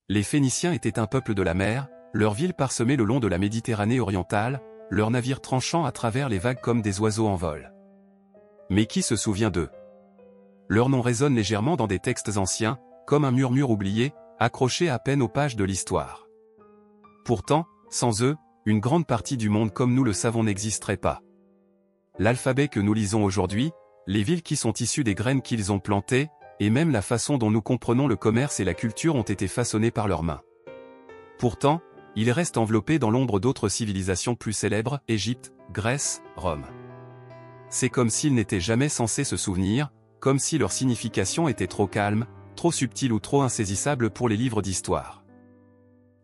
Les Phéniciens étaient un peuple de la mer, leurs villes parsemées le long de la Méditerranée orientale, leurs navires tranchant à travers les vagues comme des oiseaux en vol. Mais qui se souvient d'eux? Leur nom résonne légèrement dans des textes anciens, comme un murmure oublié, accroché à peine aux pages de l'histoire. Pourtant, sans eux, une grande partie du monde comme nous le savons n'existerait pas. L'alphabet que nous lisons aujourd'hui, les villes qui sont issues des graines qu'ils ont plantées, et même la façon dont nous comprenons le commerce et la culture ont été façonnés par leurs mains. Pourtant, ils restent enveloppés dans l'ombre d'autres civilisations plus célèbres, Égypte, Grèce, Rome. C'est comme s'ils n'étaient jamais censés se souvenir, comme si leur signification était trop calme, trop subtile ou trop insaisissable pour les livres d'histoire.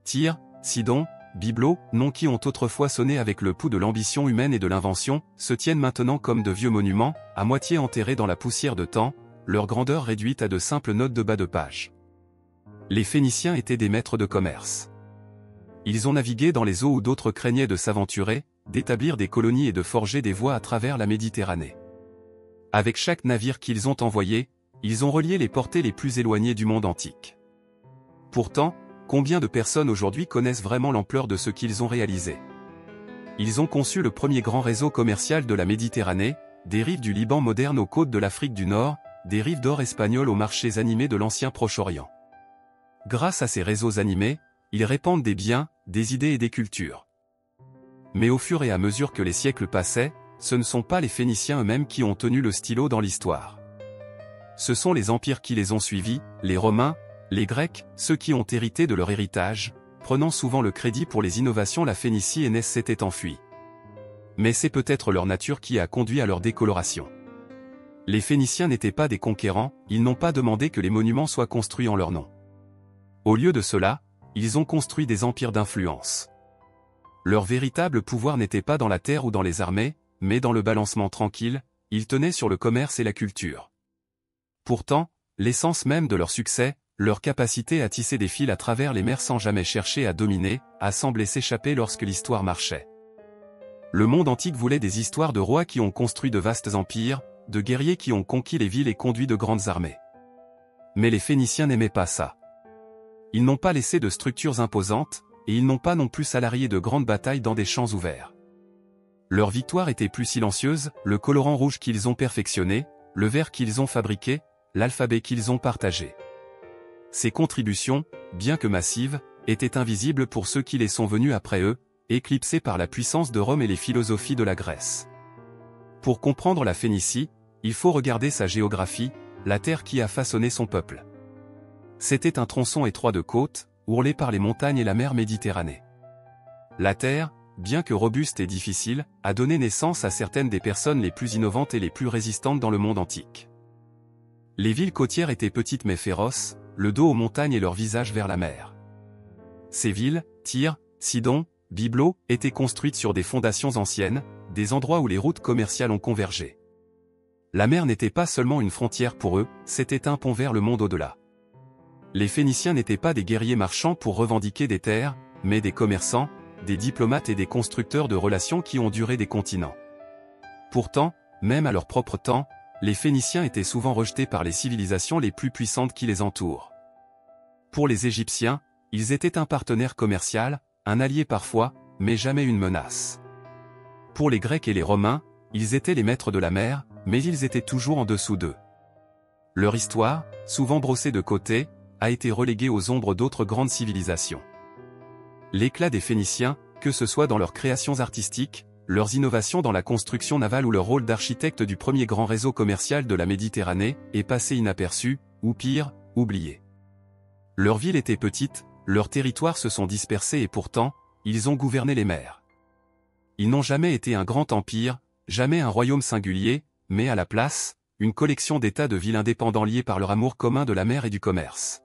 Tyr, Sidon, Byblos, noms qui ont autrefois sonné avec le pouls de l'ambition humaine et de l'invention, se tiennent maintenant comme de vieux monuments, à moitié enterrés dans la poussière de temps, leur grandeur réduite à de simples notes de bas de page. Les Phéniciens étaient des maîtres de commerce. Ils ont navigué dans les eaux où d'autres craignaient de s'aventurer, d'établir des colonies et de forger des voies à travers la Méditerranée. Avec chaque navire qu'ils ont envoyé, ils ont relié les portées les plus éloignées du monde antique. Pourtant, combien de personnes aujourd'hui connaissent vraiment l'ampleur de ce qu'ils ont réalisé? Ils ont conçu le premier grand réseau commercial de la Méditerranée, des rives du Liban moderne aux côtes de l'Afrique du Nord, des rives d'or espagnoles aux marchés animés de l'ancien Proche-Orient. Grâce à ces réseaux animés, ils répandent des biens, des idées et des cultures. Mais au fur et à mesure que les siècles passaient, ce ne sont pas les Phéniciens eux-mêmes qui ont tenu le stylo dans l'histoire. Ce sont les empires qui les ont suivis, les Romains, les Grecs, ceux qui ont hérité de leur héritage, prenant souvent le crédit pour les innovations. La Phénicie et Nès s'étaient enfuis. Mais c'est peut-être leur nature qui a conduit à leur décoloration. Les Phéniciens n'étaient pas des conquérants, ils n'ont pas demandé que les monuments soient construits en leur nom. Au lieu de cela, ils ont construit des empires d'influence. Leur véritable pouvoir n'était pas dans la terre ou dans les armées, mais dans le balancement tranquille, ils tenaient sur le commerce et la culture. Pourtant, l'essence même de leur succès, leur capacité à tisser des fils à travers les mers sans jamais chercher à dominer, a semblé s'échapper lorsque l'histoire marchait. Le monde antique voulait des histoires de rois qui ont construit de vastes empires, de guerriers qui ont conquis les villes et conduit de grandes armées. Mais les Phéniciens n'aimaient pas ça. Ils n'ont pas laissé de structures imposantes, et ils n'ont pas non plus salarié de grandes batailles dans des champs ouverts. Leur victoire était plus silencieuse, le colorant rouge qu'ils ont perfectionné, le vert qu'ils ont fabriqué, l'alphabet qu'ils ont partagé. Ces contributions, bien que massives, étaient invisibles pour ceux qui les sont venus après eux, éclipsés par la puissance de Rome et les philosophies de la Grèce. Pour comprendre la Phénicie, il faut regarder sa géographie, la terre qui a façonné son peuple. C'était un tronçon étroit de côtes, ourlé par les montagnes et la mer Méditerranée. La terre, bien que robuste et difficile, a donné naissance à certaines des personnes les plus innovantes et les plus résistantes dans le monde antique. Les villes côtières étaient petites mais féroces, le dos aux montagnes et leur visage vers la mer. Ces villes, Tyr, Sidon, Byblos, étaient construites sur des fondations anciennes, des endroits où les routes commerciales ont convergé. La mer n'était pas seulement une frontière pour eux, c'était un pont vers le monde au-delà. Les Phéniciens n'étaient pas des guerriers marchands pour revendiquer des terres, mais des commerçants, des diplomates et des constructeurs de relations qui ont duré des continents. Pourtant, même à leur propre temps, les Phéniciens étaient souvent rejetés par les civilisations les plus puissantes qui les entourent. Pour les Égyptiens, ils étaient un partenaire commercial, un allié parfois, mais jamais une menace. Pour les Grecs et les Romains, ils étaient les maîtres de la mer, mais ils étaient toujours en dessous d'eux. Leur histoire, souvent brossée de côté, a été reléguée aux ombres d'autres grandes civilisations. L'éclat des Phéniciens, que ce soit dans leurs créations artistiques, leurs innovations dans la construction navale ou leur rôle d'architecte du premier grand réseau commercial de la Méditerranée, est passé inaperçu, ou pire, oublié. Leurs villes étaient petites, leurs territoires se sont dispersés et pourtant, ils ont gouverné les mers. Ils n'ont jamais été un grand empire, jamais un royaume singulier, mais à la place, une collection d'états de villes indépendants liés par leur amour commun de la mer et du commerce.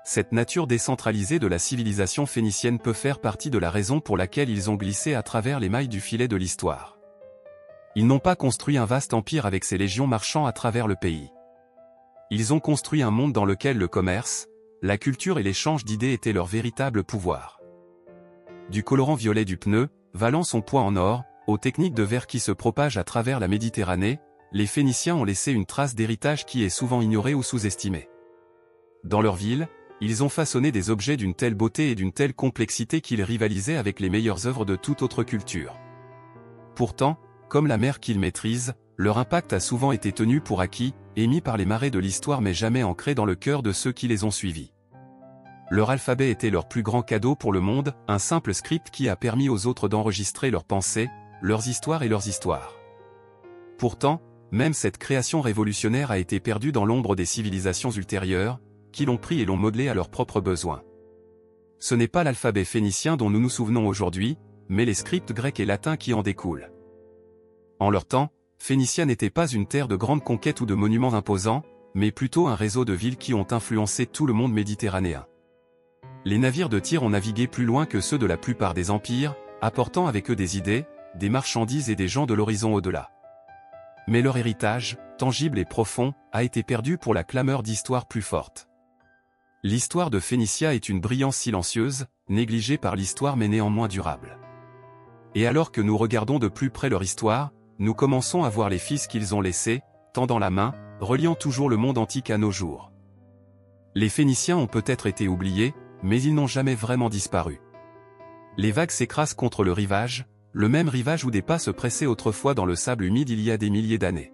Cette nature décentralisée de la civilisation phénicienne peut faire partie de la raison pour laquelle ils ont glissé à travers les mailles du filet de l'histoire. Ils n'ont pas construit un vaste empire avec ses légions marchant à travers le pays. Ils ont construit un monde dans lequel le commerce, la culture et l'échange d'idées étaient leur véritable pouvoir. Du colorant violet du pneu, valant son poids en or, aux techniques de verre qui se propagent à travers la Méditerranée, les Phéniciens ont laissé une trace d'héritage qui est souvent ignorée ou sous-estimée. Dans leur ville, Ils ont façonné des objets d'une telle beauté et d'une telle complexité qu'ils rivalisaient avec les meilleures œuvres de toute autre culture. Pourtant, comme la mer qu'ils maîtrisent, leur impact a souvent été tenu pour acquis, émis par les marées de l'histoire mais jamais ancré dans le cœur de ceux qui les ont suivis. Leur alphabet était leur plus grand cadeau pour le monde, un simple script qui a permis aux autres d'enregistrer leurs pensées, leurs histoires et leurs histoires. Pourtant, même cette création révolutionnaire a été perdue dans l'ombre des civilisations ultérieures, qui l'ont pris et l'ont modelé à leurs propres besoins. Ce n'est pas l'alphabet phénicien dont nous nous souvenons aujourd'hui, mais les scripts grecs et latins qui en découlent. En leur temps, Phénicia n'était pas une terre de grandes conquêtes ou de monuments imposants, mais plutôt un réseau de villes qui ont influencé tout le monde méditerranéen. Les navires de Tyr ont navigué plus loin que ceux de la plupart des empires, apportant avec eux des idées, des marchandises et des gens de l'horizon au-delà. Mais leur héritage, tangible et profond, a été perdu pour la clameur d'histoires plus fortes. L'histoire de Phénicia est une brillance silencieuse, négligée par l'histoire mais néanmoins durable. Et alors que nous regardons de plus près leur histoire, nous commençons à voir les fils qu'ils ont laissés, tendant la main, reliant toujours le monde antique à nos jours. Les Phéniciens ont peut-être été oubliés, mais ils n'ont jamais vraiment disparu. Les vagues s'écrasent contre le rivage, le même rivage où des pas se pressaient autrefois dans le sable humide il y a des milliers d'années.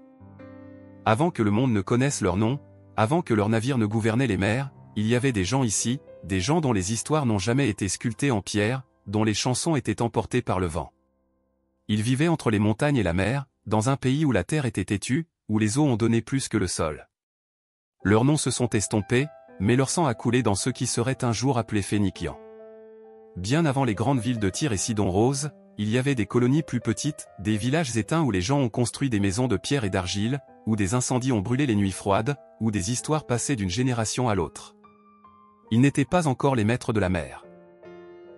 Avant que le monde ne connaisse leur nom, avant que leurs navires ne gouvernaient les mers, il y avait des gens ici, des gens dont les histoires n'ont jamais été sculptées en pierre, dont les chansons étaient emportées par le vent. Ils vivaient entre les montagnes et la mer, dans un pays où la terre était têtue, où les eaux ont donné plus que le sol. Leurs noms se sont estompés, mais leur sang a coulé dans ceux qui seraient un jour appelés Phéniciens. Bien avant les grandes villes de Tyr et Sidon Rose, il y avait des colonies plus petites, des villages éteints où les gens ont construit des maisons de pierre et d'argile, où des incendies ont brûlé les nuits froides, où des histoires passaient d'une génération à l'autre. Ils n'étaient pas encore les maîtres de la mer.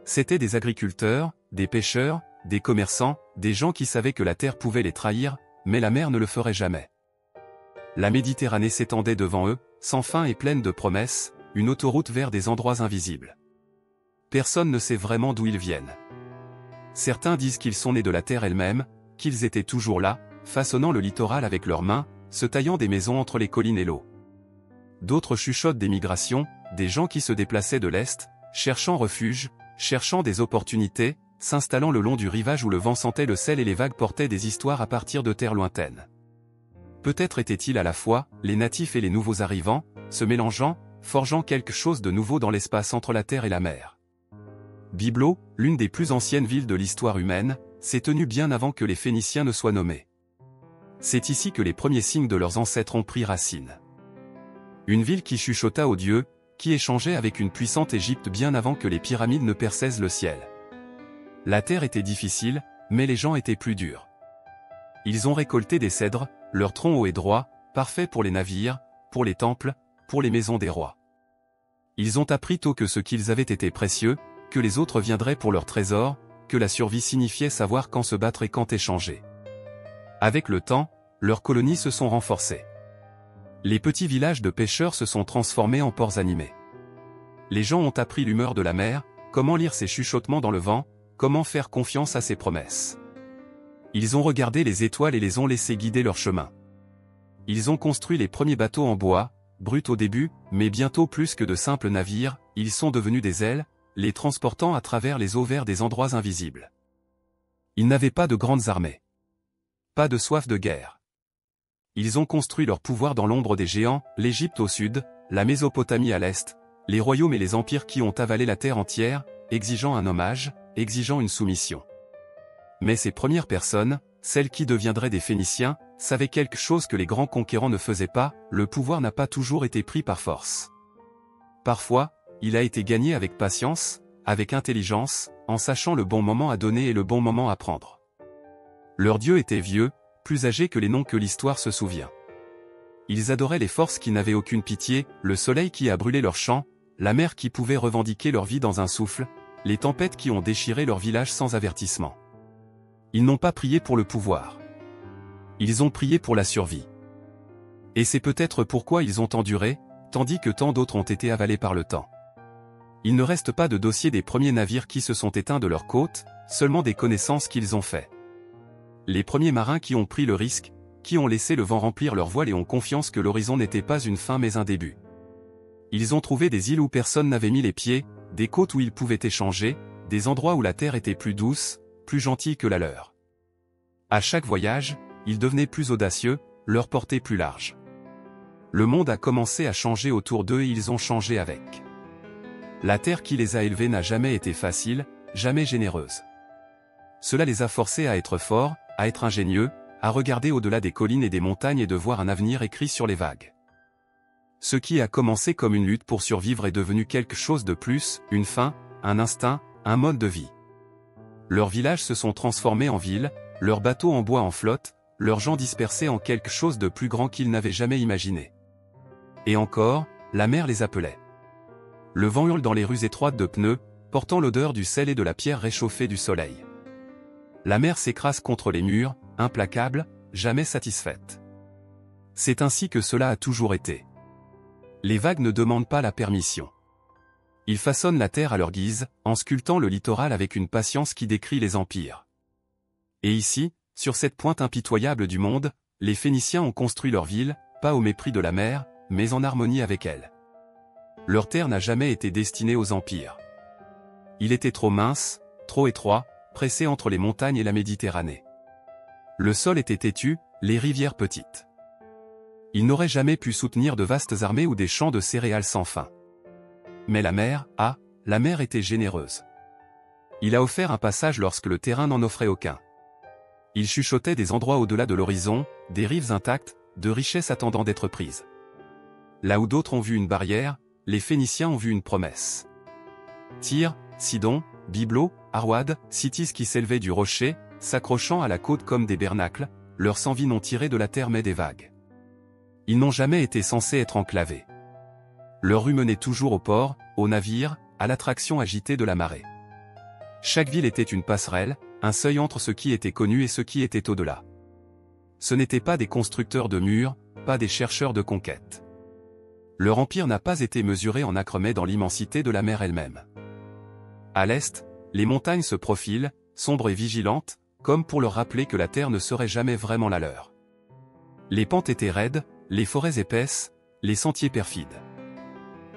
C'étaient des agriculteurs, des pêcheurs, des commerçants, des gens qui savaient que la terre pouvait les trahir, mais la mer ne le ferait jamais. La Méditerranée s'étendait devant eux, sans fin et pleine de promesses, une autoroute vers des endroits invisibles. Personne ne sait vraiment d'où ils viennent. Certains disent qu'ils sont nés de la terre elle-même, qu'ils étaient toujours là, façonnant le littoral avec leurs mains, se taillant des maisons entre les collines et l'eau. D'autres chuchotent des migrations, des gens qui se déplaçaient de l'Est, cherchant refuge, cherchant des opportunités, s'installant le long du rivage où le vent sentait le sel et les vagues portaient des histoires à partir de terres lointaines. Peut-être étaient-ils à la fois, les natifs et les nouveaux arrivants, se mélangeant, forgeant quelque chose de nouveau dans l'espace entre la terre et la mer. Byblo, l'une des plus anciennes villes de l'histoire humaine, s'est tenue bien avant que les Phéniciens ne soient nommés. C'est ici que les premiers signes de leurs ancêtres ont pris racine. Une ville qui chuchota aux dieux, qui échangeait avec une puissante Égypte bien avant que les pyramides ne perçaient le ciel. La terre était difficile, mais les gens étaient plus durs. Ils ont récolté des cèdres, leurs troncs hauts et droits, parfaits pour les navires, pour les temples, pour les maisons des rois. Ils ont appris tôt que ce qu'ils avaient été précieux, que les autres viendraient pour leurs trésors, que la survie signifiait savoir quand se battre et quand échanger. Avec le temps, leurs colonies se sont renforcées. Les petits villages de pêcheurs se sont transformés en ports animés. Les gens ont appris l'humeur de la mer, comment lire ses chuchotements dans le vent, comment faire confiance à ses promesses. Ils ont regardé les étoiles et les ont laissé guider leur chemin. Ils ont construit les premiers bateaux en bois, bruts au début, mais bientôt plus que de simples navires, ils sont devenus des ailes, les transportant à travers les eaux vers des endroits invisibles. Ils n'avaient pas de grandes armées. Pas de soif de guerre. Ils ont construit leur pouvoir dans l'ombre des géants, l'Égypte au sud, la Mésopotamie à l'est, les royaumes et les empires qui ont avalé la terre entière, exigeant un hommage, exigeant une soumission. Mais ces premières personnes, celles qui deviendraient des Phéniciens, savaient quelque chose que les grands conquérants ne faisaient pas, le pouvoir n'a pas toujours été pris par force. Parfois, il a été gagné avec patience, avec intelligence, en sachant le bon moment à donner et le bon moment à prendre. Leurs dieux étaient vieux, plus âgés que les noms que l'histoire se souvient. Ils adoraient les forces qui n'avaient aucune pitié, le soleil qui a brûlé leurs champs, la mer qui pouvait revendiquer leur vie dans un souffle, les tempêtes qui ont déchiré leur village sans avertissement. Ils n'ont pas prié pour le pouvoir. Ils ont prié pour la survie. Et c'est peut-être pourquoi ils ont enduré, tandis que tant d'autres ont été avalés par le temps. Il ne reste pas de dossier des premiers navires qui se sont éteints de leurs côtes, seulement des connaissances qu'ils ont fait. Les premiers marins qui ont pris le risque, qui ont laissé le vent remplir leur voile et ont confiance que l'horizon n'était pas une fin mais un début. Ils ont trouvé des îles où personne n'avait mis les pieds, des côtes où ils pouvaient échanger, des endroits où la terre était plus douce, plus gentille que la leur. À chaque voyage, ils devenaient plus audacieux, leur portée plus large. Le monde a commencé à changer autour d'eux et ils ont changé avec. La terre qui les a élevés n'a jamais été facile, jamais généreuse. Cela les a forcés à être forts, à être ingénieux, à regarder au-delà des collines et des montagnes et de voir un avenir écrit sur les vagues. Ce qui a commencé comme une lutte pour survivre est devenu quelque chose de plus, une faim, un instinct, un mode de vie. Leurs villages se sont transformés en villes, leurs bateaux en bois en flotte, leurs gens dispersés en quelque chose de plus grand qu'ils n'avaient jamais imaginé. Et encore, la mer les appelait. Le vent hurle dans les rues étroites de pneus, portant l'odeur du sel et de la pierre réchauffée du soleil. La mer s'écrase contre les murs, implacable, jamais satisfaite. C'est ainsi que cela a toujours été. Les vagues ne demandent pas la permission. Ils façonnent la terre à leur guise, en sculptant le littoral avec une patience qui décrit les empires. Et ici, sur cette pointe impitoyable du monde, les Phéniciens ont construit leur ville, pas au mépris de la mer, mais en harmonie avec elle. Leur terre n'a jamais été destinée aux empires. Il était trop mince, trop étroit, pressé entre les montagnes et la Méditerranée. Le sol était têtu, les rivières petites. Il n'aurait jamais pu soutenir de vastes armées ou des champs de céréales sans fin. Mais la mer était généreuse. Il a offert un passage lorsque le terrain n'en offrait aucun. Il chuchotait des endroits au-delà de l'horizon, des rives intactes, de richesses attendant d'être prises. Là où d'autres ont vu une barrière, les Phéniciens ont vu une promesse. Tyr, Sidon, Byblos, Arwad, cities qui s'élevaient du rocher, s'accrochant à la côte comme des bernacles, leurs sans-vie n'ont tiré de la terre mais des vagues. Ils n'ont jamais été censés être enclavés. Leur rue menait toujours au port, au navire, à l'attraction agitée de la marée. Chaque ville était une passerelle, un seuil entre ce qui était connu et ce qui était au-delà. Ce n'étaient pas des constructeurs de murs, pas des chercheurs de conquête. Leur empire n'a pas été mesuré en acres mais dans l'immensité de la mer elle-même. À l'est, les montagnes se profilent, sombres et vigilantes, comme pour leur rappeler que la terre ne serait jamais vraiment la leur. Les pentes étaient raides, les forêts épaisses, les sentiers perfides.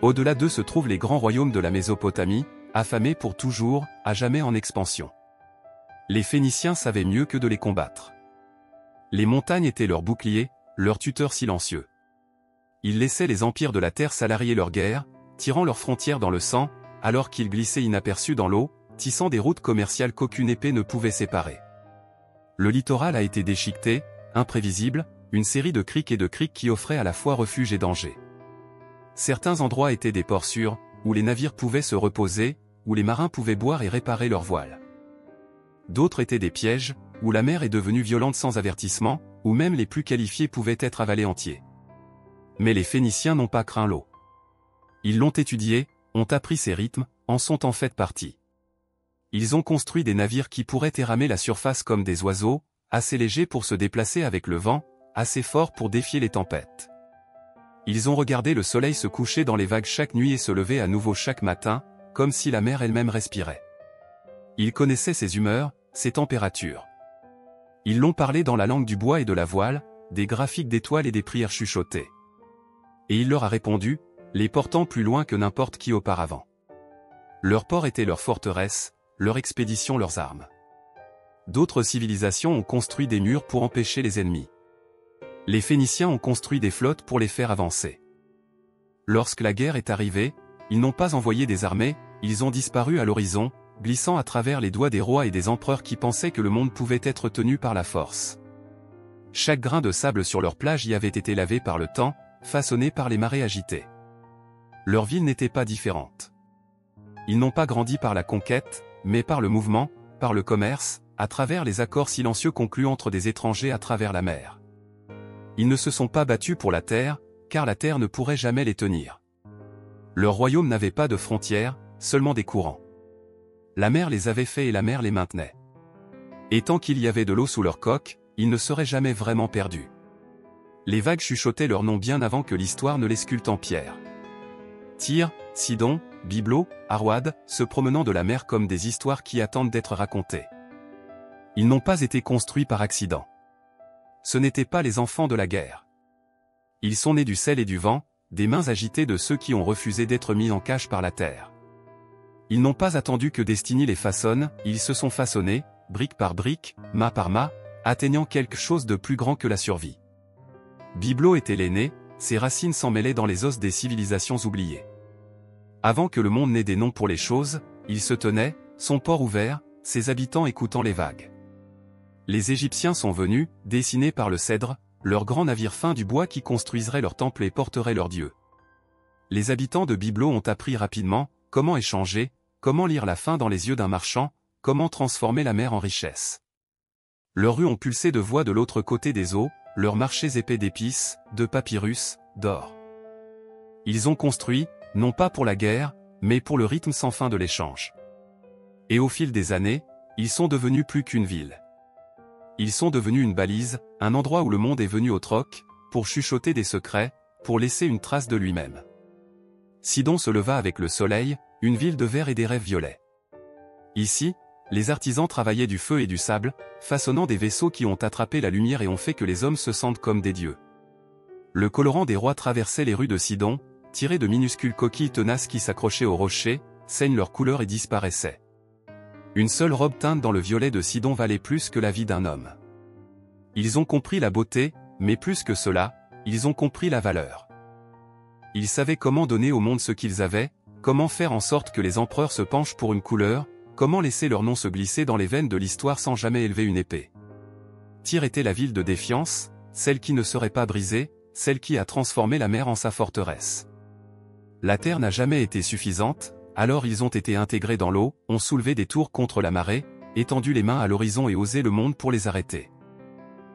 Au-delà d'eux se trouvent les grands royaumes de la Mésopotamie, affamés pour toujours, à jamais en expansion. Les Phéniciens savaient mieux que de les combattre. Les montagnes étaient leurs boucliers, leurs tuteurs silencieux. Ils laissaient les empires de la terre salarier leurs guerres, tirant leurs frontières dans le sang, alors qu'ils glissaient inaperçus dans l'eau, tissant des routes commerciales qu'aucune épée ne pouvait séparer. Le littoral a été déchiqueté, imprévisible, une série de criques et de criques qui offraient à la fois refuge et danger. Certains endroits étaient des ports sûrs, où les navires pouvaient se reposer, où les marins pouvaient boire et réparer leurs voiles. D'autres étaient des pièges, où la mer est devenue violente sans avertissement, où même les plus qualifiés pouvaient être avalés entiers. Mais les Phéniciens n'ont pas craint l'eau. Ils l'ont étudiée, ont appris ses rythmes, en sont en fait partie. Ils ont construit des navires qui pourraient érafler la surface comme des oiseaux, assez légers pour se déplacer avec le vent, assez forts pour défier les tempêtes. Ils ont regardé le soleil se coucher dans les vagues chaque nuit et se lever à nouveau chaque matin, comme si la mer elle-même respirait. Ils connaissaient ses humeurs, ses températures. Ils l'ont parlé dans la langue du bois et de la voile, des graphiques d'étoiles et des prières chuchotées. Et il leur a répondu, les portant plus loin que n'importe qui auparavant. Leur port était leur forteresse, leur expédition leurs armes. D'autres civilisations ont construit des murs pour empêcher les ennemis. Les Phéniciens ont construit des flottes pour les faire avancer. Lorsque la guerre est arrivée, ils n'ont pas envoyé des armées, ils ont disparu à l'horizon, glissant à travers les doigts des rois et des empereurs qui pensaient que le monde pouvait être tenu par la force. Chaque grain de sable sur leur plage y avait été lavé par le temps, façonné par les marées agitées. Leur ville n'était pas différente. Ils n'ont pas grandi par la conquête, mais par le mouvement, par le commerce, à travers les accords silencieux conclus entre des étrangers à travers la mer. Ils ne se sont pas battus pour la terre, car la terre ne pourrait jamais les tenir. Leur royaume n'avait pas de frontières, seulement des courants. La mer les avait faits et la mer les maintenait. Et tant qu'il y avait de l'eau sous leur coque, ils ne seraient jamais vraiment perdus. Les vagues chuchotaient leur nom bien avant que l'histoire ne les sculpte en pierre. Tyr, Sidon, Byblos, Arwad, se promenant de la mer comme des histoires qui attendent d'être racontées. Ils n'ont pas été construits par accident. Ce n'étaient pas les enfants de la guerre. Ils sont nés du sel et du vent, des mains agitées de ceux qui ont refusé d'être mis en cage par la terre. Ils n'ont pas attendu que Destiny les façonne, ils se sont façonnés, brique par brique, mât par mât, atteignant quelque chose de plus grand que la survie. Biblo était l'aîné, ses racines s'emmêlaient dans les os des civilisations oubliées. Avant que le monde n'ait des noms pour les choses, il se tenait, son port ouvert, ses habitants écoutant les vagues. Les Égyptiens sont venus, dessinés par le cèdre, leurs grands navires fins du bois qui construiseraient leur temple et porteraient leurs dieux. Les habitants de Byblo ont appris rapidement comment échanger, comment lire la faim dans les yeux d'un marchand, comment transformer la mer en richesse. Leurs rues ont pulsé de voix de l'autre côté des eaux, leurs marchés épais d'épices, de papyrus, d'or. Ils ont construit, non pas pour la guerre, mais pour le rythme sans fin de l'échange. Et au fil des années, ils sont devenus plus qu'une ville. Ils sont devenus une balise, un endroit où le monde est venu au troc, pour chuchoter des secrets, pour laisser une trace de lui-même. Sidon se leva avec le soleil, une ville de verre et des rêves violets. Ici, les artisans travaillaient du feu et du sable, façonnant des vaisseaux qui ont attrapé la lumière et ont fait que les hommes se sentent comme des dieux. Le colorant des rois traversait les rues de Sidon, tiré de minuscules coquilles tenaces qui s'accrochaient aux rochers, saignent leur couleur et disparaissaient. Une seule robe teinte dans le violet de Sidon valait plus que la vie d'un homme. Ils ont compris la beauté, mais plus que cela, ils ont compris la valeur. Ils savaient comment donner au monde ce qu'ils avaient, comment faire en sorte que les empereurs se penchent pour une couleur, comment laisser leur nom se glisser dans les veines de l'histoire sans jamais élever une épée. Tyr était la ville de défiance, celle qui ne serait pas brisée, celle qui a transformé la mer en sa forteresse. La terre n'a jamais été suffisante, alors ils ont été intégrés dans l'eau, ont soulevé des tours contre la marée, étendu les mains à l'horizon et osé le monde pour les arrêter.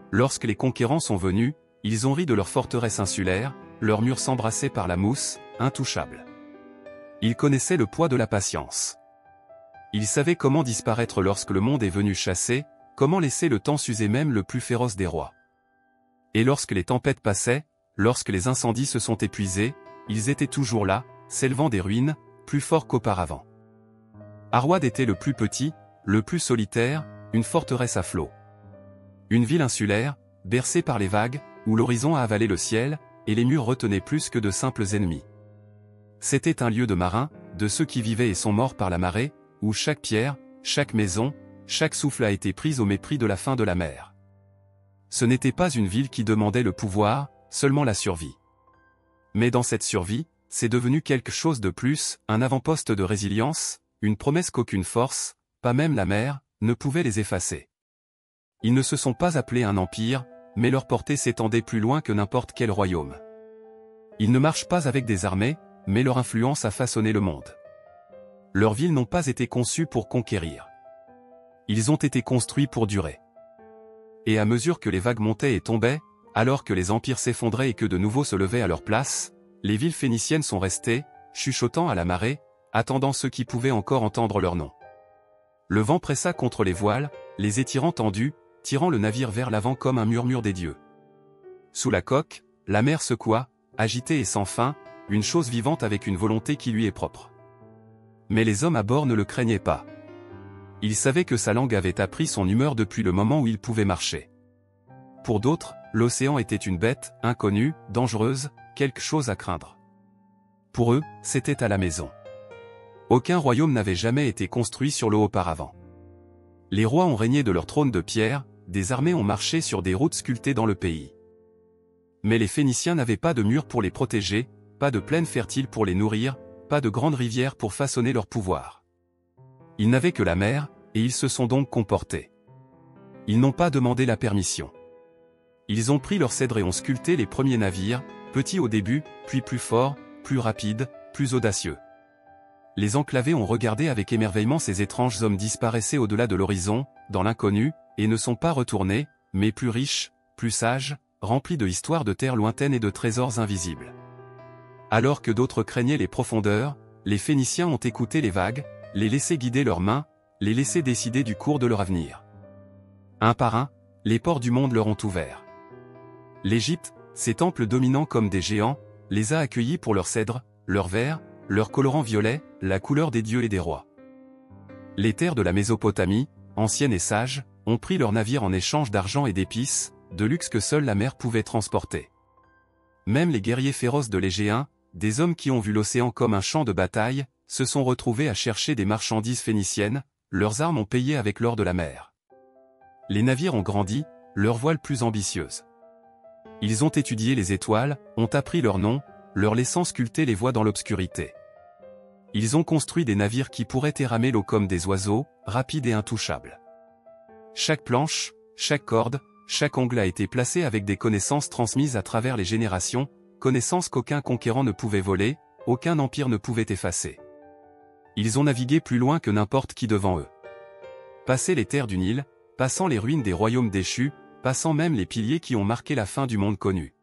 Lorsque les conquérants sont venus, ils ont ri de leur forteresse insulaire, leurs murs s'embrassaient par la mousse, intouchables. Ils connaissaient le poids de la patience. Ils savaient comment disparaître lorsque le monde est venu chasser, comment laisser le temps s'user même le plus féroce des rois. Et lorsque les tempêtes passaient, lorsque les incendies se sont épuisés, ils étaient toujours là, s'élevant des ruines, plus forts qu'auparavant. Arwad était le plus petit, le plus solitaire, une forteresse à flots. Une ville insulaire, bercée par les vagues, où l'horizon a avalé le ciel, et les murs retenaient plus que de simples ennemis. C'était un lieu de marins, de ceux qui vivaient et sont morts par la marée, où chaque pierre, chaque maison, chaque souffle a été prise au mépris de la fin de la mer. Ce n'était pas une ville qui demandait le pouvoir, seulement la survie. Mais dans cette survie, c'est devenu quelque chose de plus, un avant-poste de résilience, une promesse qu'aucune force, pas même la mer, ne pouvait les effacer. Ils ne se sont pas appelés un empire, mais leur portée s'étendait plus loin que n'importe quel royaume. Ils ne marchent pas avec des armées, mais leur influence a façonné le monde. Leurs villes n'ont pas été conçues pour conquérir. Ils ont été construits pour durer. Et à mesure que les vagues montaient et tombaient, alors que les empires s'effondraient et que de nouveaux se levaient à leur place, les villes phéniciennes sont restées, chuchotant à la marée, attendant ceux qui pouvaient encore entendre leur nom. Le vent pressa contre les voiles, les étirant tendus, tirant le navire vers l'avant comme un murmure des dieux. Sous la coque, la mer secoua, agitée et sans fin, une chose vivante avec une volonté qui lui est propre. Mais les hommes à bord ne le craignaient pas. Ils savaient que sa langue avait appris son humeur depuis le moment où il pouvait marcher. Pour d'autres, l'océan était une bête, inconnue, dangereuse, quelque chose à craindre. Pour eux, c'était à la maison. Aucun royaume n'avait jamais été construit sur l'eau auparavant. Les rois ont régné de leur trône de pierre, des armées ont marché sur des routes sculptées dans le pays. Mais les Phéniciens n'avaient pas de murs pour les protéger, pas de plaines fertiles pour les nourrir, pas de grandes rivières pour façonner leur pouvoir. Ils n'avaient que la mer, et ils se sont donc comportés. Ils n'ont pas demandé la permission. Ils ont pris leur cèdre et ont sculpté les premiers navires, petits au début, puis plus forts, plus rapides, plus audacieux. Les enclavés ont regardé avec émerveillement ces étranges hommes disparaissaient au-delà de l'horizon, dans l'inconnu, et ne sont pas retournés, mais plus riches, plus sages, remplis de histoires de terres lointaines et de trésors invisibles. Alors que d'autres craignaient les profondeurs, les Phéniciens ont écouté les vagues, les laissé guider leurs mains, les laissé décider du cours de leur avenir. Un par un, les ports du monde leur ont ouvert. L'Égypte, ces temples dominants comme des géants, les a accueillis pour leurs cèdres, leurs verres, leurs colorants violets, la couleur des dieux et des rois. Les terres de la Mésopotamie, anciennes et sages, ont pris leurs navires en échange d'argent et d'épices, de luxe que seule la mer pouvait transporter. Même les guerriers féroces de l'Égéen, des hommes qui ont vu l'océan comme un champ de bataille, se sont retrouvés à chercher des marchandises phéniciennes, leurs armes ont payé avec l'or de la mer. Les navires ont grandi, leurs voiles plus ambitieuses. Ils ont étudié les étoiles, ont appris leurs noms, leur laissant sculpter les voies dans l'obscurité. Ils ont construit des navires qui pourraient érafler l'eau comme des oiseaux, rapides et intouchables. Chaque planche, chaque corde, chaque ongle a été placé avec des connaissances transmises à travers les générations, connaissances qu'aucun conquérant ne pouvait voler, aucun empire ne pouvait effacer. Ils ont navigué plus loin que n'importe qui devant eux. Passé les terres du Nil, passant les ruines des royaumes déchus, passant même les piliers qui ont marqué la fin du monde connu.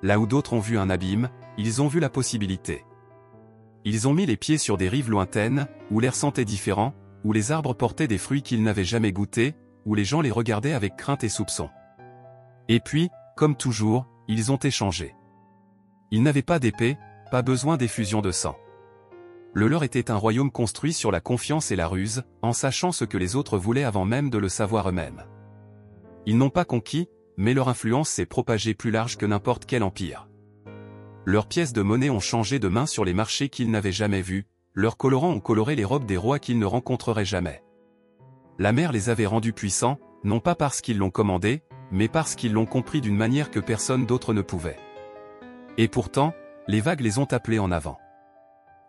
Là où d'autres ont vu un abîme, ils ont vu la possibilité. Ils ont mis les pieds sur des rives lointaines, où l'air sentait différent, où les arbres portaient des fruits qu'ils n'avaient jamais goûtés, où les gens les regardaient avec crainte et soupçon. Et puis, comme toujours, ils ont échangé. Ils n'avaient pas d'épée, pas besoin d'effusion de sang. Le leur était un royaume construit sur la confiance et la ruse, en sachant ce que les autres voulaient avant même de le savoir eux-mêmes. Ils n'ont pas conquis, mais leur influence s'est propagée plus large que n'importe quel empire. Leurs pièces de monnaie ont changé de main sur les marchés qu'ils n'avaient jamais vus, leurs colorants ont coloré les robes des rois qu'ils ne rencontreraient jamais. La mer les avait rendus puissants, non pas parce qu'ils l'ont commandé, mais parce qu'ils l'ont compris d'une manière que personne d'autre ne pouvait. Et pourtant, les vagues les ont appelés en avant.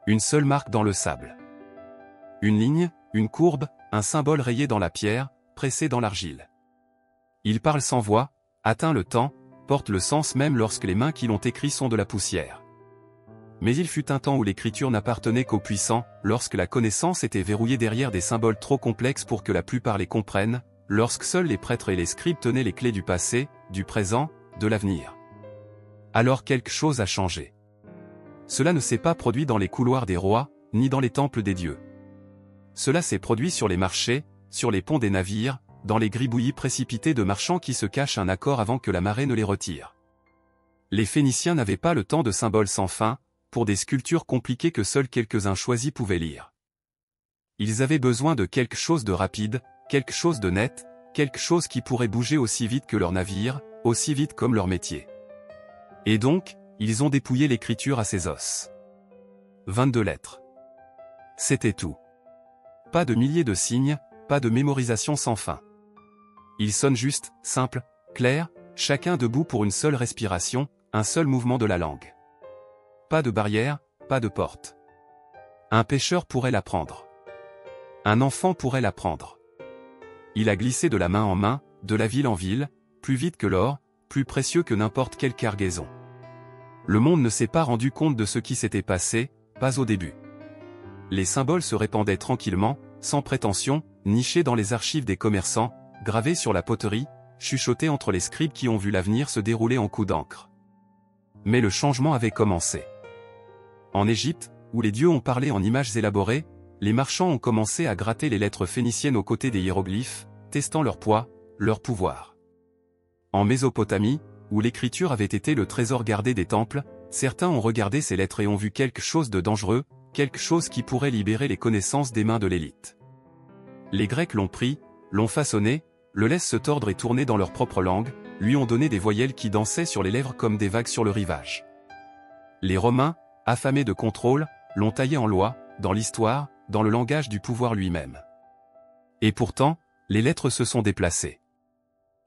Une seule marque dans le sable. Une ligne, une courbe, un symbole rayé dans la pierre, pressé dans l'argile. Il parle sans voix, atteint le temps, porte le sens même lorsque les mains qui l'ont écrit sont de la poussière. Mais il fut un temps où l'écriture n'appartenait qu'aux puissants, lorsque la connaissance était verrouillée derrière des symboles trop complexes pour que la plupart les comprennent, lorsque seuls les prêtres et les scribes tenaient les clés du passé, du présent, de l'avenir. Alors quelque chose a changé. Cela ne s'est pas produit dans les couloirs des rois, ni dans les temples des dieux. Cela s'est produit sur les marchés, sur les ponts des navires, dans les gribouillis précipités de marchands qui se cachent un accord avant que la marée ne les retire. Les Phéniciens n'avaient pas le temps de symboles sans fin, pour des sculptures compliquées que seuls quelques-uns choisis pouvaient lire. Ils avaient besoin de quelque chose de rapide, quelque chose de net, quelque chose qui pourrait bouger aussi vite que leur navire, aussi vite comme leur métier. Et donc, ils ont dépouillé l'écriture à ses os. 22 lettres. C'était tout. Pas de milliers de signes, pas de mémorisation sans fin. Ils sonnent juste, simples, clairs, chacun debout pour une seule respiration, un seul mouvement de la langue. Pas de barrière, pas de porte. Un pêcheur pourrait l'apprendre. Un enfant pourrait l'apprendre. Il a glissé de la main en main, de la ville en ville, plus vite que l'or, plus précieux que n'importe quelle cargaison. Le monde ne s'est pas rendu compte de ce qui s'était passé, pas au début. Les symboles se répandaient tranquillement, sans prétention, nichés dans les archives des commerçants, gravés sur la poterie, chuchotés entre les scribes qui ont vu l'avenir se dérouler en coups d'encre. Mais le changement avait commencé. En Égypte, où les dieux ont parlé en images élaborées, les marchands ont commencé à gratter les lettres phéniciennes aux côtés des hiéroglyphes, testant leur poids, leur pouvoir. En Mésopotamie, où l'écriture avait été le trésor gardé des temples, certains ont regardé ces lettres et ont vu quelque chose de dangereux, quelque chose qui pourrait libérer les connaissances des mains de l'élite. Les Grecs l'ont pris, l'ont façonné, le laissent se tordre et tourner dans leur propre langue, lui ont donné des voyelles qui dansaient sur les lèvres comme des vagues sur le rivage. Les Romains, affamés de contrôle, l'ont taillé en loi, dans l'histoire, dans le langage du pouvoir lui-même. Et pourtant, les lettres se sont déplacées.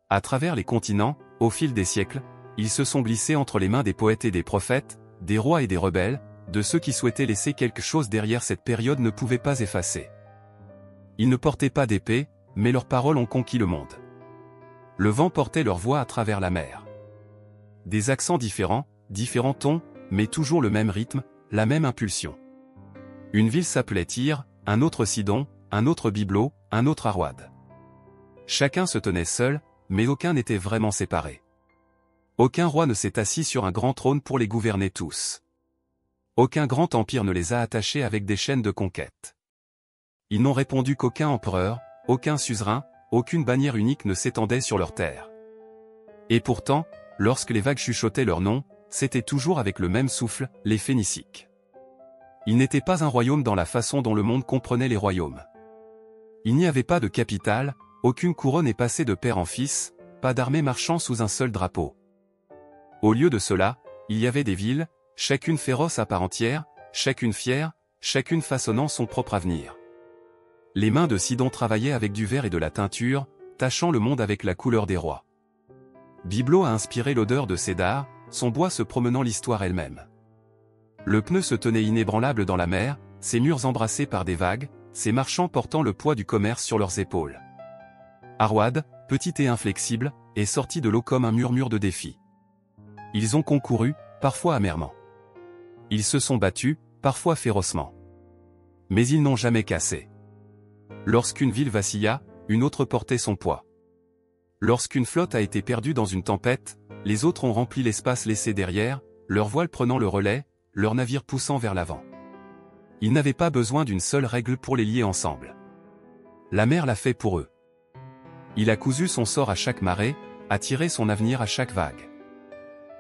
À travers les continents, au fil des siècles, ils se sont glissés entre les mains des poètes et des prophètes, des rois et des rebelles, de ceux qui souhaitaient laisser quelque chose derrière cette période ne pouvaient pas effacer. Ils ne portaient pas d'épée, mais leurs paroles ont conquis le monde. Le vent portait leur voix à travers la mer. Des accents différents, différents tons, mais toujours le même rythme, la même impulsion. Une ville s'appelait Tyr, un autre Sidon, un autre Byblo, un autre Arwad. Chacun se tenait seul, mais aucun n'était vraiment séparé. Aucun roi ne s'est assis sur un grand trône pour les gouverner tous. Aucun grand empire ne les a attachés avec des chaînes de conquête. Ils n'ont répondu qu'aucun empereur, aucun suzerain, aucune bannière unique ne s'étendait sur leur terre. Et pourtant, lorsque les vagues chuchotaient leur nom, c'était toujours avec le même souffle, les Phéniciques. Ils n'étaient pas un royaume dans la façon dont le monde comprenait les royaumes. Il n'y avait pas de capitale, aucune couronne n'est passée de père en fils, pas d'armée marchant sous un seul drapeau. Au lieu de cela, il y avait des villes, chacune féroce à part entière, chacune fière, chacune façonnant son propre avenir. Les mains de Sidon travaillaient avec du verre et de la teinture, tachant le monde avec la couleur des rois. Byblo a inspiré l'odeur de Cédar, son bois se promenant l'histoire elle-même. Le pneu se tenait inébranlable dans la mer, ses murs embrassés par des vagues, ses marchands portant le poids du commerce sur leurs épaules. Arwad, petit et inflexible, est sorti de l'eau comme un murmure de défi. Ils ont concouru, parfois amèrement. Ils se sont battus, parfois férocement. Mais ils n'ont jamais cassé. Lorsqu'une ville vacilla, une autre portait son poids. Lorsqu'une flotte a été perdue dans une tempête, les autres ont rempli l'espace laissé derrière, leur voile prenant le relais, leur navire poussant vers l'avant. Ils n'avaient pas besoin d'une seule règle pour les lier ensemble. La mer l'a fait pour eux. Il a cousu son sort à chaque marée, a tiré son avenir à chaque vague.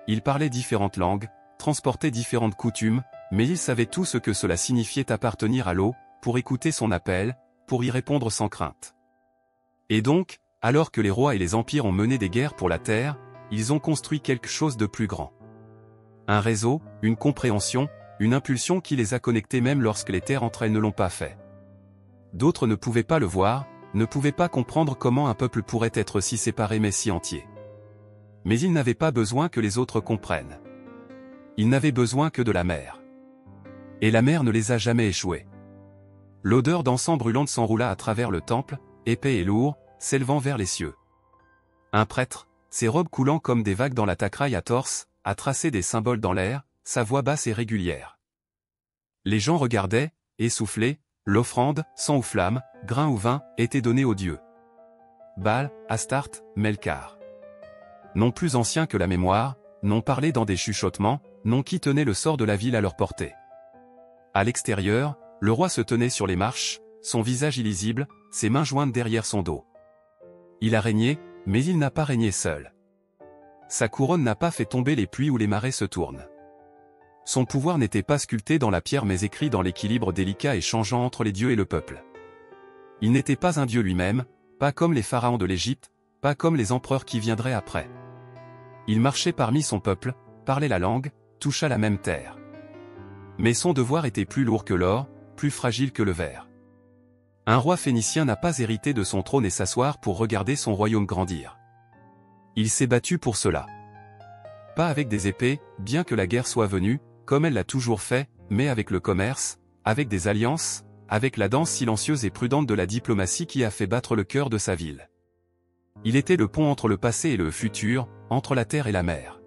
Ils parlaient différentes langues, transportaient différentes coutumes, mais ils savaient tout ce que cela signifiait appartenir à l'eau, pour écouter son appel, pour y répondre sans crainte. Et donc, alors que les rois et les empires ont mené des guerres pour la terre, ils ont construit quelque chose de plus grand. Un réseau, une compréhension, une impulsion qui les a connectés même lorsque les terres entre elles ne l'ont pas fait. D'autres ne pouvaient pas le voir, ne pouvaient pas comprendre comment un peuple pourrait être si séparé mais si entier. Mais ils n'avaient pas besoin que les autres comprennent. Ils n'avaient besoin que de la mer. Et la mer ne les a jamais échoués. L'odeur d'encens brûlante s'enroula à travers le temple, épais et lourd, s'élevant vers les cieux. Un prêtre, ses robes coulant comme des vagues dans la takraï à torse, a tracé des symboles dans l'air, sa voix basse et régulière. Les gens regardaient, essoufflés, l'offrande, sang ou flamme, grain ou vin, était donnée aux dieux. Baal, Astarte, Melkar. Non plus anciens que la mémoire, non parlé dans des chuchotements, non qui tenaient le sort de la ville à leur portée. À l'extérieur, le roi se tenait sur les marches, son visage illisible, ses mains jointes derrière son dos. Il a régné, mais il n'a pas régné seul. Sa couronne n'a pas fait tomber les pluies où les marées se tournent. Son pouvoir n'était pas sculpté dans la pierre mais écrit dans l'équilibre délicat et changeant entre les dieux et le peuple. Il n'était pas un dieu lui-même, pas comme les pharaons de l'Égypte, pas comme les empereurs qui viendraient après. Il marchait parmi son peuple, parlait la langue, toucha la même terre. Mais son devoir était plus lourd que l'or, plus fragile que le verre. Un roi phénicien n'a pas hérité de son trône et s'asseoir pour regarder son royaume grandir. Il s'est battu pour cela. Pas avec des épées, bien que la guerre soit venue, comme elle l'a toujours fait, mais avec le commerce, avec des alliances, avec la danse silencieuse et prudente de la diplomatie qui a fait battre le cœur de sa ville. Il était le pont entre le passé et le futur, entre la terre et la mer.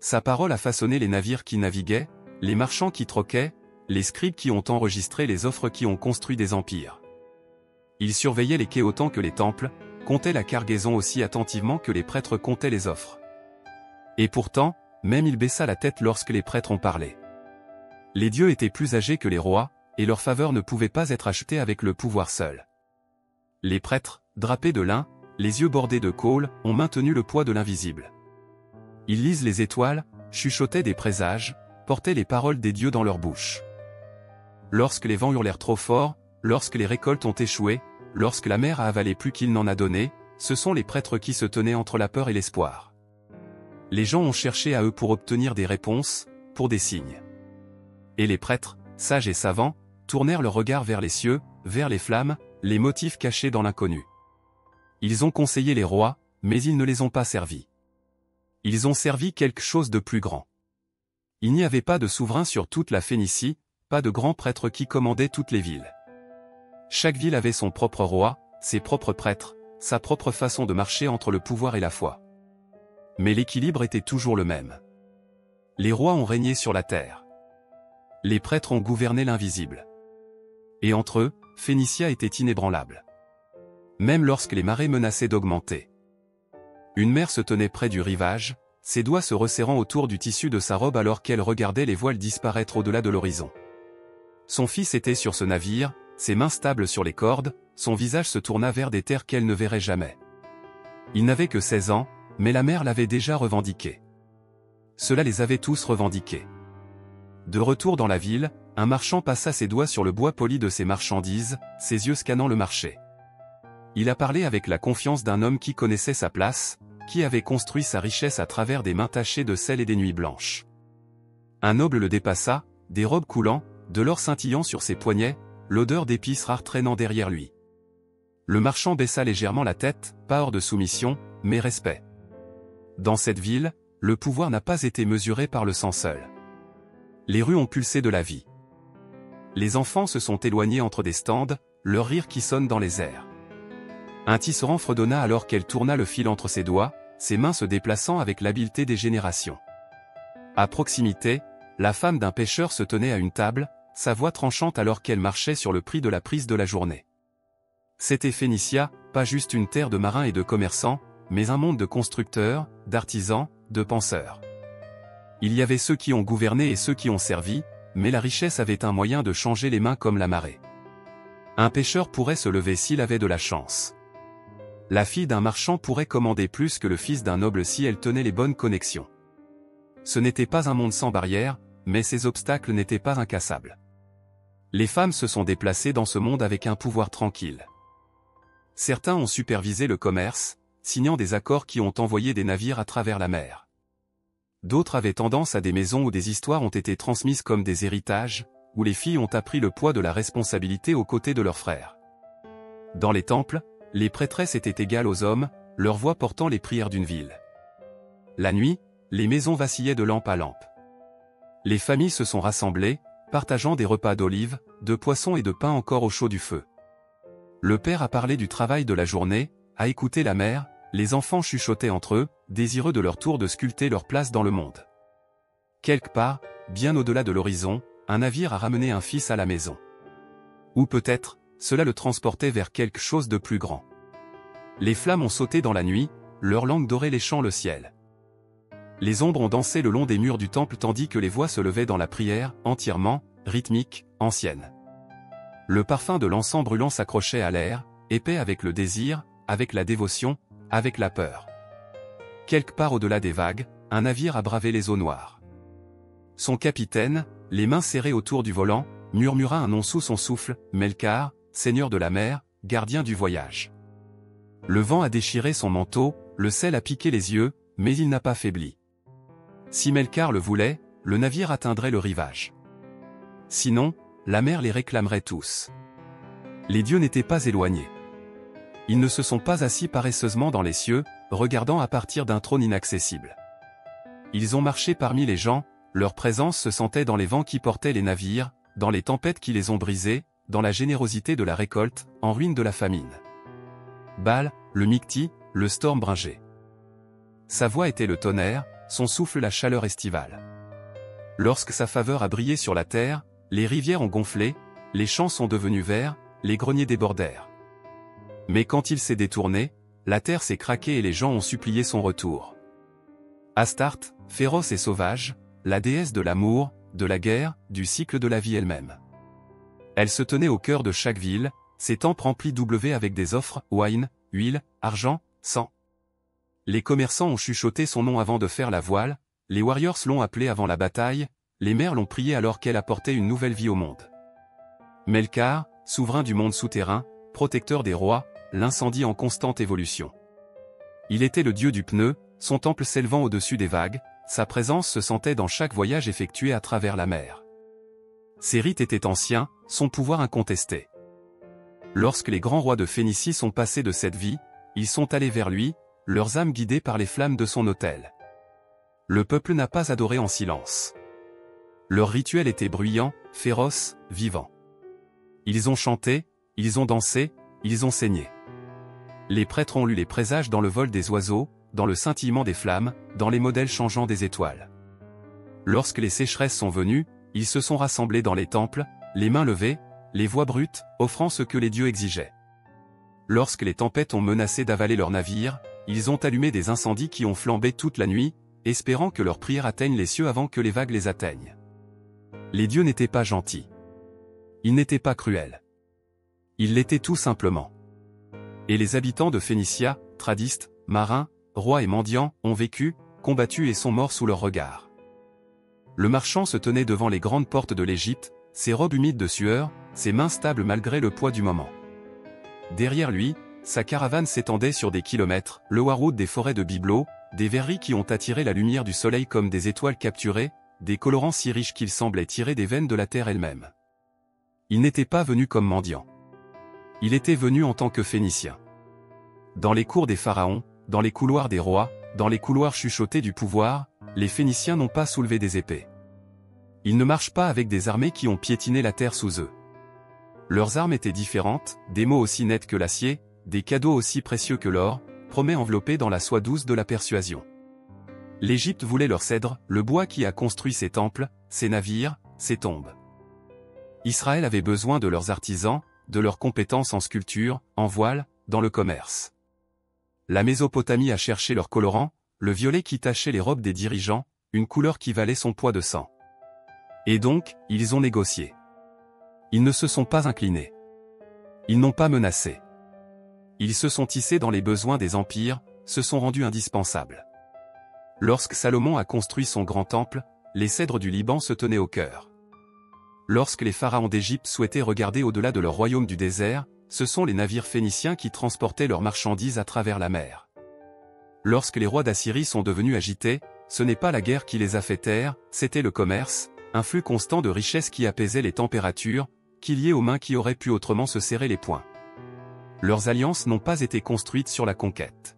Sa parole a façonné les navires qui naviguaient, les marchands qui troquaient, les scribes qui ont enregistré les offres qui ont construit des empires. Il surveillait les quais autant que les temples, comptait la cargaison aussi attentivement que les prêtres comptaient les offres. Et pourtant, même il baissa la tête lorsque les prêtres ont parlé. Les dieux étaient plus âgés que les rois, et leur faveur ne pouvait pas être achetée avec le pouvoir seul. Les prêtres, drapés de lin, les yeux bordés de colle, ont maintenu le poids de l'invisible. Ils lisent les étoiles, chuchotaient des présages, portaient les paroles des dieux dans leur bouche. Lorsque les vents hurlèrent trop fort, lorsque les récoltes ont échoué, lorsque la mer a avalé plus qu'il n'en a donné, ce sont les prêtres qui se tenaient entre la peur et l'espoir. Les gens ont cherché à eux pour obtenir des réponses, pour des signes. Et les prêtres, sages et savants, tournèrent leur regard vers les cieux, vers les flammes, les motifs cachés dans l'inconnu. Ils ont conseillé les rois, mais ils ne les ont pas servis. Ils ont servi quelque chose de plus grand. Il n'y avait pas de souverain sur toute la Phénicie, pas de grand prêtre qui commandait toutes les villes. Chaque ville avait son propre roi, ses propres prêtres, sa propre façon de marcher entre le pouvoir et la foi. Mais l'équilibre était toujours le même. Les rois ont régné sur la terre. Les prêtres ont gouverné l'invisible. Et entre eux, Phénicia était inébranlable. Même lorsque les marées menaçaient d'augmenter. Une mère se tenait près du rivage, ses doigts se resserrant autour du tissu de sa robe alors qu'elle regardait les voiles disparaître au-delà de l'horizon. Son fils était sur ce navire, ses mains stables sur les cordes, son visage se tourna vers des terres qu'elle ne verrait jamais. Il n'avait que 16 ans, mais la mère l'avait déjà revendiqué. Cela les avait tous revendiqués. De retour dans la ville, un marchand passa ses doigts sur le bois poli de ses marchandises, ses yeux scannant le marché. Il a parlé avec la confiance d'un homme qui connaissait sa place, qui avait construit sa richesse à travers des mains tachées de sel et des nuits blanches. Un noble le dépassa, des robes coulant, de l'or scintillant sur ses poignets, l'odeur d'épices rares traînant derrière lui. Le marchand baissa légèrement la tête, pas hors de soumission, mais respect. Dans cette ville, le pouvoir n'a pas été mesuré par le sang seul. Les rues ont pulsé de la vie. Les enfants se sont éloignés entre des stands, leur rire qui sonne dans les airs. Un tisserand fredonna alors qu'elle tourna le fil entre ses doigts, ses mains se déplaçant avec l'habileté des générations. À proximité, la femme d'un pêcheur se tenait à une table, sa voix tranchante alors qu'elle marchait sur le prix de la prise de la journée. C'était Phénicia, pas juste une terre de marins et de commerçants, mais un monde de constructeurs, d'artisans, de penseurs. Il y avait ceux qui ont gouverné et ceux qui ont servi, mais la richesse avait un moyen de changer les mains comme la marée. Un pêcheur pourrait se lever s'il avait de la chance. La fille d'un marchand pourrait commander plus que le fils d'un noble si elle tenait les bonnes connexions. Ce n'était pas un monde sans barrières, mais ces obstacles n'étaient pas incassables. Les femmes se sont déplacées dans ce monde avec un pouvoir tranquille. Certains ont supervisé le commerce, signant des accords qui ont envoyé des navires à travers la mer. D'autres avaient tendance à des maisons où des histoires ont été transmises comme des héritages, où les filles ont appris le poids de la responsabilité aux côtés de leurs frères. Dans les temples, les prêtresses étaient égales aux hommes, leur voix portant les prières d'une ville. La nuit, les maisons vacillaient de lampe à lampe. Les familles se sont rassemblées, partageant des repas d'olives, de poissons et de pain encore au chaud du feu. Le père a parlé du travail de la journée, a écouté la mère, les enfants chuchotaient entre eux, désireux de leur tour de sculpter leur place dans le monde. Quelque part, bien au-delà de l'horizon, un navire a ramené un fils à la maison. Ou peut-être, cela le transportait vers quelque chose de plus grand. Les flammes ont sauté dans la nuit, leur langue dorée léchant le ciel. Les ombres ont dansé le long des murs du temple tandis que les voix se levaient dans la prière, entièrement, rythmique, ancienne. Le parfum de l'encens brûlant s'accrochait à l'air, épais avec le désir, avec la dévotion, avec la peur. Quelque part au-delà des vagues, un navire a bravé les eaux noires. Son capitaine, les mains serrées autour du volant, murmura un nom sous son souffle, Melkar, seigneur de la mer, gardien du voyage. Le vent a déchiré son manteau, le sel a piqué les yeux, mais il n'a pas faibli. Si Melkar le voulait, le navire atteindrait le rivage. Sinon, la mer les réclamerait tous. Les dieux n'étaient pas éloignés. Ils ne se sont pas assis paresseusement dans les cieux, regardant à partir d'un trône inaccessible. Ils ont marché parmi les gens, leur présence se sentait dans les vents qui portaient les navires, dans les tempêtes qui les ont brisés, dans la générosité de la récolte, en ruine de la famine. Baal, le Miqti, le storm bringé. Sa voix était le tonnerre, son souffle la chaleur estivale. Lorsque sa faveur a brillé sur la terre, les rivières ont gonflé, les champs sont devenus verts, les greniers débordèrent. Mais quand il s'est détourné, la terre s'est craquée et les gens ont supplié son retour. Astarte, féroce et sauvage, la déesse de l'amour, de la guerre, du cycle de la vie elle-même. Elle se tenait au cœur de chaque ville, ses temples remplis avec des offres, wine, huile, argent, sang. Les commerçants ont chuchoté son nom avant de faire la voile, les warriors l'ont appelé avant la bataille, les mères l'ont prié alors qu'elle apportait une nouvelle vie au monde. Melkar, souverain du monde souterrain, protecteur des rois, l'incendie en constante évolution. Il était le dieu du pneu, son temple s'élevant au-dessus des vagues, sa présence se sentait dans chaque voyage effectué à travers la mer. Ses rites étaient anciens, son pouvoir incontesté. Lorsque les grands rois de Phénicie sont passés de cette vie, ils sont allés vers lui, leurs âmes guidées par les flammes de son autel. Le peuple n'a pas adoré en silence. Leur rituel était bruyant, féroce, vivant. Ils ont chanté, ils ont dansé, ils ont saigné. Les prêtres ont lu les présages dans le vol des oiseaux, dans le scintillement des flammes, dans les modèles changeants des étoiles. Lorsque les sécheresses sont venues, ils se sont rassemblés dans les temples, les mains levées, les voix brutes, offrant ce que les dieux exigeaient. Lorsque les tempêtes ont menacé d'avaler leurs navires, ils ont allumé des incendies qui ont flambé toute la nuit, espérant que leurs prières atteignent les cieux avant que les vagues les atteignent. Les dieux n'étaient pas gentils. Ils n'étaient pas cruels. Ils l'étaient tout simplement. Et les habitants de Phénicia, tradistes, marins, rois et mendiants, ont vécu, combattu et sont morts sous leur regard. Le marchand se tenait devant les grandes portes de l'Égypte, ses robes humides de sueur, ses mains stables malgré le poids du moment. Derrière lui, sa caravane s'étendait sur des kilomètres, le Warwood des forêts de bibelots, des verreries qui ont attiré la lumière du soleil comme des étoiles capturées, des colorants si riches qu'ils semblaient tirer des veines de la terre elle-même. Il n'était pas venu comme mendiant. Il était venu en tant que Phénicien. Dans les cours des pharaons, dans les couloirs des rois, dans les couloirs chuchotés du pouvoir, les Phéniciens n'ont pas soulevé des épées. Ils ne marchent pas avec des armées qui ont piétiné la terre sous eux. Leurs armes étaient différentes, des mots aussi nets que l'acier, des cadeaux aussi précieux que l'or, promets enveloppés dans la soie douce de la persuasion. L'Égypte voulait leur cèdre, le bois qui a construit ses temples, ses navires, ses tombes. Israël avait besoin de leurs artisans, de leurs compétences en sculpture, en voile, dans le commerce. La Mésopotamie a cherché leur colorant, le violet qui tachait les robes des dirigeants, une couleur qui valait son poids de sang. Et donc, ils ont négocié. Ils ne se sont pas inclinés. Ils n'ont pas menacé. Ils se sont tissés dans les besoins des empires, se sont rendus indispensables. Lorsque Salomon a construit son grand temple, les cèdres du Liban se tenaient au cœur. Lorsque les pharaons d'Égypte souhaitaient regarder au-delà de leur royaume du désert, ce sont les navires phéniciens qui transportaient leurs marchandises à travers la mer. Lorsque les rois d'Assyrie sont devenus agités, ce n'est pas la guerre qui les a fait taire, c'était le commerce, un flux constant de richesses qui apaisait les températures, qui liait aux mains qui auraient pu autrement se serrer les poings. Leurs alliances n'ont pas été construites sur la conquête.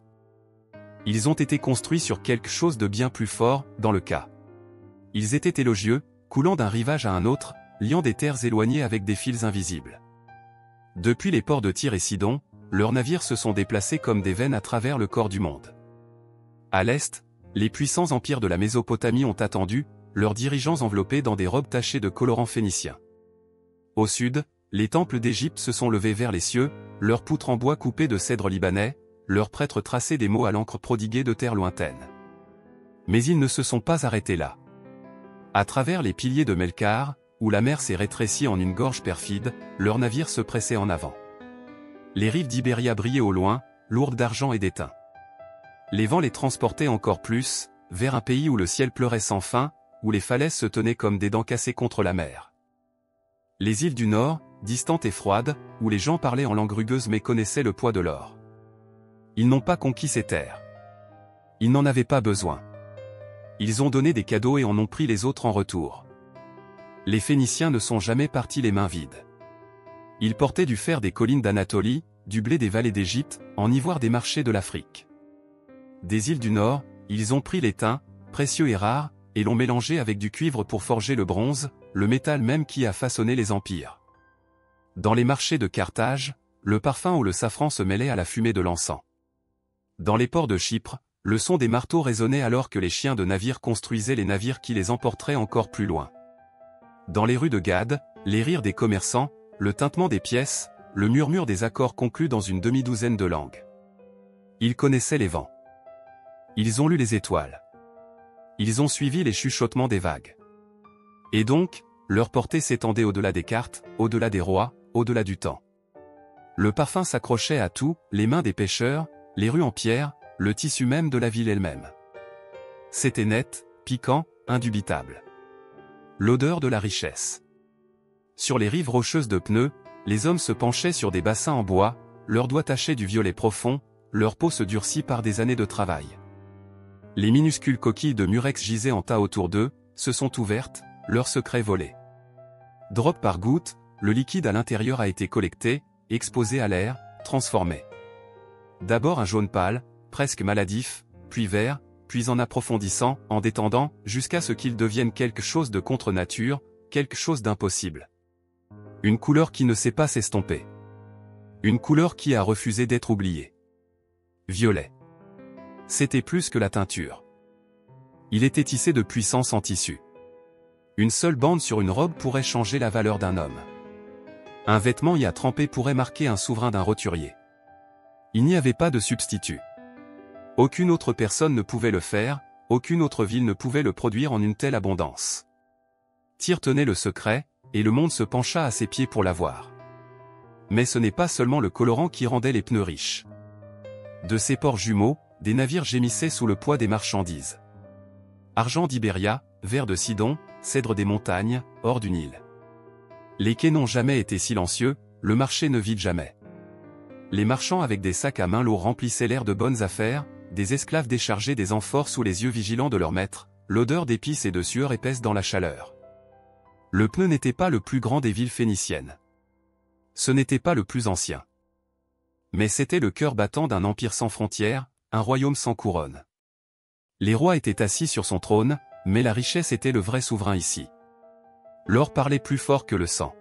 Ils ont été construits sur quelque chose de bien plus fort, dans le cas. Ils étaient élogieux, coulant d'un rivage à un autre, liant des terres éloignées avec des fils invisibles. Depuis les ports de Tyr et Sidon, leurs navires se sont déplacés comme des veines à travers le corps du monde. À l'est, les puissants empires de la Mésopotamie ont attendu, leurs dirigeants enveloppés dans des robes tachées de colorants phéniciens. Au sud, les temples d'Égypte se sont levés vers les cieux, leurs poutres en bois coupées de cèdre libanais, leurs prêtres traçaient des mots à l'encre prodiguée de terres lointaines. Mais ils ne se sont pas arrêtés là. À travers les piliers de Melkar, où la mer s'est rétrécie en une gorge perfide, leurs navires se pressaient en avant. Les rives d'Ibéria brillaient au loin, lourdes d'argent et d'étain. Les vents les transportaient encore plus, vers un pays où le ciel pleurait sans fin, où les falaises se tenaient comme des dents cassées contre la mer. Les îles du Nord, distantes et froides, où les gens parlaient en langue rugueuse mais connaissaient le poids de l'or. Ils n'ont pas conquis ces terres. Ils n'en avaient pas besoin. Ils ont donné des cadeaux et en ont pris les autres en retour. Les Phéniciens ne sont jamais partis les mains vides. Ils portaient du fer des collines d'Anatolie, du blé des vallées d'Égypte, en ivoire des marchés de l'Afrique. Des îles du Nord, ils ont pris l'étain, précieux et rare, et l'ont mélangé avec du cuivre pour forger le bronze, le métal même qui a façonné les empires. Dans les marchés de Carthage, le parfum ou le safran se mêlait à la fumée de l'encens. Dans les ports de Chypre, le son des marteaux résonnait alors que les chiens de navires construisaient les navires qui les emporteraient encore plus loin. Dans les rues de Gad, les rires des commerçants, le tintement des pièces, le murmure des accords conclus dans une demi-douzaine de langues. Ils connaissaient les vents. Ils ont lu les étoiles. Ils ont suivi les chuchotements des vagues. Et donc, leur portée s'étendait au-delà des cartes, au-delà des rois, au-delà du temps. Le parfum s'accrochait à tout, les mains des pêcheurs, les rues en pierre, le tissu même de la ville elle-même. C'était net, piquant, indubitable. L'odeur de la richesse. Sur les rives rocheuses de pneus, les hommes se penchaient sur des bassins en bois, leurs doigts tachés du violet profond, leur peau se durcit par des années de travail. Les minuscules coquilles de murex gisaient en tas autour d'eux, se sont ouvertes, leurs secrets volés. Drop par goutte, le liquide à l'intérieur a été collecté, exposé à l'air, transformé. D'abord un jaune pâle, presque maladif, puis vert, puis en approfondissant, en détendant, jusqu'à ce qu'il devienne quelque chose de contre-nature, quelque chose d'impossible. Une couleur qui ne sait pas s'estomper. Une couleur qui a refusé d'être oubliée. Violet. C'était plus que la teinture. Il était tissé de puissance en tissu. Une seule bande sur une robe pourrait changer la valeur d'un homme. Un vêtement y a trempé pourrait marquer un souverain d'un roturier. Il n'y avait pas de substitut. Aucune autre personne ne pouvait le faire, aucune autre ville ne pouvait le produire en une telle abondance. Tyr tenait le secret, et le monde se pencha à ses pieds pour l'avoir. Mais ce n'est pas seulement le colorant qui rendait les pneus riches. De ces ports jumeaux, des navires gémissaient sous le poids des marchandises. Argent d'Ibéria, vert de Sidon, cèdre des montagnes, or du Nil. Les quais n'ont jamais été silencieux, le marché ne vide jamais. Les marchands avec des sacs à main lourds remplissaient l'air de bonnes affaires, des esclaves déchargés des amphores sous les yeux vigilants de leurs maîtres, l'odeur d'épices et de sueur épaisse dans la chaleur. Le pneu n'était pas le plus grand des villes phéniciennes. Ce n'était pas le plus ancien. Mais c'était le cœur battant d'un empire sans frontières, un royaume sans couronne. Les rois étaient assis sur son trône, mais la richesse était le vrai souverain ici. L'or parlait plus fort que le sang.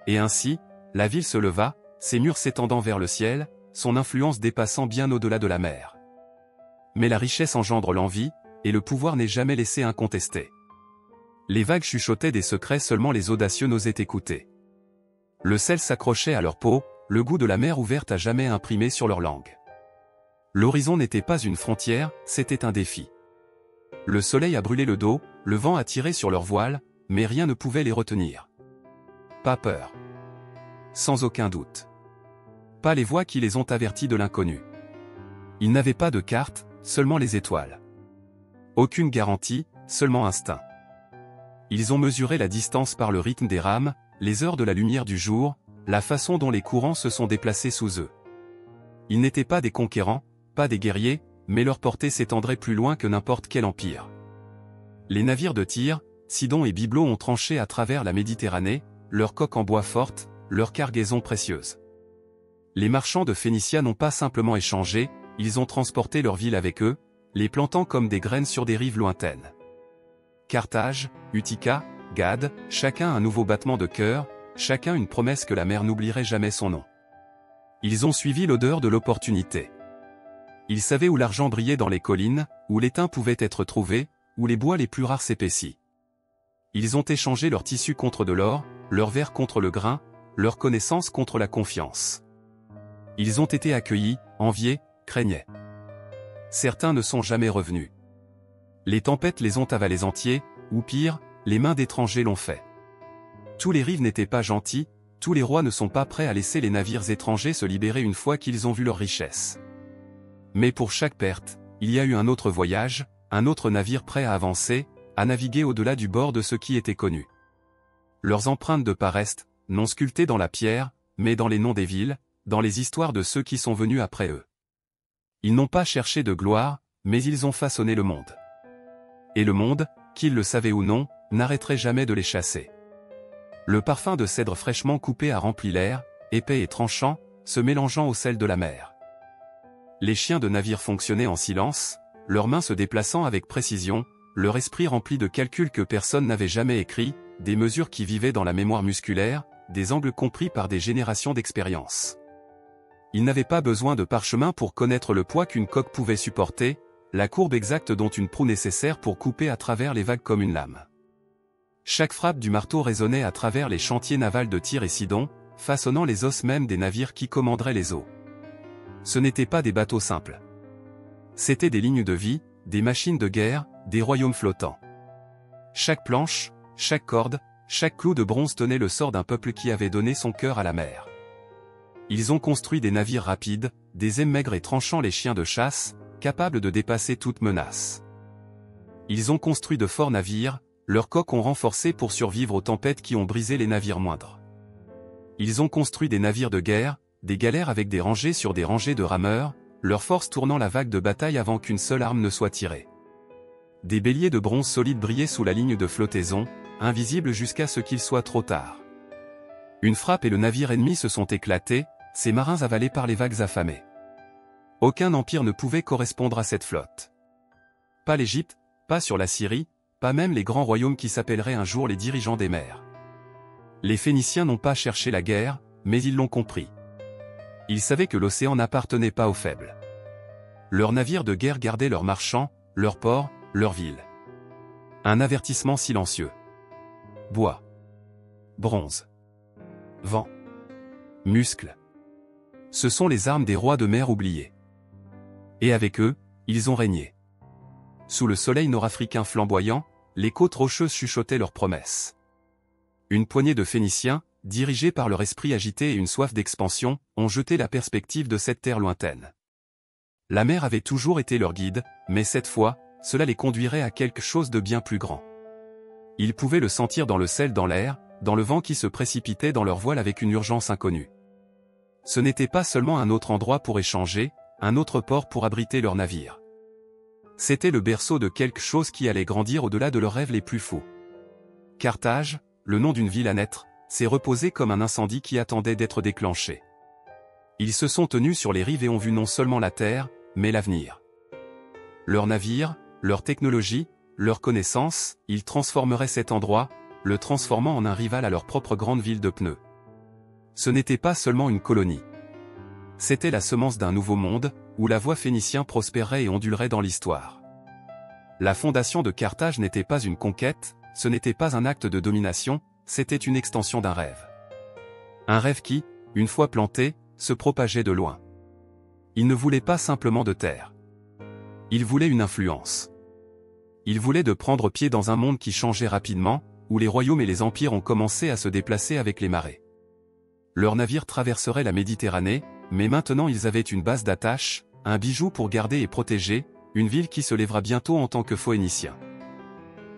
Et ainsi, la ville se leva, ses murs s'étendant vers le ciel, son influence dépassant bien au-delà de la mer. Mais la richesse engendre l'envie, et le pouvoir n'est jamais laissé incontesté. Les vagues chuchotaient des secrets, seulement les audacieux n'osaient écouter. Le sel s'accrochait à leur peau, le goût de la mer ouverte à jamais imprimé sur leur langue. L'horizon n'était pas une frontière, c'était un défi. Le soleil a brûlé le dos, le vent a tiré sur leurs voiles, mais rien ne pouvait les retenir. Pas peur. Sans aucun doute. Pas les voix qui les ont avertis de l'inconnu. Ils n'avaient pas de carte, seulement les étoiles. Aucune garantie, seulement instinct. Ils ont mesuré la distance par le rythme des rames, les heures de la lumière du jour, la façon dont les courants se sont déplacés sous eux. Ils n'étaient pas des conquérants, pas des guerriers, mais leur portée s'étendrait plus loin que n'importe quel empire. Les navires de Tyr, Sidon et Byblo ont tranché à travers la Méditerranée, leurs coques en bois fortes, leurs cargaisons précieuses. Les marchands de Phénicia n'ont pas simplement échangé, ils ont transporté leur ville avec eux, les plantant comme des graines sur des rives lointaines. Carthage, Utica, Gade, chacun un nouveau battement de cœur, chacun une promesse que la mer n'oublierait jamais son nom. Ils ont suivi l'odeur de l'opportunité. Ils savaient où l'argent brillait dans les collines, où l'étain pouvait être trouvé, où les bois les plus rares s'épaississent. Ils ont échangé leur tissu contre de l'or, leur verre contre le grain, leur connaissance contre la confiance. Ils ont été accueillis, enviés, craignaient. Certains ne sont jamais revenus. Les tempêtes les ont avalés entiers, ou pire, les mains d'étrangers l'ont fait. Tous les rives n'étaient pas gentils, tous les rois ne sont pas prêts à laisser les navires étrangers se libérer une fois qu'ils ont vu leur richesse. Mais pour chaque perte, il y a eu un autre voyage, un autre navire prêt à avancer, à naviguer au-delà du bord de ce qui était connu. Leurs empreintes de pas restent, non sculptées dans la pierre, mais dans les noms des villes, dans les histoires de ceux qui sont venus après eux. Ils n'ont pas cherché de gloire, mais ils ont façonné le monde. Et le monde, qu'ils le savaient ou non, n'arrêterait jamais de les chasser. Le parfum de cèdre fraîchement coupé a rempli l'air, épais et tranchant, se mélangeant au sel de la mer. Les chiens de navire fonctionnaient en silence, leurs mains se déplaçant avec précision, leur esprit rempli de calculs que personne n'avait jamais écrits, des mesures qui vivaient dans la mémoire musculaire, des angles compris par des générations d'expérience. Ils n'avaient pas besoin de parchemin pour connaître le poids qu'une coque pouvait supporter, la courbe exacte dont une proue nécessaire pour couper à travers les vagues comme une lame. Chaque frappe du marteau résonnait à travers les chantiers navals de Tyr et Sidon, façonnant les os même des navires qui commanderaient les eaux. Ce n'étaient pas des bateaux simples. C'étaient des lignes de vie, des machines de guerre, des royaumes flottants. Chaque planche, chaque corde, chaque clou de bronze tenait le sort d'un peuple qui avait donné son cœur à la mer. Ils ont construit des navires rapides, des maigres et tranchant les chiens de chasse, capables de dépasser toute menace. Ils ont construit de forts navires, leurs coques ont renforcé pour survivre aux tempêtes qui ont brisé les navires moindres. Ils ont construit des navires de guerre, des galères avec des rangées sur des rangées de rameurs, leur force tournant la vague de bataille avant qu'une seule arme ne soit tirée. Des béliers de bronze solides brillaient sous la ligne de flottaison, invisibles jusqu'à ce qu'il soit trop tard. Une frappe et le navire ennemi se sont éclatés, ces marins avalés par les vagues affamées. Aucun empire ne pouvait correspondre à cette flotte. Pas l'Égypte, pas sur la Syrie, pas même les grands royaumes qui s'appelleraient un jour les dirigeants des mers. Les Phéniciens n'ont pas cherché la guerre, mais ils l'ont compris. Ils savaient que l'océan n'appartenait pas aux faibles. Leurs navires de guerre gardaient leurs marchands, leurs ports, leurs villes. Un avertissement silencieux. Bois. Bronze. Vent. Muscles. Ce sont les armes des rois de mer oubliés. Et avec eux, ils ont régné. Sous le soleil nord-africain flamboyant, les côtes rocheuses chuchotaient leurs promesses. Une poignée de Phéniciens, dirigés par leur esprit agité et une soif d'expansion, ont jeté la perspective de cette terre lointaine. La mer avait toujours été leur guide, mais cette fois, cela les conduirait à quelque chose de bien plus grand. Ils pouvaient le sentir dans le sel dans l'air, dans le vent qui se précipitait dans leur voile avec une urgence inconnue. Ce n'était pas seulement un autre endroit pour échanger, un autre port pour abriter leurs navires. C'était le berceau de quelque chose qui allait grandir au-delà de leurs rêves les plus fous. Carthage, le nom d'une ville à naître, s'est reposé comme un incendie qui attendait d'être déclenché. Ils se sont tenus sur les rives et ont vu non seulement la terre, mais l'avenir. Leurs navires, leur technologie, leurs connaissances, ils transformeraient cet endroit, le transformant en un rival à leur propre grande ville de pneus. Ce n'était pas seulement une colonie. C'était la semence d'un nouveau monde, où la voie phénicien prospérerait et ondulerait dans l'histoire. La fondation de Carthage n'était pas une conquête, ce n'était pas un acte de domination, c'était une extension d'un rêve. Un rêve qui, une fois planté, se propageait de loin. Il ne voulait pas simplement de terre. Il voulait une influence. Il voulait de prendre pied dans un monde qui changeait rapidement, où les royaumes et les empires ont commencé à se déplacer avec les marées. Leurs navires traverseraient la Méditerranée, mais maintenant ils avaient une base d'attache, un bijou pour garder et protéger, une ville qui se lèvera bientôt en tant que phoénicien.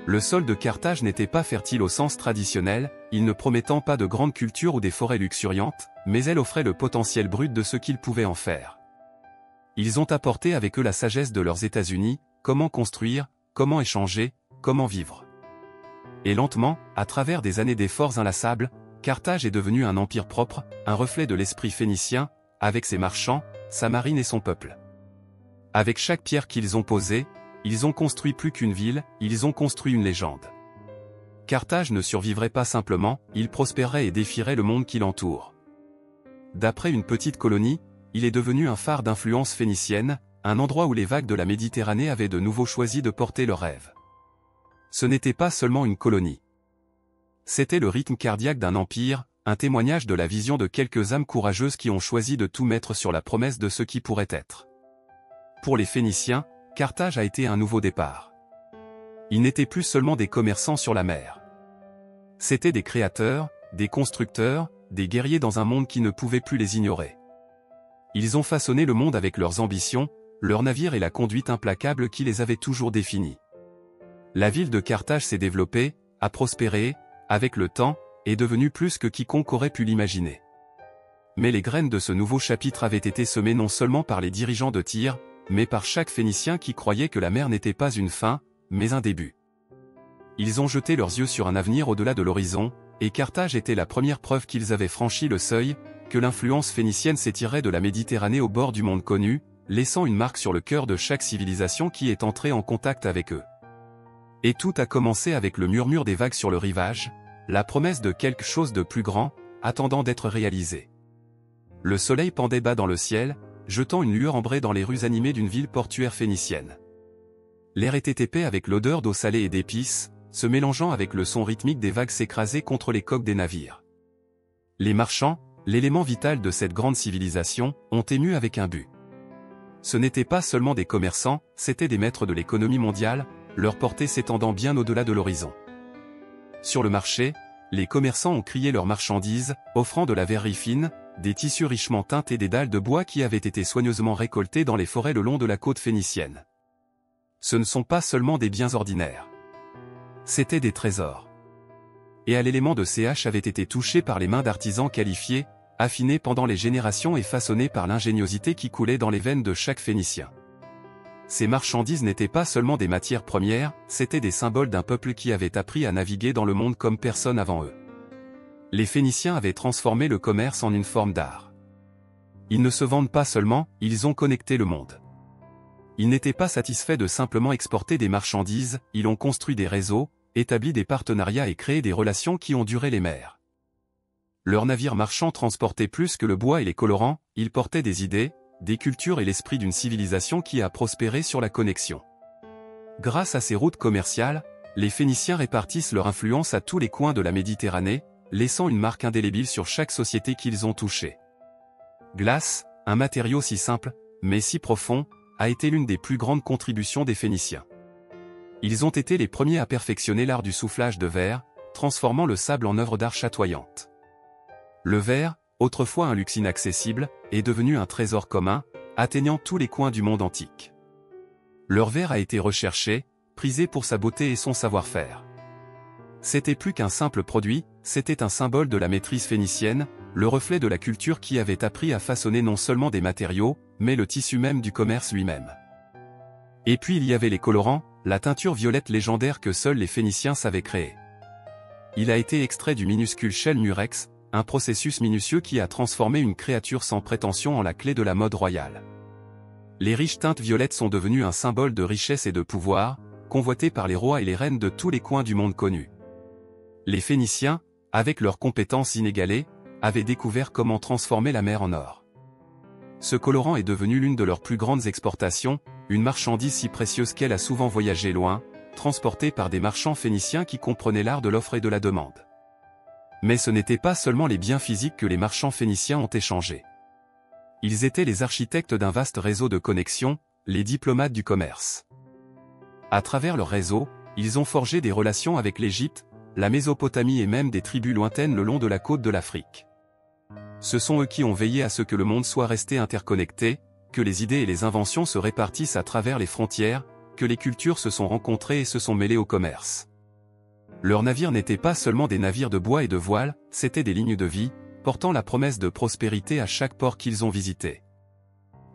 Le sol de Carthage n'était pas fertile au sens traditionnel, il ne promettant pas de grandes cultures ou des forêts luxuriantes, mais elle offrait le potentiel brut de ce qu'ils pouvaient en faire. Ils ont apporté avec eux la sagesse de leurs États-Unis, comment construire, comment échanger, comment vivre. Et lentement, à travers des années d'efforts inlassables, Carthage est devenu un empire propre, un reflet de l'esprit phénicien, avec ses marchands, sa marine et son peuple. Avec chaque pierre qu'ils ont posée, ils ont construit plus qu'une ville, ils ont construit une légende. Carthage ne survivrait pas simplement, il prospérerait et défierait le monde qui l'entoure. D'après une petite colonie, il est devenu un phare d'influence phénicienne, un endroit où les vagues de la Méditerranée avaient de nouveau choisi de porter leurs rêves. Ce n'était pas seulement une colonie. C'était le rythme cardiaque d'un empire, un témoignage de la vision de quelques âmes courageuses qui ont choisi de tout mettre sur la promesse de ce qui pourrait être. Pour les Phéniciens, Carthage a été un nouveau départ. Ils n'étaient plus seulement des commerçants sur la mer. C'étaient des créateurs, des constructeurs, des guerriers dans un monde qui ne pouvait plus les ignorer. Ils ont façonné le monde avec leurs ambitions, leurs navires et la conduite implacable qui les avait toujours définis. La ville de Carthage s'est développée, a prospéré, avec le temps, est devenue plus que quiconque aurait pu l'imaginer. Mais les graines de ce nouveau chapitre avaient été semées non seulement par les dirigeants de Tyr, mais par chaque Phénicien qui croyait que la mer n'était pas une fin, mais un début. Ils ont jeté leurs yeux sur un avenir au-delà de l'horizon, et Carthage était la première preuve qu'ils avaient franchi le seuil, que l'influence phénicienne s'étirait de la Méditerranée au bord du monde connu, laissant une marque sur le cœur de chaque civilisation qui est entrée en contact avec eux. Et tout a commencé avec le murmure des vagues sur le rivage, la promesse de quelque chose de plus grand, attendant d'être réalisé. Le soleil pendait bas dans le ciel, jetant une lueur ambrée dans les rues animées d'une ville portuaire phénicienne. L'air était épais avec l'odeur d'eau salée et d'épices, se mélangeant avec le son rythmique des vagues s'écraser contre les coques des navires. Les marchands, l'élément vital de cette grande civilisation, ont ému avec un but. Ce n'étaient pas seulement des commerçants, c'étaient des maîtres de l'économie mondiale, leur portée s'étendant bien au-delà de l'horizon. Sur le marché, les commerçants ont crié leurs marchandises, offrant de la verrerie fine, des tissus richement teintés et des dalles de bois qui avaient été soigneusement récoltés dans les forêts le long de la côte phénicienne. Ce ne sont pas seulement des biens ordinaires. C'étaient des trésors. Et à l'élément de CH avait été touché par les mains d'artisans qualifiés, affinés pendant les générations et façonnés par l'ingéniosité qui coulait dans les veines de chaque Phénicien. Ces marchandises n'étaient pas seulement des matières premières, c'étaient des symboles d'un peuple qui avait appris à naviguer dans le monde comme personne avant eux. Les Phéniciens avaient transformé le commerce en une forme d'art. Ils ne se vendent pas seulement, ils ont connecté le monde. Ils n'étaient pas satisfaits de simplement exporter des marchandises, ils ont construit des réseaux, établi des partenariats et créé des relations qui ont duré les mers. Leurs navires marchands transportaient plus que le bois et les colorants, ils portaient des idées, des cultures et l'esprit d'une civilisation qui a prospéré sur la connexion. Grâce à ces routes commerciales, les Phéniciens répartissent leur influence à tous les coins de la Méditerranée, laissant une marque indélébile sur chaque société qu'ils ont touchée. Glace, un matériau si simple, mais si profond, a été l'une des plus grandes contributions des Phéniciens. Ils ont été les premiers à perfectionner l'art du soufflage de verre, transformant le sable en œuvre d'art chatoyante. Le verre, autrefois un luxe inaccessible, est devenu un trésor commun, atteignant tous les coins du monde antique. Leur verre a été recherché, prisé pour sa beauté et son savoir-faire. C'était plus qu'un simple produit, c'était un symbole de la maîtrise phénicienne, le reflet de la culture qui avait appris à façonner non seulement des matériaux, mais le tissu même du commerce lui-même. Et puis il y avait les colorants, la teinture violette légendaire que seuls les Phéniciens savaient créer. Il a été extrait du minuscule shell murex, un processus minutieux qui a transformé une créature sans prétention en la clé de la mode royale. Les riches teintes violettes sont devenues un symbole de richesse et de pouvoir, convoité par les rois et les reines de tous les coins du monde connu. Les Phéniciens, avec leurs compétences inégalées, avaient découvert comment transformer la mer en or. Ce colorant est devenu l'une de leurs plus grandes exportations, une marchandise si précieuse qu'elle a souvent voyagé loin, transportée par des marchands phéniciens qui comprenaient l'art de l'offre et de la demande. Mais ce n'était pas seulement les biens physiques que les marchands phéniciens ont échangés. Ils étaient les architectes d'un vaste réseau de connexions, les diplomates du commerce. À travers leur réseau, ils ont forgé des relations avec l'Égypte, la Mésopotamie et même des tribus lointaines le long de la côte de l'Afrique. Ce sont eux qui ont veillé à ce que le monde soit resté interconnecté, que les idées et les inventions se répartissent à travers les frontières, que les cultures se sont rencontrées et se sont mêlées au commerce. Leurs navires n'étaient pas seulement des navires de bois et de voile, c'étaient des lignes de vie, portant la promesse de prospérité à chaque port qu'ils ont visité.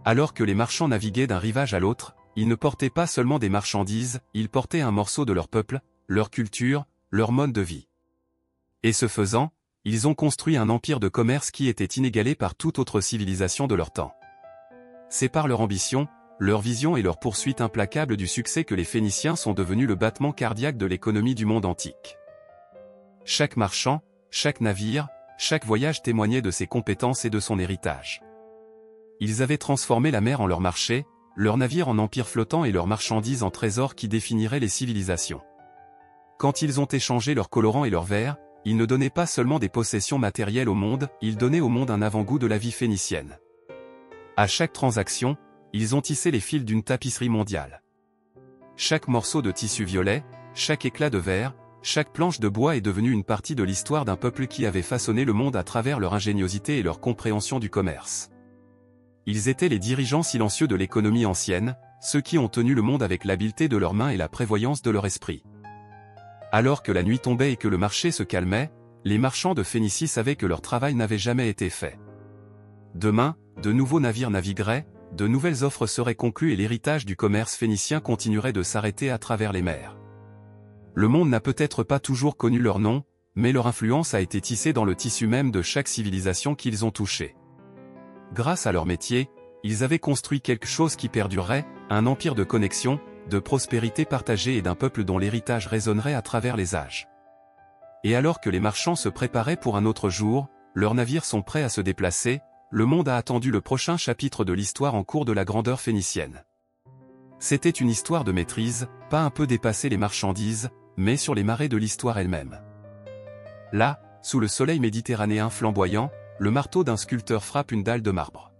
Alors que les marchands naviguaient d'un rivage à l'autre, ils ne portaient pas seulement des marchandises, ils portaient un morceau de leur peuple, leur culture, leur mode de vie. Et ce faisant, ils ont construit un empire de commerce qui était inégalé par toute autre civilisation de leur temps. C'est par leur ambition, leur vision et leur poursuite implacable du succès que les Phéniciens sont devenus le battement cardiaque de l'économie du monde antique. Chaque marchand, chaque navire, chaque voyage témoignait de ses compétences et de son héritage. Ils avaient transformé la mer en leur marché, leurs navires en empire flottant et leurs marchandises en trésors qui définiraient les civilisations. Quand ils ont échangé leurs colorants et leurs verres, ils ne donnaient pas seulement des possessions matérielles au monde, ils donnaient au monde un avant-goût de la vie phénicienne. À chaque transaction, ils ont tissé les fils d'une tapisserie mondiale. Chaque morceau de tissu violet, chaque éclat de verre, chaque planche de bois est devenu une partie de l'histoire d'un peuple qui avait façonné le monde à travers leur ingéniosité et leur compréhension du commerce. Ils étaient les dirigeants silencieux de l'économie ancienne, ceux qui ont tenu le monde avec l'habileté de leurs mains et la prévoyance de leur esprit. Alors que la nuit tombait et que le marché se calmait, les marchands de Phénicie savaient que leur travail n'avait jamais été fait. Demain, de nouveaux navires navigueraient, de nouvelles offres seraient conclues et l'héritage du commerce phénicien continuerait de s'arrêter à travers les mers. Le monde n'a peut-être pas toujours connu leur nom, mais leur influence a été tissée dans le tissu même de chaque civilisation qu'ils ont touchée. Grâce à leur métier, ils avaient construit quelque chose qui perdurerait, un empire de connexion, de prospérité partagée et d'un peuple dont l'héritage résonnerait à travers les âges. Et alors que les marchands se préparaient pour un autre jour, leurs navires sont prêts à se déplacer, le monde a attendu le prochain chapitre de l'histoire en cours de la grandeur phénicienne. C'était une histoire de maîtrise, pas un peu dépasser les marchandises, mais sur les marées de l'histoire elle-même. Là, sous le soleil méditerranéen flamboyant, le marteau d'un sculpteur frappe une dalle de marbre.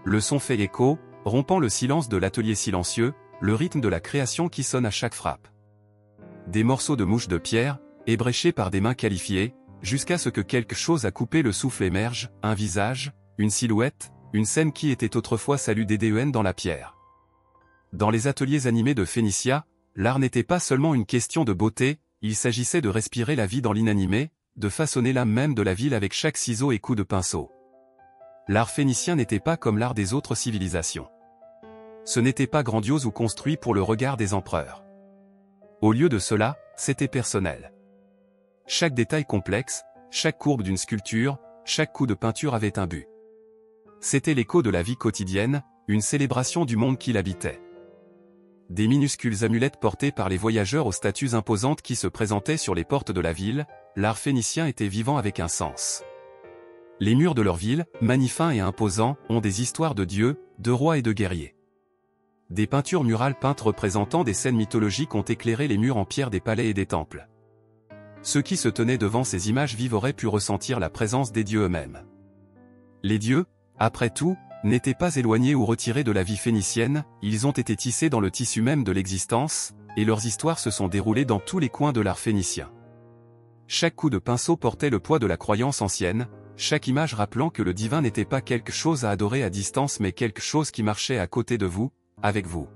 Le son fait écho, rompant le silence de l'atelier silencieux, le rythme de la création qui sonne à chaque frappe. Des morceaux de mouche de pierre, ébréchés par des mains qualifiées, jusqu'à ce que quelque chose à couper le souffle émerge, un visage, une silhouette, une scène qui était autrefois salue d'Édéen dans la pierre. Dans les ateliers animés de Phénicia, l'art n'était pas seulement une question de beauté, il s'agissait de respirer la vie dans l'inanimé, de façonner l'âme même de la ville avec chaque ciseau et coup de pinceau. L'art phénicien n'était pas comme l'art des autres civilisations. Ce n'était pas grandiose ou construit pour le regard des empereurs. Au lieu de cela, c'était personnel. Chaque détail complexe, chaque courbe d'une sculpture, chaque coup de peinture avait un but. C'était l'écho de la vie quotidienne, une célébration du monde qui l'habitait. Des minuscules amulettes portées par les voyageurs aux statues imposantes qui se présentaient sur les portes de la ville, l'art phénicien était vivant avec un sens. Les murs de leur ville, magnifiques et imposants, ont des histoires de dieux, de rois et de guerriers. Des peintures murales peintes représentant des scènes mythologiques ont éclairé les murs en pierre des palais et des temples. Ceux qui se tenaient devant ces images vives auraient pu ressentir la présence des dieux eux-mêmes. Les dieux, après tout, n'étaient pas éloignés ou retirés de la vie phénicienne, ils ont été tissés dans le tissu même de l'existence, et leurs histoires se sont déroulées dans tous les coins de l'art phénicien. Chaque coup de pinceau portait le poids de la croyance ancienne, chaque image rappelant que le divin n'était pas quelque chose à adorer à distance mais quelque chose qui marchait à côté de vous, avec vous.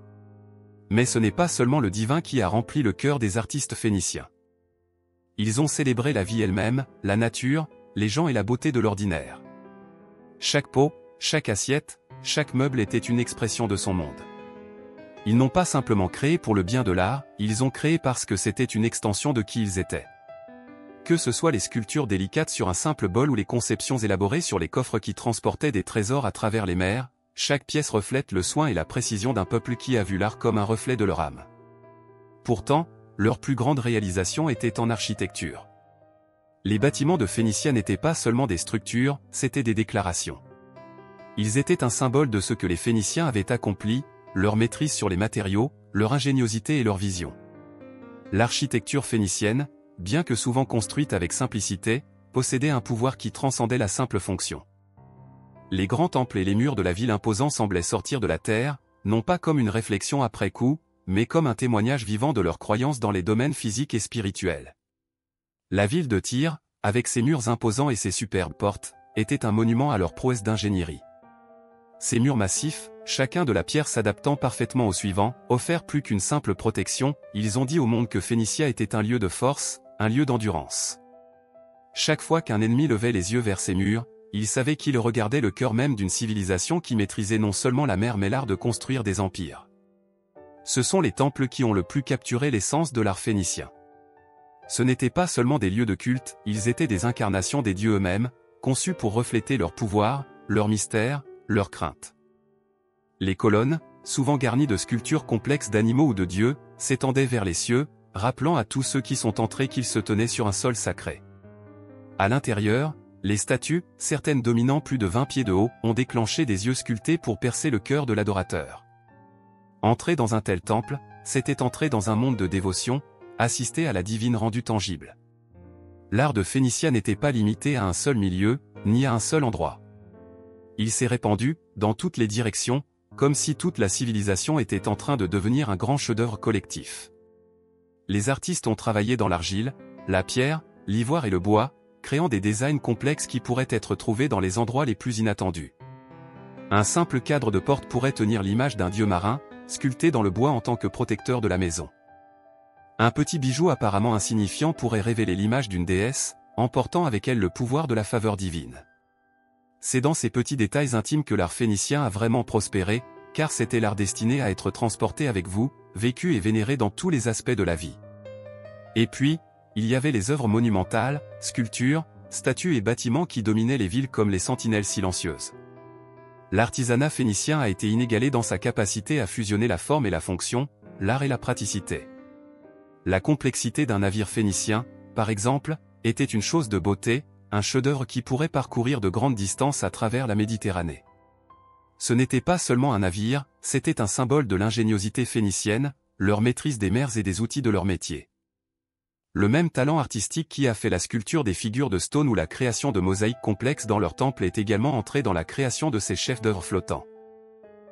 Mais ce n'est pas seulement le divin qui a rempli le cœur des artistes phéniciens. Ils ont célébré la vie elle-même, la nature, les gens et la beauté de l'ordinaire. Chaque pot, chaque assiette, chaque meuble était une expression de son monde. Ils n'ont pas simplement créé pour le bien de l'art, ils ont créé parce que c'était une extension de qui ils étaient. Que ce soit les sculptures délicates sur un simple bol ou les conceptions élaborées sur les coffres qui transportaient des trésors à travers les mers, chaque pièce reflète le soin et la précision d'un peuple qui a vu l'art comme un reflet de leur âme. Pourtant, leur plus grande réalisation était en architecture. Les bâtiments de Phénicia n'étaient pas seulement des structures, c'étaient des déclarations. Ils étaient un symbole de ce que les Phéniciens avaient accompli, leur maîtrise sur les matériaux, leur ingéniosité et leur vision. L'architecture phénicienne, bien que souvent construite avec simplicité, possédait un pouvoir qui transcendait la simple fonction. Les grands temples et les murs de la ville imposants semblaient sortir de la terre, non pas comme une réflexion après coup, mais comme un témoignage vivant de leur croyance dans les domaines physiques et spirituels. La ville de Tyr, avec ses murs imposants et ses superbes portes, était un monument à leur prouesse d'ingénierie. Ces murs massifs, chacun de la pierre s'adaptant parfaitement au suivant, offrent plus qu'une simple protection, ils ont dit au monde que Phénicia était un lieu de force, un lieu d'endurance. Chaque fois qu'un ennemi levait les yeux vers ces murs, il savait qu'il regardait le cœur même d'une civilisation qui maîtrisait non seulement la mer mais l'art de construire des empires. Ce sont les temples qui ont le plus capturé l'essence de l'art phénicien. Ce n'étaient pas seulement des lieux de culte, ils étaient des incarnations des dieux eux-mêmes, conçus pour refléter leur pouvoir, leur mystère, leur crainte. Les colonnes, souvent garnies de sculptures complexes d'animaux ou de dieux, s'étendaient vers les cieux, rappelant à tous ceux qui sont entrés qu'ils se tenaient sur un sol sacré. À l'intérieur, les statues, certaines dominant plus de 20 pieds de haut, ont déclenché des yeux sculptés pour percer le cœur de l'adorateur. Entrer dans un tel temple, c'était entrer dans un monde de dévotion, assister à la divine rendue tangible. L'art de Phénicia n'était pas limité à un seul milieu, ni à un seul endroit. Il s'est répandu, dans toutes les directions, comme si toute la civilisation était en train de devenir un grand chef-d'œuvre collectif. Les artistes ont travaillé dans l'argile, la pierre, l'ivoire et le bois, créant des designs complexes qui pourraient être trouvés dans les endroits les plus inattendus. Un simple cadre de porte pourrait tenir l'image d'un dieu marin, sculpté dans le bois en tant que protecteur de la maison. Un petit bijou apparemment insignifiant pourrait révéler l'image d'une déesse, emportant avec elle le pouvoir de la faveur divine. C'est dans ces petits détails intimes que l'art phénicien a vraiment prospéré, car c'était l'art destiné à être transporté avec vous, vécu et vénéré dans tous les aspects de la vie. Et puis, il y avait les œuvres monumentales, sculptures, statues et bâtiments qui dominaient les villes comme les sentinelles silencieuses. L'artisanat phénicien a été inégalé dans sa capacité à fusionner la forme et la fonction, l'art et la praticité. La complexité d'un navire phénicien, par exemple, était une chose de beauté, un chef-d'œuvre qui pourrait parcourir de grandes distances à travers la Méditerranée. Ce n'était pas seulement un navire, c'était un symbole de l'ingéniosité phénicienne, leur maîtrise des mers et des outils de leur métier. Le même talent artistique qui a fait la sculpture des figures de stone ou la création de mosaïques complexes dans leur temple est également entré dans la création de ces chefs-d'œuvre flottants.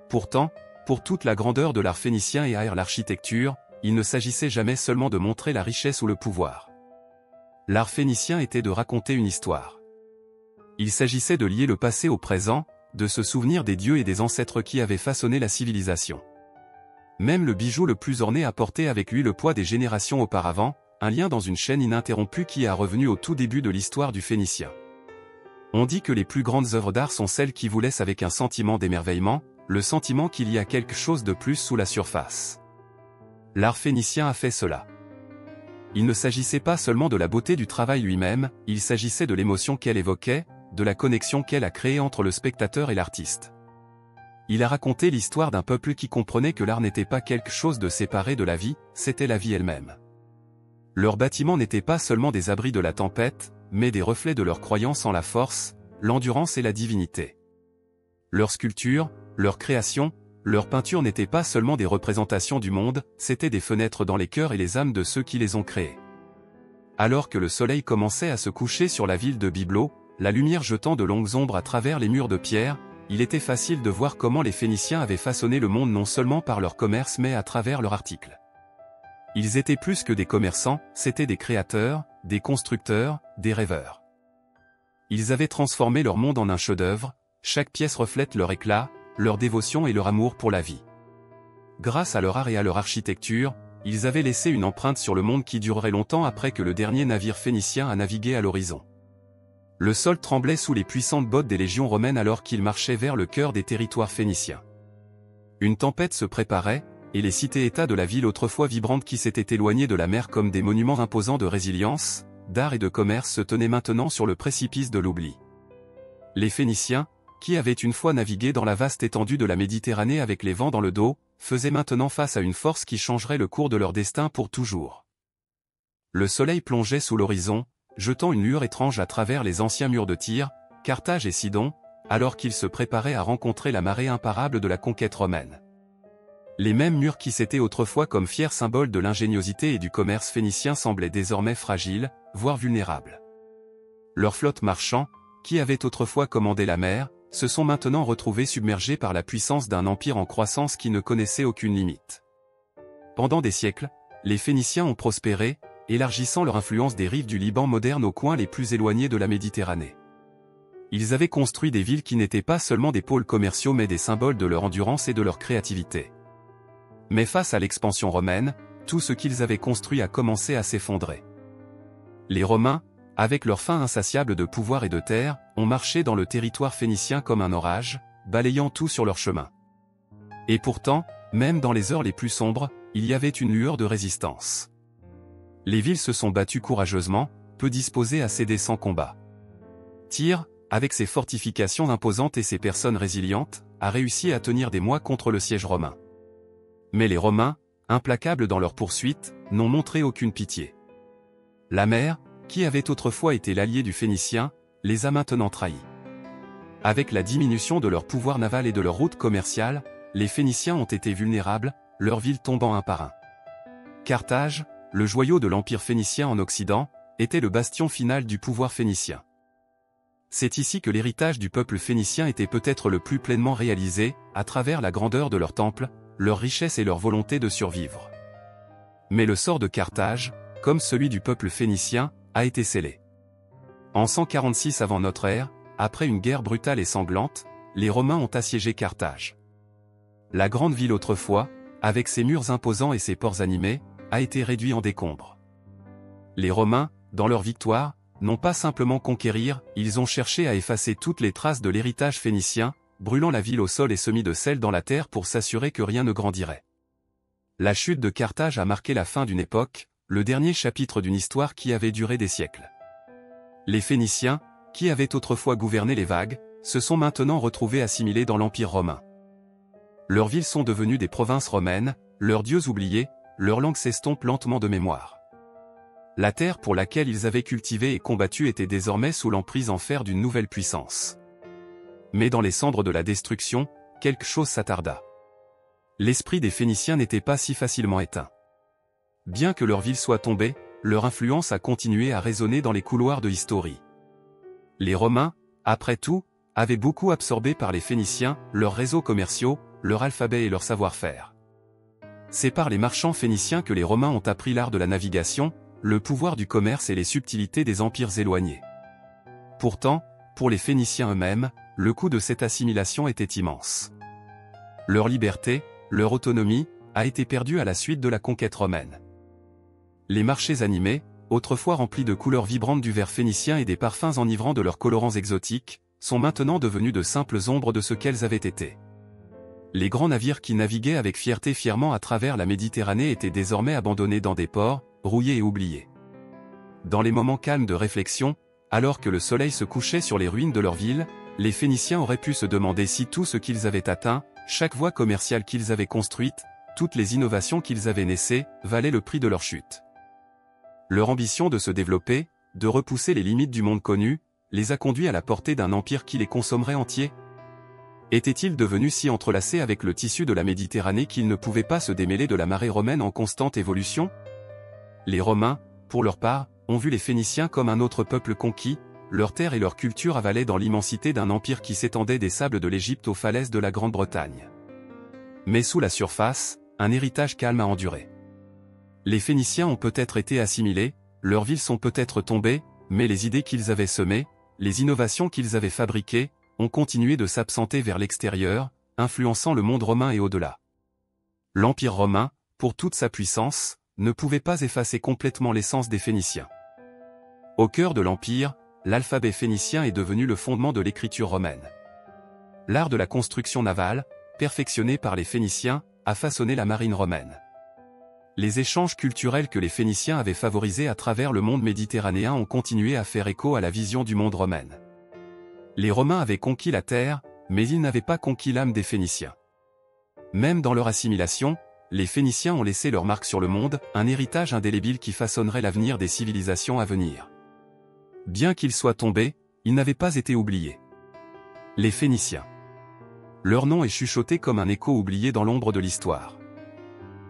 Pourtant, pour toute la grandeur de l'art phénicien et à l'architecture, il ne s'agissait jamais seulement de montrer la richesse ou le pouvoir. L'art phénicien était de raconter une histoire. Il s'agissait de lier le passé au présent, de se souvenir des dieux et des ancêtres qui avaient façonné la civilisation. Même le bijou le plus orné apportait avec lui le poids des générations auparavant, un lien dans une chaîne ininterrompue qui est revenu au tout début de l'histoire du Phénicien. On dit que les plus grandes œuvres d'art sont celles qui vous laissent avec un sentiment d'émerveillement, le sentiment qu'il y a quelque chose de plus sous la surface. L'art phénicien a fait cela. Il ne s'agissait pas seulement de la beauté du travail lui-même, il s'agissait de l'émotion qu'elle évoquait, de la connexion qu'elle a créée entre le spectateur et l'artiste. Il a raconté l'histoire d'un peuple qui comprenait que l'art n'était pas quelque chose de séparé de la vie, c'était la vie elle-même. Leurs bâtiments n'étaient pas seulement des abris de la tempête, mais des reflets de leur croyance en la force, l'endurance et la divinité. Leurs sculptures, leurs créations, leurs peintures n'étaient pas seulement des représentations du monde, c'étaient des fenêtres dans les cœurs et les âmes de ceux qui les ont créés. Alors que le soleil commençait à se coucher sur la ville de Byblos, la lumière jetant de longues ombres à travers les murs de pierre, il était facile de voir comment les Phéniciens avaient façonné le monde non seulement par leur commerce mais à travers leurs articles. Ils étaient plus que des commerçants, c'étaient des créateurs, des constructeurs, des rêveurs. Ils avaient transformé leur monde en un chef-d'œuvre, chaque pièce reflète leur éclat, leur dévotion et leur amour pour la vie. Grâce à leur art et à leur architecture, ils avaient laissé une empreinte sur le monde qui durerait longtemps après que le dernier navire phénicien a navigué à l'horizon. Le sol tremblait sous les puissantes bottes des légions romaines alors qu'ils marchaient vers le cœur des territoires phéniciens. Une tempête se préparait, et les cités-États de la ville autrefois vibrante qui s'étaient éloignées de la mer comme des monuments imposants de résilience, d'art et de commerce se tenaient maintenant sur le précipice de l'oubli. Les Phéniciens, qui avaient une fois navigué dans la vaste étendue de la Méditerranée avec les vents dans le dos, faisaient maintenant face à une force qui changerait le cours de leur destin pour toujours. Le soleil plongeait sous l'horizon, jetant une lueur étrange à travers les anciens murs de Tyr, Carthage et Sidon, alors qu'ils se préparaient à rencontrer la marée imparable de la conquête romaine. Les mêmes murs qui s'étaient autrefois comme fiers symboles de l'ingéniosité et du commerce phénicien semblaient désormais fragiles, voire vulnérables. Leurs flottes marchands, qui avaient autrefois commandé la mer, se sont maintenant retrouvés submergés par la puissance d'un empire en croissance qui ne connaissait aucune limite. Pendant des siècles, les Phéniciens ont prospéré, élargissant leur influence des rives du Liban moderne aux coins les plus éloignés de la Méditerranée. Ils avaient construit des villes qui n'étaient pas seulement des pôles commerciaux mais des symboles de leur endurance et de leur créativité. Mais face à l'expansion romaine, tout ce qu'ils avaient construit a commencé à s'effondrer. Les Romains, avec leur faim insatiable de pouvoir et de terre, ont marché dans le territoire phénicien comme un orage, balayant tout sur leur chemin. Et pourtant, même dans les heures les plus sombres, il y avait une lueur de résistance. Les villes se sont battues courageusement, peu disposées à céder sans combat. Tyr, avec ses fortifications imposantes et ses personnes résilientes, a réussi à tenir des mois contre le siège romain. Mais les Romains, implacables dans leur poursuite, n'ont montré aucune pitié. La mer, qui avait autrefois été l'allié du Phénicien, les a maintenant trahis. Avec la diminution de leur pouvoir naval et de leur route commerciale, les Phéniciens ont été vulnérables, leurs villes tombant un par un. Carthage, le joyau de l'empire phénicien en Occident, était le bastion final du pouvoir phénicien. C'est ici que l'héritage du peuple phénicien était peut-être le plus pleinement réalisé, à travers la grandeur de leurs temples, leur richesse et leur volonté de survivre. Mais le sort de Carthage, comme celui du peuple phénicien, a été scellé. En 146 avant notre ère, après une guerre brutale et sanglante, les Romains ont assiégé Carthage. La grande ville autrefois, avec ses murs imposants et ses ports animés, a été réduite en décombres. Les Romains, dans leur victoire, n'ont pas simplement conquérir, ils ont cherché à effacer toutes les traces de l'héritage phénicien, brûlant la ville au sol et semis de sel dans la terre pour s'assurer que rien ne grandirait. La chute de Carthage a marqué la fin d'une époque, le dernier chapitre d'une histoire qui avait duré des siècles. Les Phéniciens, qui avaient autrefois gouverné les vagues, se sont maintenant retrouvés assimilés dans l'Empire romain. Leurs villes sont devenues des provinces romaines, leurs dieux oubliés, leur langue s'estompe lentement de mémoire. La terre pour laquelle ils avaient cultivé et combattu était désormais sous l'emprise en fer d'une nouvelle puissance. Mais dans les cendres de la destruction, quelque chose s'attarda. L'esprit des Phéniciens n'était pas si facilement éteint. Bien que leur ville soit tombée, leur influence a continué à résonner dans les couloirs de Historie. Les Romains, après tout, avaient beaucoup absorbé par les Phéniciens, leurs réseaux commerciaux, leur alphabet et leur savoir-faire. C'est par les marchands phéniciens que les Romains ont appris l'art de la navigation, le pouvoir du commerce et les subtilités des empires éloignés. Pourtant, pour les Phéniciens eux-mêmes, le coût de cette assimilation était immense. Leur liberté, leur autonomie, a été perdue à la suite de la conquête romaine. Les marchés animés, autrefois remplis de couleurs vibrantes du vert phénicien et des parfums enivrants de leurs colorants exotiques, sont maintenant devenus de simples ombres de ce qu'elles avaient été. Les grands navires qui naviguaient avec fierté fièrement à travers la Méditerranée étaient désormais abandonnés dans des ports, rouillés et oubliés. Dans les moments calmes de réflexion, alors que le soleil se couchait sur les ruines de leur ville, les Phéniciens auraient pu se demander si tout ce qu'ils avaient atteint, chaque voie commerciale qu'ils avaient construite, toutes les innovations qu'ils avaient naissées, valaient le prix de leur chute. Leur ambition de se développer, de repousser les limites du monde connu, les a conduits à la portée d'un empire qui les consommerait entiers. Étaient-ils devenus si entrelacés avec le tissu de la Méditerranée qu'ils ne pouvaient pas se démêler de la marée romaine en constante évolution? Les Romains, pour leur part, ont vu les Phéniciens comme un autre peuple conquis, leur terre et leur culture avalaient dans l'immensité d'un empire qui s'étendait des sables de l'Égypte aux falaises de la Grande-Bretagne. Mais sous la surface, un héritage calme a enduré. Les Phéniciens ont peut-être été assimilés, leurs villes sont peut-être tombées, mais les idées qu'ils avaient semées, les innovations qu'ils avaient fabriquées, ont continué de s'absenter vers l'extérieur, influençant le monde romain et au-delà. L'Empire romain, pour toute sa puissance, ne pouvait pas effacer complètement l'essence des Phéniciens. Au cœur de l'Empire, l'alphabet phénicien est devenu le fondement de l'écriture romaine. L'art de la construction navale, perfectionné par les Phéniciens, a façonné la marine romaine. Les échanges culturels que les Phéniciens avaient favorisés à travers le monde méditerranéen ont continué à faire écho à la vision du monde romaine. Les Romains avaient conquis la terre, mais ils n'avaient pas conquis l'âme des Phéniciens. Même dans leur assimilation, les Phéniciens ont laissé leur marque sur le monde, un héritage indélébile qui façonnerait l'avenir des civilisations à venir. Bien qu'ils soient tombés, ils n'avaient pas été oubliés. Les Phéniciens. Leur nom est chuchoté comme un écho oublié dans l'ombre de l'histoire.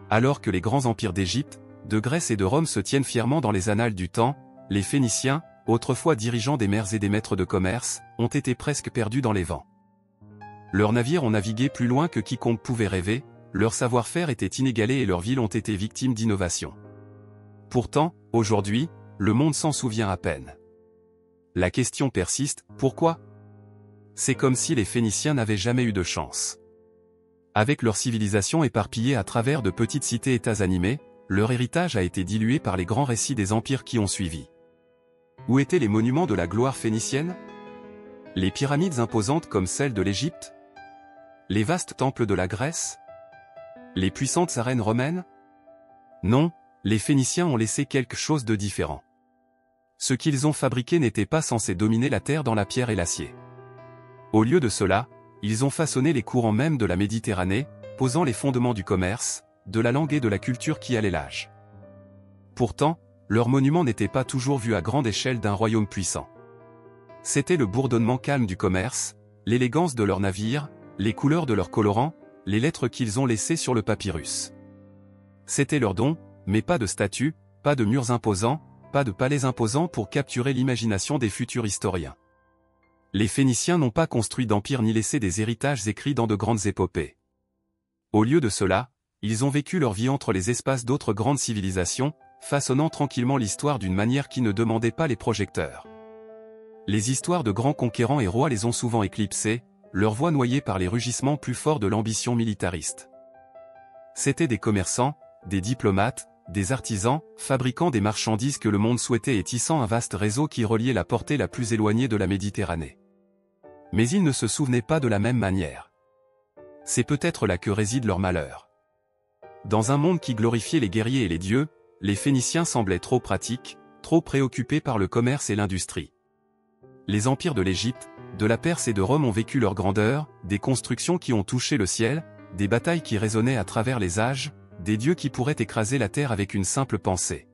Alors que les grands empires d'Égypte, de Grèce et de Rome se tiennent fièrement dans les annales du temps, les Phéniciens, autrefois dirigeants des mers et des maîtres de commerce, ont été presque perdus dans les vents. Leurs navires ont navigué plus loin que quiconque pouvait rêver, leur savoir-faire était inégalé et leurs villes ont été victimes d'innovations. Pourtant, aujourd'hui, le monde s'en souvient à peine. La question persiste, pourquoi? C'est comme si les Phéniciens n'avaient jamais eu de chance. Avec leur civilisation éparpillée à travers de petites cités-États animés, leur héritage a été dilué par les grands récits des empires qui ont suivi. Où étaient les monuments de la gloire phénicienne? Les pyramides imposantes comme celles de l'Égypte? Les vastes temples de la Grèce? Les puissantes arènes romaines? Non, les Phéniciens ont laissé quelque chose de différent. Ce qu'ils ont fabriqué n'était pas censé dominer la terre dans la pierre et l'acier. Au lieu de cela, ils ont façonné les courants même de la Méditerranée, posant les fondements du commerce, de la langue et de la culture qui allaient l'âge. Pourtant, leurs monuments n'étaient pas toujours vus à grande échelle d'un royaume puissant. C'était le bourdonnement calme du commerce, l'élégance de leurs navires, les couleurs de leurs colorants, les lettres qu'ils ont laissées sur le papyrus. C'était leur don, mais pas de statues, pas de murs imposants, pas de palais imposants pour capturer l'imagination des futurs historiens. Les Phéniciens n'ont pas construit d'empire ni laissé des héritages écrits dans de grandes épopées. Au lieu de cela, ils ont vécu leur vie entre les espaces d'autres grandes civilisations, façonnant tranquillement l'histoire d'une manière qui ne demandait pas les projecteurs. Les histoires de grands conquérants et rois les ont souvent éclipsés, leur voix noyée par les rugissements plus forts de l'ambition militariste. C'étaient des commerçants, des diplomates, des artisans, fabriquant des marchandises que le monde souhaitait et tissant un vaste réseau qui reliait la portée la plus éloignée de la Méditerranée. Mais ils ne se souvenaient pas de la même manière. C'est peut-être là que réside leur malheur. Dans un monde qui glorifiait les guerriers et les dieux, les Phéniciens semblaient trop pratiques, trop préoccupés par le commerce et l'industrie. Les empires de l'Égypte, de la Perse et de Rome ont vécu leur grandeur, des constructions qui ont touché le ciel, des batailles qui résonnaient à travers les âges, des dieux qui pourraient écraser la terre avec une simple pensée.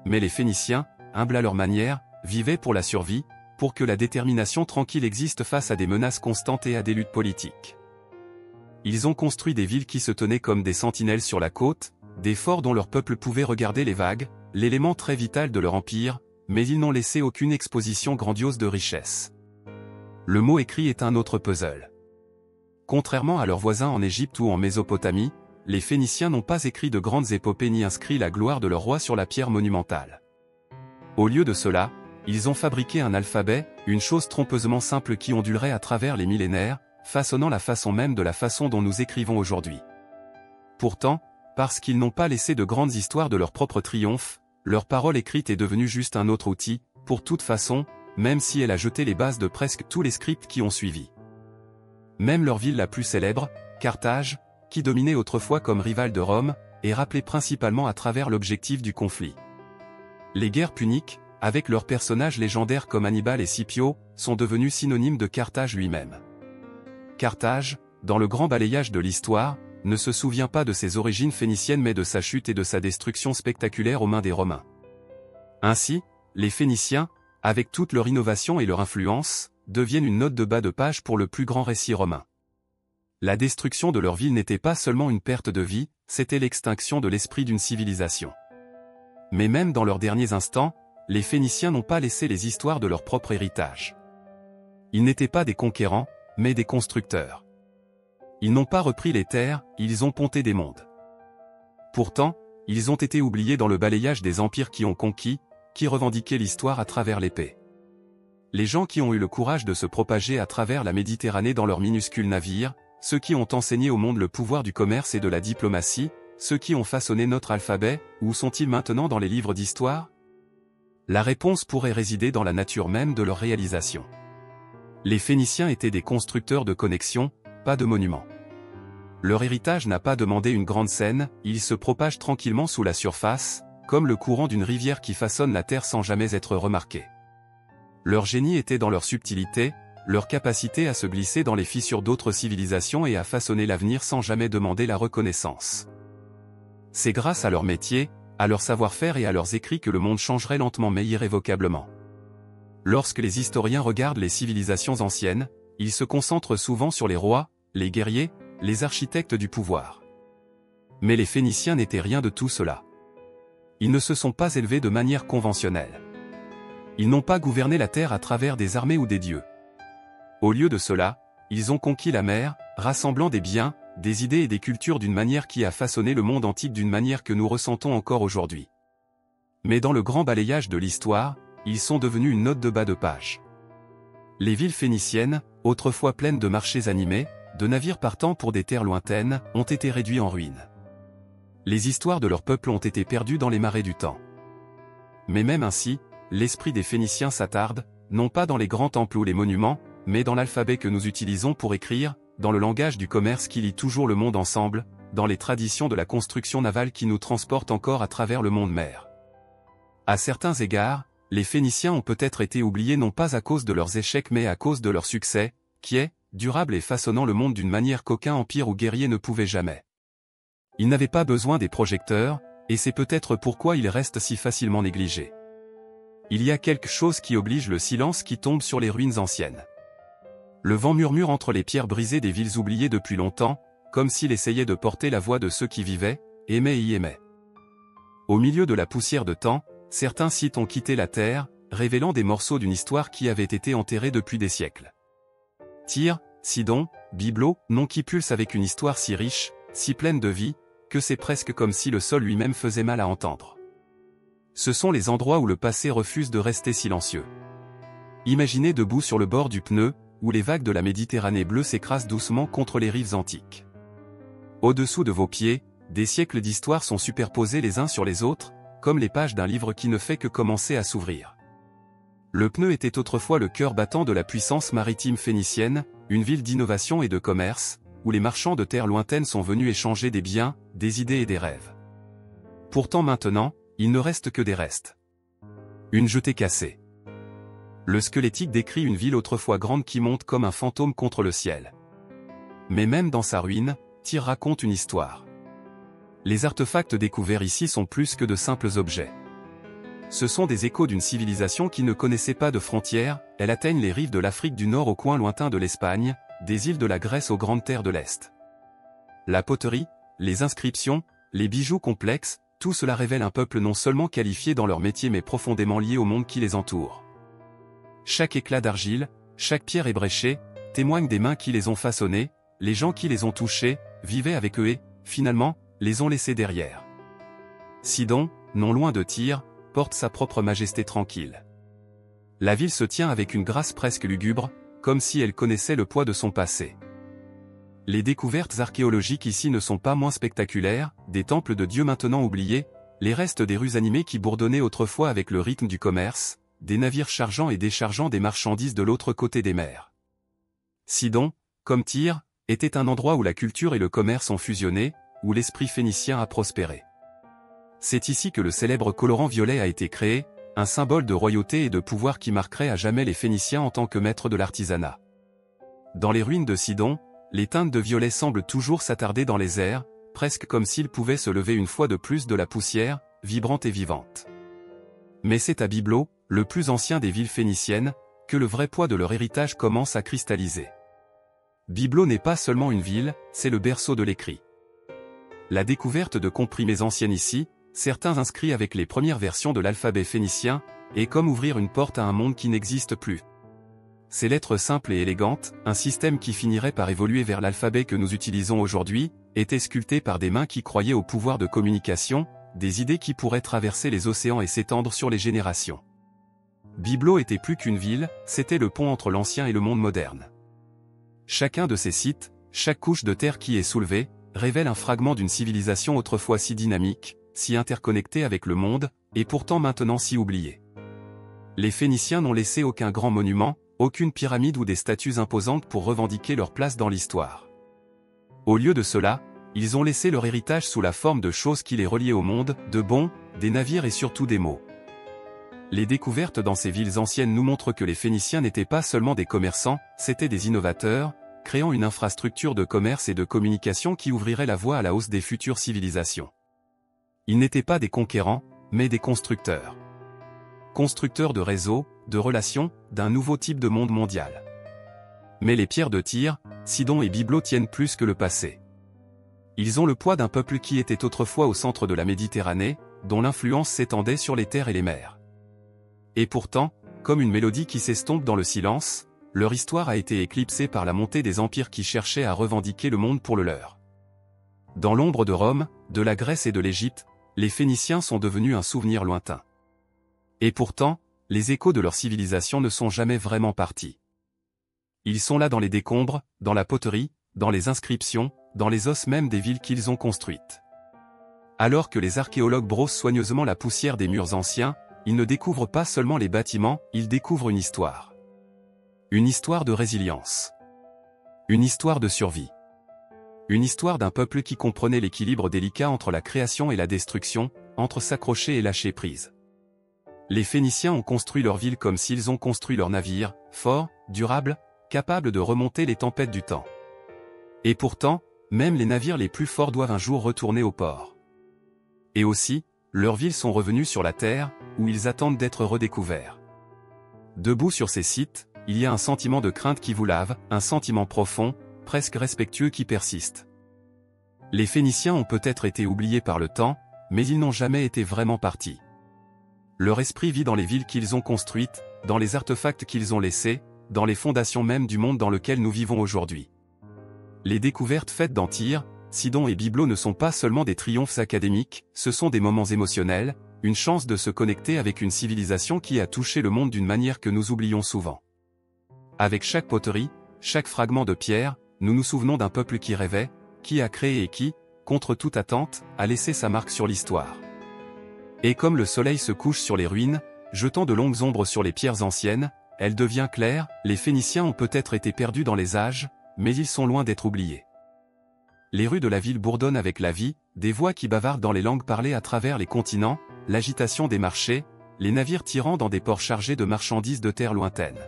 Mais les Phéniciens, humbles à leur manière, vivaient pour la survie, pour que la détermination tranquille existe face à des menaces constantes et à des luttes politiques. Ils ont construit des villes qui se tenaient comme des sentinelles sur la côte, des forts dont leur peuple pouvait regarder les vagues, l'élément très vital de leur empire, mais ils n'ont laissé aucune exposition grandiose de richesse. Le mot écrit est un autre puzzle. Contrairement à leurs voisins en Égypte ou en Mésopotamie, les Phéniciens n'ont pas écrit de grandes épopées ni inscrit la gloire de leur roi sur la pierre monumentale. Au lieu de cela, ils ont fabriqué un alphabet, une chose trompeusement simple qui ondulerait à travers les millénaires, façonnant la façon même de la façon dont nous écrivons aujourd'hui. Pourtant, parce qu'ils n'ont pas laissé de grandes histoires de leur propre triomphe, leur parole écrite est devenue juste un autre outil, pour toute façon, même si elle a jeté les bases de presque tous les scripts qui ont suivi. Même leur ville la plus célèbre, Carthage, qui dominait autrefois comme rivale de Rome, est rappelée principalement à travers l'objectif du conflit. Les guerres puniques, avec leurs personnages légendaires comme Hannibal et Scipio, sont devenus synonymes de Carthage lui-même. Carthage, dans le grand balayage de l'histoire, ne se souvient pas de ses origines phéniciennes mais de sa chute et de sa destruction spectaculaire aux mains des Romains. Ainsi, les Phéniciens, avec toute leur innovation et leur influence, deviennent une note de bas de page pour le plus grand récit romain. La destruction de leur ville n'était pas seulement une perte de vie, c'était l'extinction de l'esprit d'une civilisation. Mais même dans leurs derniers instants, les Phéniciens n'ont pas laissé les histoires de leur propre héritage. Ils n'étaient pas des conquérants, mais des constructeurs. Ils n'ont pas repris les terres, ils ont ponté des mondes. Pourtant, ils ont été oubliés dans le balayage des empires qui ont conquis, qui revendiquaient l'histoire à travers l'épée. Les gens qui ont eu le courage de se propager à travers la Méditerranée dans leurs minuscules navires, ceux qui ont enseigné au monde le pouvoir du commerce et de la diplomatie, ceux qui ont façonné notre alphabet, où sont-ils maintenant dans les livres d'histoire? La réponse pourrait résider dans la nature même de leur réalisation. Les Phéniciens étaient des constructeurs de connexions, pas de monuments. Leur héritage n'a pas demandé une grande scène, il se propage tranquillement sous la surface, comme le courant d'une rivière qui façonne la terre sans jamais être remarqué. Leur génie était dans leur subtilité, leur capacité à se glisser dans les fissures d'autres civilisations et à façonner l'avenir sans jamais demander la reconnaissance. C'est grâce à leur métier, à leur savoir-faire et à leurs écrits que le monde changerait lentement mais irrévocablement. Lorsque les historiens regardent les civilisations anciennes, ils se concentrent souvent sur les rois, les guerriers, les architectes du pouvoir. Mais les Phéniciens n'étaient rien de tout cela. Ils ne se sont pas élevés de manière conventionnelle. Ils n'ont pas gouverné la terre à travers des armées ou des dieux. Au lieu de cela, ils ont conquis la mer, rassemblant des biens, des idées et des cultures d'une manière qui a façonné le monde antique d'une manière que nous ressentons encore aujourd'hui. Mais dans le grand balayage de l'histoire, ils sont devenus une note de bas de page. Les villes phéniciennes, autrefois pleines de marchés animés, de navires partant pour des terres lointaines, ont été réduits en ruines. Les histoires de leur peuple ont été perdues dans les marées du temps. Mais même ainsi, l'esprit des Phéniciens s'attarde, non pas dans les grands temples ou les monuments, mais dans l'alphabet que nous utilisons pour écrire, dans le langage du commerce qui lie toujours le monde ensemble, dans les traditions de la construction navale qui nous transportent encore à travers le monde mer. À certains égards, les Phéniciens ont peut-être été oubliés non pas à cause de leurs échecs mais à cause de leur succès, qui est durable et façonnant le monde d'une manière qu'aucun empire ou guerrier ne pouvait jamais. Ils n'avaient pas besoin des projecteurs, et c'est peut-être pourquoi ils restent si facilement négligés. Il y a quelque chose qui oblige le silence qui tombe sur les ruines anciennes. Le vent murmure entre les pierres brisées des villes oubliées depuis longtemps, comme s'il essayait de porter la voix de ceux qui vivaient, aimaient et y aimaient. Au milieu de la poussière de temps, certains sites ont quitté la terre, révélant des morceaux d'une histoire qui avait été enterrée depuis des siècles. Tyr, Sidon, Byblos, noms qui pulsent avec une histoire si riche, si pleine de vie, que c'est presque comme si le sol lui-même faisait mal à entendre. Ce sont les endroits où le passé refuse de rester silencieux. Imaginez debout sur le bord du pneu, où les vagues de la Méditerranée bleue s'écrasent doucement contre les rives antiques. Au-dessous de vos pieds, des siècles d'histoire sont superposés les uns sur les autres, comme les pages d'un livre qui ne fait que commencer à s'ouvrir. Le pneu était autrefois le cœur battant de la puissance maritime phénicienne, une ville d'innovation et de commerce, où les marchands de terres lointaines sont venus échanger des biens, des idées et des rêves. Pourtant maintenant, il ne reste que des restes. Une jetée cassée. Le squelettique décrit une ville autrefois grande qui monte comme un fantôme contre le ciel. Mais même dans sa ruine, Tyr raconte une histoire. Les artefacts découverts ici sont plus que de simples objets. Ce sont des échos d'une civilisation qui ne connaissait pas de frontières, elle atteigne les rives de l'Afrique du Nord au coin lointain de l'Espagne, des îles de la Grèce aux grandes terres de l'Est. La poterie, les inscriptions, les bijoux complexes, tout cela révèle un peuple non seulement qualifié dans leur métier mais profondément lié au monde qui les entoure. Chaque éclat d'argile, chaque pierre ébréchée, témoigne des mains qui les ont façonnés, les gens qui les ont touchés, vivaient avec eux et, finalement, les ont laissés derrière. Sidon, non loin de Tyr, porte sa propre majesté tranquille. La ville se tient avec une grâce presque lugubre, comme si elle connaissait le poids de son passé. Les découvertes archéologiques ici ne sont pas moins spectaculaires, des temples de dieux maintenant oubliés, les restes des rues animées qui bourdonnaient autrefois avec le rythme du commerce, des navires chargeant et déchargeant des marchandises de l'autre côté des mers. Sidon, comme Tyr, était un endroit où la culture et le commerce ont fusionné, où l'esprit phénicien a prospéré. C'est ici que le célèbre colorant violet a été créé, un symbole de royauté et de pouvoir qui marquerait à jamais les Phéniciens en tant que maîtres de l'artisanat. Dans les ruines de Sidon, les teintes de violet semblent toujours s'attarder dans les airs, presque comme s'ils pouvaient se lever une fois de plus de la poussière, vibrante et vivante. Mais c'est à Byblos, le plus ancien des villes phéniciennes, que le vrai poids de leur héritage commence à cristalliser. Byblos n'est pas seulement une ville, c'est le berceau de l'écrit. La découverte de comprimés anciennes ici, certains inscrits avec les premières versions de l'alphabet phénicien, est comme ouvrir une porte à un monde qui n'existe plus. Ces lettres simples et élégantes, un système qui finirait par évoluer vers l'alphabet que nous utilisons aujourd'hui, étaient sculptés par des mains qui croyaient au pouvoir de communication, des idées qui pourraient traverser les océans et s'étendre sur les générations. Byblos était plus qu'une ville, c'était le pont entre l'ancien et le monde moderne. Chacun de ces sites, chaque couche de terre qui est soulevée, révèle un fragment d'une civilisation autrefois si dynamique, si interconnectée avec le monde, et pourtant maintenant si oubliée. Les Phéniciens n'ont laissé aucun grand monument, aucune pyramide ou des statues imposantes pour revendiquer leur place dans l'histoire. Au lieu de cela, ils ont laissé leur héritage sous la forme de choses qui les reliaient au monde, de bons, des navires et surtout des mots. Les découvertes dans ces villes anciennes nous montrent que les Phéniciens n'étaient pas seulement des commerçants, c'étaient des innovateurs, créant une infrastructure de commerce et de communication qui ouvrirait la voie à la hausse des futures civilisations. Ils n'étaient pas des conquérants, mais des constructeurs. Constructeurs de réseaux, de relations, d'un nouveau type de monde mondial. Mais les pierres de Tyr, Sidon et Byblo tiennent plus que le passé. Ils ont le poids d'un peuple qui était autrefois au centre de la Méditerranée, dont l'influence s'étendait sur les terres et les mers. Et pourtant, comme une mélodie qui s'estompe dans le silence, leur histoire a été éclipsée par la montée des empires qui cherchaient à revendiquer le monde pour le leur. Dans l'ombre de Rome, de la Grèce et de l'Égypte, les Phéniciens sont devenus un souvenir lointain. Et pourtant, les échos de leur civilisation ne sont jamais vraiment partis. Ils sont là dans les décombres, dans la poterie, dans les inscriptions, dans les os même des villes qu'ils ont construites. Alors que les archéologues brossent soigneusement la poussière des murs anciens, ils ne découvrent pas seulement les bâtiments, ils découvrent une histoire. Une histoire de résilience. Une histoire de survie. Une histoire d'un peuple qui comprenait l'équilibre délicat entre la création et la destruction, entre s'accrocher et lâcher prise. Les Phéniciens ont construit leur ville comme s'ils ont construit leurs navires, forts, durables, capables de remonter les tempêtes du temps. Et pourtant, même les navires les plus forts doivent un jour retourner au port. Et aussi, leurs villes sont revenues sur la terre, où ils attendent d'être redécouverts. Debout sur ces sites, il y a un sentiment de crainte qui vous lave, un sentiment profond, presque respectueux qui persiste. Les Phéniciens ont peut-être été oubliés par le temps, mais ils n'ont jamais été vraiment partis. Leur esprit vit dans les villes qu'ils ont construites, dans les artefacts qu'ils ont laissés, dans les fondations même du monde dans lequel nous vivons aujourd'hui. Les découvertes faites dans Tyr, Sidon et Byblo ne sont pas seulement des triomphes académiques, ce sont des moments émotionnels, une chance de se connecter avec une civilisation qui a touché le monde d'une manière que nous oublions souvent. Avec chaque poterie, chaque fragment de pierre, nous nous souvenons d'un peuple qui rêvait, qui a créé et qui, contre toute attente, a laissé sa marque sur l'histoire. Et comme le soleil se couche sur les ruines, jetant de longues ombres sur les pierres anciennes, elle devient claire, les Phéniciens ont peut-être été perdus dans les âges, mais ils sont loin d'être oubliés. Les rues de la ville bourdonnent avec la vie, des voix qui bavardent dans les langues parlées à travers les continents, l'agitation des marchés, les navires tirant dans des ports chargés de marchandises de terres lointaines.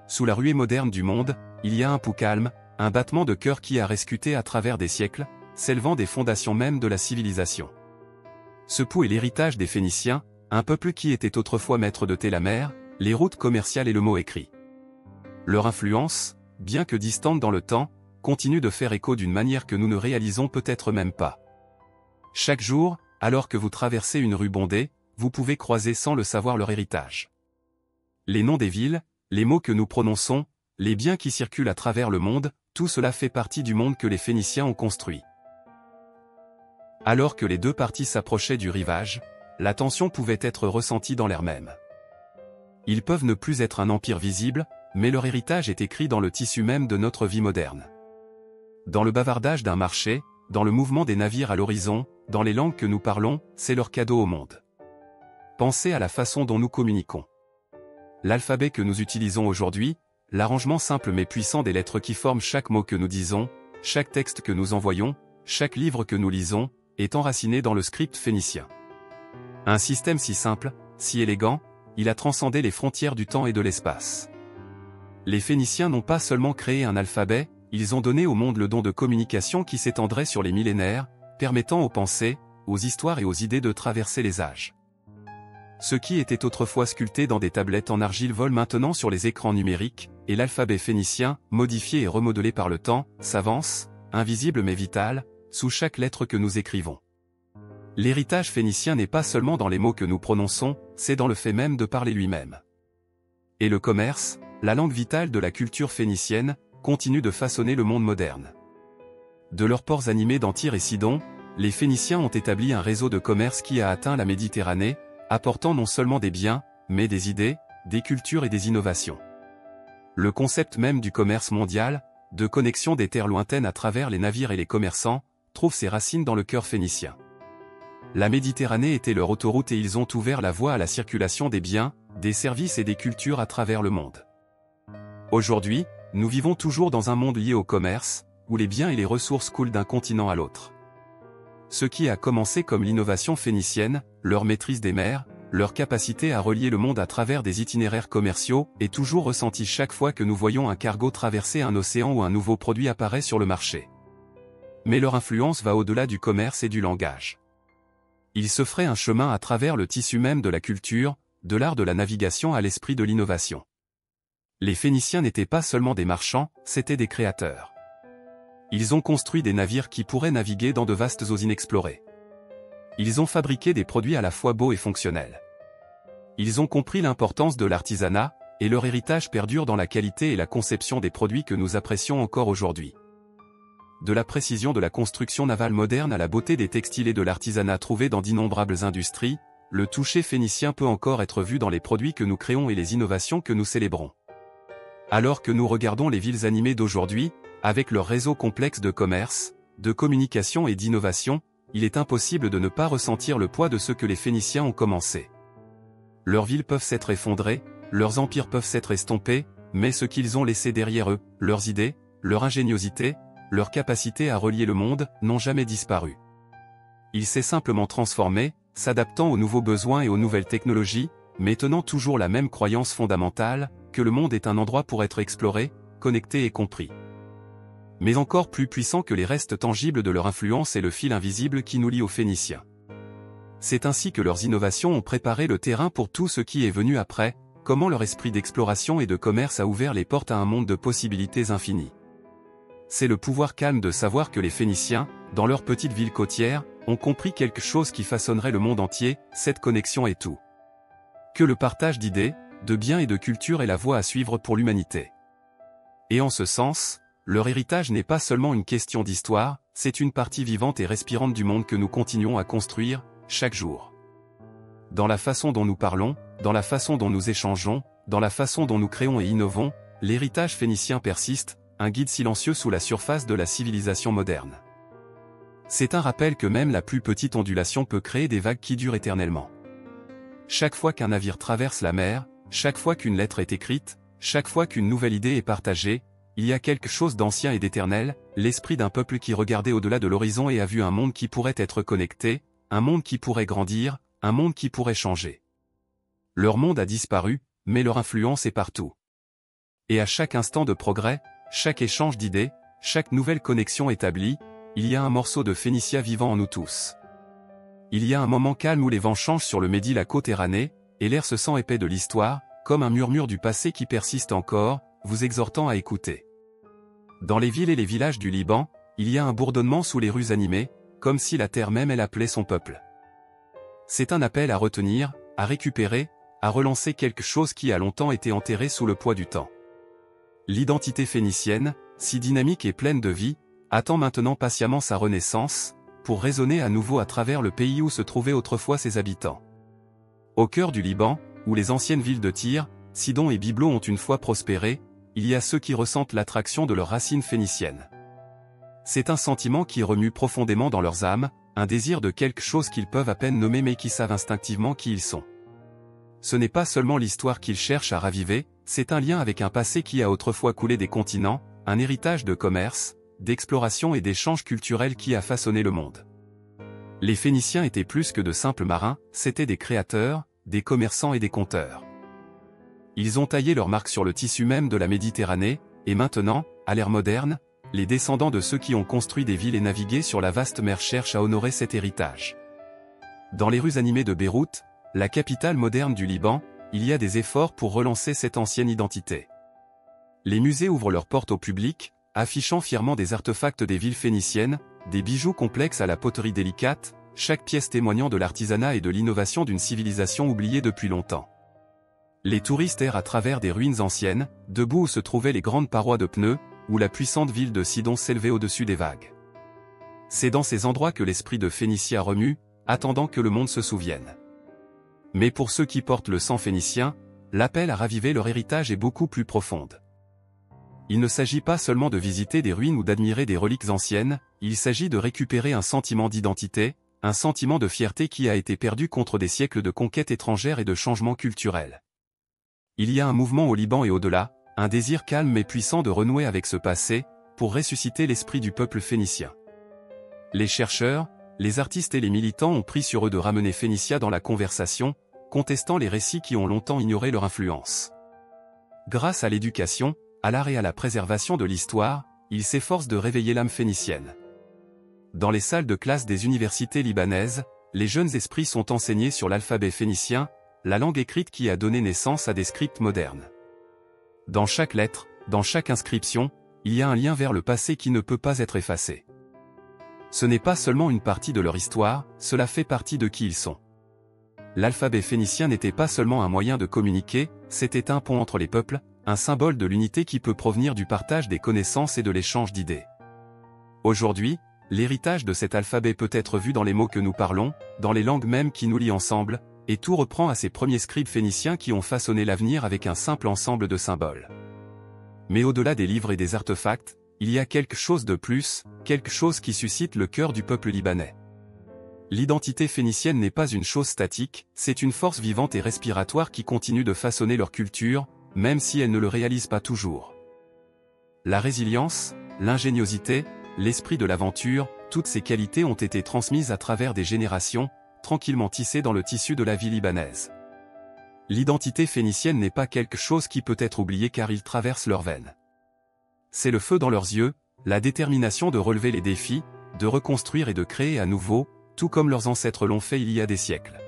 Sous la ruée moderne du monde, il y a un pouls calme, un battement de cœur qui a rescuté à travers des siècles, s'élevant des fondations même de la civilisation. Ce pouls est l'héritage des Phéniciens, un peuple qui était autrefois maître de la mer, les routes commerciales et le mot écrit. Leur influence, bien que distante dans le temps, continue de faire écho d'une manière que nous ne réalisons peut-être même pas. Chaque jour, alors que vous traversez une rue bondée, vous pouvez croiser sans le savoir leur héritage. Les noms des villes, les mots que nous prononçons, les biens qui circulent à travers le monde, tout cela fait partie du monde que les Phéniciens ont construit. Alors que les deux parties s'approchaient du rivage, la tension pouvait être ressentie dans l'air même. Ils peuvent ne plus être un empire visible, mais leur héritage est écrit dans le tissu même de notre vie moderne. Dans le bavardage d'un marché, dans le mouvement des navires à l'horizon, dans les langues que nous parlons, c'est leur cadeau au monde. Pensez à la façon dont nous communiquons. L'alphabet que nous utilisons aujourd'hui, l'arrangement simple mais puissant des lettres qui forment chaque mot que nous disons, chaque texte que nous envoyons, chaque livre que nous lisons, est enraciné dans le script phénicien. Un système si simple, si élégant, il a transcendé les frontières du temps et de l'espace. Les Phéniciens n'ont pas seulement créé un alphabet, ils ont donné au monde le don de communication qui s'étendrait sur les millénaires, permettant aux pensées, aux histoires et aux idées de traverser les âges. Ce qui était autrefois sculpté dans des tablettes en argile vole maintenant sur les écrans numériques, et l'alphabet phénicien, modifié et remodelé par le temps, s'avance, invisible mais vital, sous chaque lettre que nous écrivons. L'héritage phénicien n'est pas seulement dans les mots que nous prononçons, c'est dans le fait même de parler lui-même. Et le commerce, la langue vitale de la culture phénicienne, continue de façonner le monde moderne. De leurs ports animés dans Tyr et Sidon, les Phéniciens ont établi un réseau de commerce qui a atteint la Méditerranée, apportant non seulement des biens, mais des idées, des cultures et des innovations. Le concept même du commerce mondial, de connexion des terres lointaines à travers les navires et les commerçants, trouve ses racines dans le cœur phénicien. La Méditerranée était leur autoroute et ils ont ouvert la voie à la circulation des biens, des services et des cultures à travers le monde. Aujourd'hui, nous vivons toujours dans un monde lié au commerce, où les biens et les ressources coulent d'un continent à l'autre. Ce qui a commencé comme l'innovation phénicienne, leur maîtrise des mers, leur capacité à relier le monde à travers des itinéraires commerciaux, est toujours ressenti chaque fois que nous voyons un cargo traverser un océan ou un nouveau produit apparaît sur le marché. Mais leur influence va au-delà du commerce et du langage. Ils se feraient un chemin à travers le tissu même de la culture, de l'art de la navigation à l'esprit de l'innovation. Les Phéniciens n'étaient pas seulement des marchands, c'étaient des créateurs. Ils ont construit des navires qui pourraient naviguer dans de vastes eaux inexplorées. Ils ont fabriqué des produits à la fois beaux et fonctionnels. Ils ont compris l'importance de l'artisanat, et leur héritage perdure dans la qualité et la conception des produits que nous apprécions encore aujourd'hui. De la précision de la construction navale moderne à la beauté des textiles et de l'artisanat trouvé dans d'innombrables industries, le toucher phénicien peut encore être vu dans les produits que nous créons et les innovations que nous célébrons. Alors que nous regardons les villes animées d'aujourd'hui, avec leur réseau complexe de commerce, de communication et d'innovation, il est impossible de ne pas ressentir le poids de ce que les Phéniciens ont commencé. Leurs villes peuvent s'être effondrées, leurs empires peuvent s'être estompés, mais ce qu'ils ont laissé derrière eux, leurs idées, leur ingéniosité, leur capacité à relier le monde, n'ont jamais disparu. Il s'est simplement transformé, s'adaptant aux nouveaux besoins et aux nouvelles technologies, mais tenant toujours la même croyance fondamentale, que le monde est un endroit pour être exploré, connecté et compris. Mais encore plus puissant que les restes tangibles de leur influence est le fil invisible qui nous lie aux Phéniciens. C'est ainsi que leurs innovations ont préparé le terrain pour tout ce qui est venu après, comment leur esprit d'exploration et de commerce a ouvert les portes à un monde de possibilités infinies. C'est le pouvoir calme de savoir que les Phéniciens, dans leur petite ville côtière, ont compris quelque chose qui façonnerait le monde entier, cette connexion est tout. Que le partage d'idées, de biens et de culture est la voie à suivre pour l'humanité. Et en ce sens, leur héritage n'est pas seulement une question d'histoire, c'est une partie vivante et respirante du monde que nous continuons à construire, chaque jour. Dans la façon dont nous parlons, dans la façon dont nous échangeons, dans la façon dont nous créons et innovons, l'héritage phénicien persiste, un guide silencieux sous la surface de la civilisation moderne. C'est un rappel que même la plus petite ondulation peut créer des vagues qui durent éternellement. Chaque fois qu'un navire traverse la mer, chaque fois qu'une lettre est écrite, chaque fois qu'une nouvelle idée est partagée, il y a quelque chose d'ancien et d'éternel, l'esprit d'un peuple qui regardait au-delà de l'horizon et a vu un monde qui pourrait être connecté, un monde qui pourrait grandir, un monde qui pourrait changer. Leur monde a disparu, mais leur influence est partout. Et à chaque instant de progrès, chaque échange d'idées, chaque nouvelle connexion établie, il y a un morceau de Phénicia vivant en nous tous. Il y a un moment calme où les vents changent sur le Midi la côte erranée, et l'air se sent épais de l'histoire, comme un murmure du passé qui persiste encore, vous exhortant à écouter. Dans les villes et les villages du Liban, il y a un bourdonnement sous les rues animées, comme si la terre même elle appelait son peuple. C'est un appel à retenir, à récupérer, à relancer quelque chose qui a longtemps été enterré sous le poids du temps. L'identité phénicienne, si dynamique et pleine de vie, attend maintenant patiemment sa renaissance, pour résonner à nouveau à travers le pays où se trouvaient autrefois ses habitants. Au cœur du Liban, où les anciennes villes de Tyr, Sidon et Byblo ont une fois prospéré, il y a ceux qui ressentent l'attraction de leurs racines phéniciennes. C'est un sentiment qui remue profondément dans leurs âmes, un désir de quelque chose qu'ils peuvent à peine nommer mais qui savent instinctivement qui ils sont. Ce n'est pas seulement l'histoire qu'ils cherchent à raviver, c'est un lien avec un passé qui a autrefois coulé des continents, un héritage de commerce, d'exploration et d'échanges culturels qui a façonné le monde. Les Phéniciens étaient plus que de simples marins, c'étaient des créateurs, des commerçants et des conteurs. Ils ont taillé leur marque sur le tissu même de la Méditerranée, et maintenant, à l'ère moderne, les descendants de ceux qui ont construit des villes et navigué sur la vaste mer cherchent à honorer cet héritage. Dans les rues animées de Beyrouth, la capitale moderne du Liban, il y a des efforts pour relancer cette ancienne identité. Les musées ouvrent leurs portes au public, affichant fièrement des artefacts des villes phéniciennes, des bijoux complexes à la poterie délicate, chaque pièce témoignant de l'artisanat et de l'innovation d'une civilisation oubliée depuis longtemps. Les touristes errent à travers des ruines anciennes, debout où se trouvaient les grandes parois de pneus, où la puissante ville de Sidon s'élevait au-dessus des vagues. C'est dans ces endroits que l'esprit de Phénicia remue, attendant que le monde se souvienne. Mais pour ceux qui portent le sang phénicien, l'appel à raviver leur héritage est beaucoup plus profonde. Il ne s'agit pas seulement de visiter des ruines ou d'admirer des reliques anciennes, il s'agit de récupérer un sentiment d'identité, un sentiment de fierté qui a été perdu contre des siècles de conquêtes étrangères et de changements culturels. Il y a un mouvement au Liban et au-delà, un désir calme mais puissant de renouer avec ce passé, pour ressusciter l'esprit du peuple phénicien. Les chercheurs, les artistes et les militants ont pris sur eux de ramener Phénicia dans la conversation, contestant les récits qui ont longtemps ignoré leur influence. Grâce à l'éducation, à l'art et à la préservation de l'histoire, ils s'efforcent de réveiller l'âme phénicienne. Dans les salles de classe des universités libanaises, les jeunes esprits sont enseignés sur l'alphabet phénicien, la langue écrite qui a donné naissance à des scripts modernes. Dans chaque lettre, dans chaque inscription, il y a un lien vers le passé qui ne peut pas être effacé. Ce n'est pas seulement une partie de leur histoire, cela fait partie de qui ils sont. L'alphabet phénicien n'était pas seulement un moyen de communiquer, c'était un pont entre les peuples, un symbole de l'unité qui peut provenir du partage des connaissances et de l'échange d'idées. Aujourd'hui, l'héritage de cet alphabet peut être vu dans les mots que nous parlons, dans les langues mêmes qui nous lient ensemble, et tout reprend à ces premiers scribes phéniciens qui ont façonné l'avenir avec un simple ensemble de symboles. Mais au-delà des livres et des artefacts, il y a quelque chose de plus, quelque chose qui suscite le cœur du peuple libanais. L'identité phénicienne n'est pas une chose statique, c'est une force vivante et respiratoire qui continue de façonner leur culture, même si elle ne le réalise pas toujours. La résilience, l'ingéniosité, l'esprit de l'aventure, toutes ces qualités ont été transmises à travers des générations, tranquillement tissées dans le tissu de la vie libanaise. L'identité phénicienne n'est pas quelque chose qui peut être oublié car il traverse leurs veines. C'est le feu dans leurs yeux, la détermination de relever les défis, de reconstruire et de créer à nouveau, tout comme leurs ancêtres l'ont fait il y a des siècles.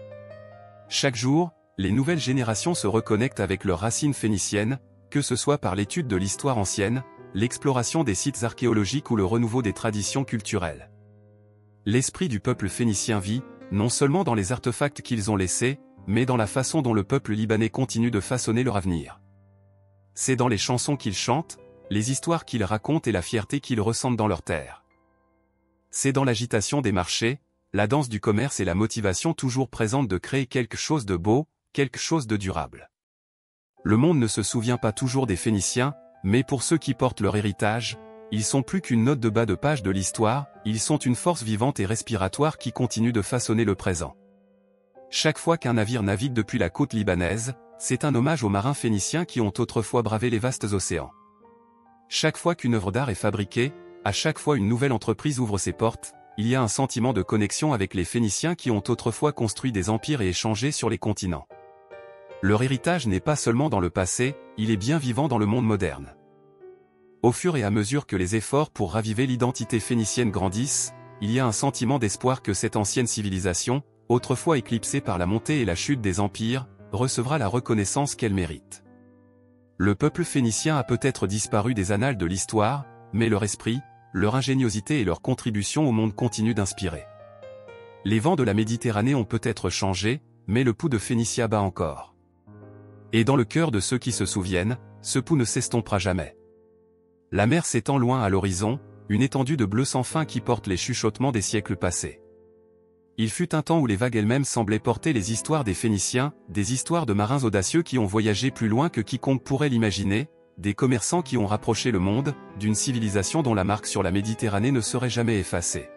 Chaque jour, les nouvelles générations se reconnectent avec leurs racines phéniciennes, que ce soit par l'étude de l'histoire ancienne, l'exploration des sites archéologiques ou le renouveau des traditions culturelles. L'esprit du peuple phénicien vit, non seulement dans les artefacts qu'ils ont laissés, mais dans la façon dont le peuple libanais continue de façonner leur avenir. C'est dans les chansons qu'ils chantent, les histoires qu'ils racontent et la fierté qu'ils ressentent dans leur terre. C'est dans l'agitation des marchés, la danse du commerce et la motivation toujours présente de créer quelque chose de beau, quelque chose de durable. Le monde ne se souvient pas toujours des Phéniciens, mais pour ceux qui portent leur héritage, ils sont plus qu'une note de bas de page de l'histoire, ils sont une force vivante et respiratoire qui continue de façonner le présent. Chaque fois qu'un navire navigue depuis la côte libanaise, c'est un hommage aux marins phéniciens qui ont autrefois bravé les vastes océans. Chaque fois qu'une œuvre d'art est fabriquée, à chaque fois une nouvelle entreprise ouvre ses portes, il y a un sentiment de connexion avec les Phéniciens qui ont autrefois construit des empires et échangé sur les continents. Leur héritage n'est pas seulement dans le passé, il est bien vivant dans le monde moderne. Au fur et à mesure que les efforts pour raviver l'identité phénicienne grandissent, il y a un sentiment d'espoir que cette ancienne civilisation, autrefois éclipsée par la montée et la chute des empires, recevra la reconnaissance qu'elle mérite. Le peuple phénicien a peut-être disparu des annales de l'histoire, mais leur esprit, leur ingéniosité et leur contribution au monde continuent d'inspirer. Les vents de la Méditerranée ont peut-être changé, mais le pouls de Phénicia bat encore. Et dans le cœur de ceux qui se souviennent, ce pouls ne s'estompera jamais. La mer s'étend loin à l'horizon, une étendue de bleu sans fin qui porte les chuchotements des siècles passés. Il fut un temps où les vagues elles-mêmes semblaient porter les histoires des Phéniciens, des histoires de marins audacieux qui ont voyagé plus loin que quiconque pourrait l'imaginer, des commerçants qui ont rapproché le monde, d'une civilisation dont la marque sur la Méditerranée ne serait jamais effacée.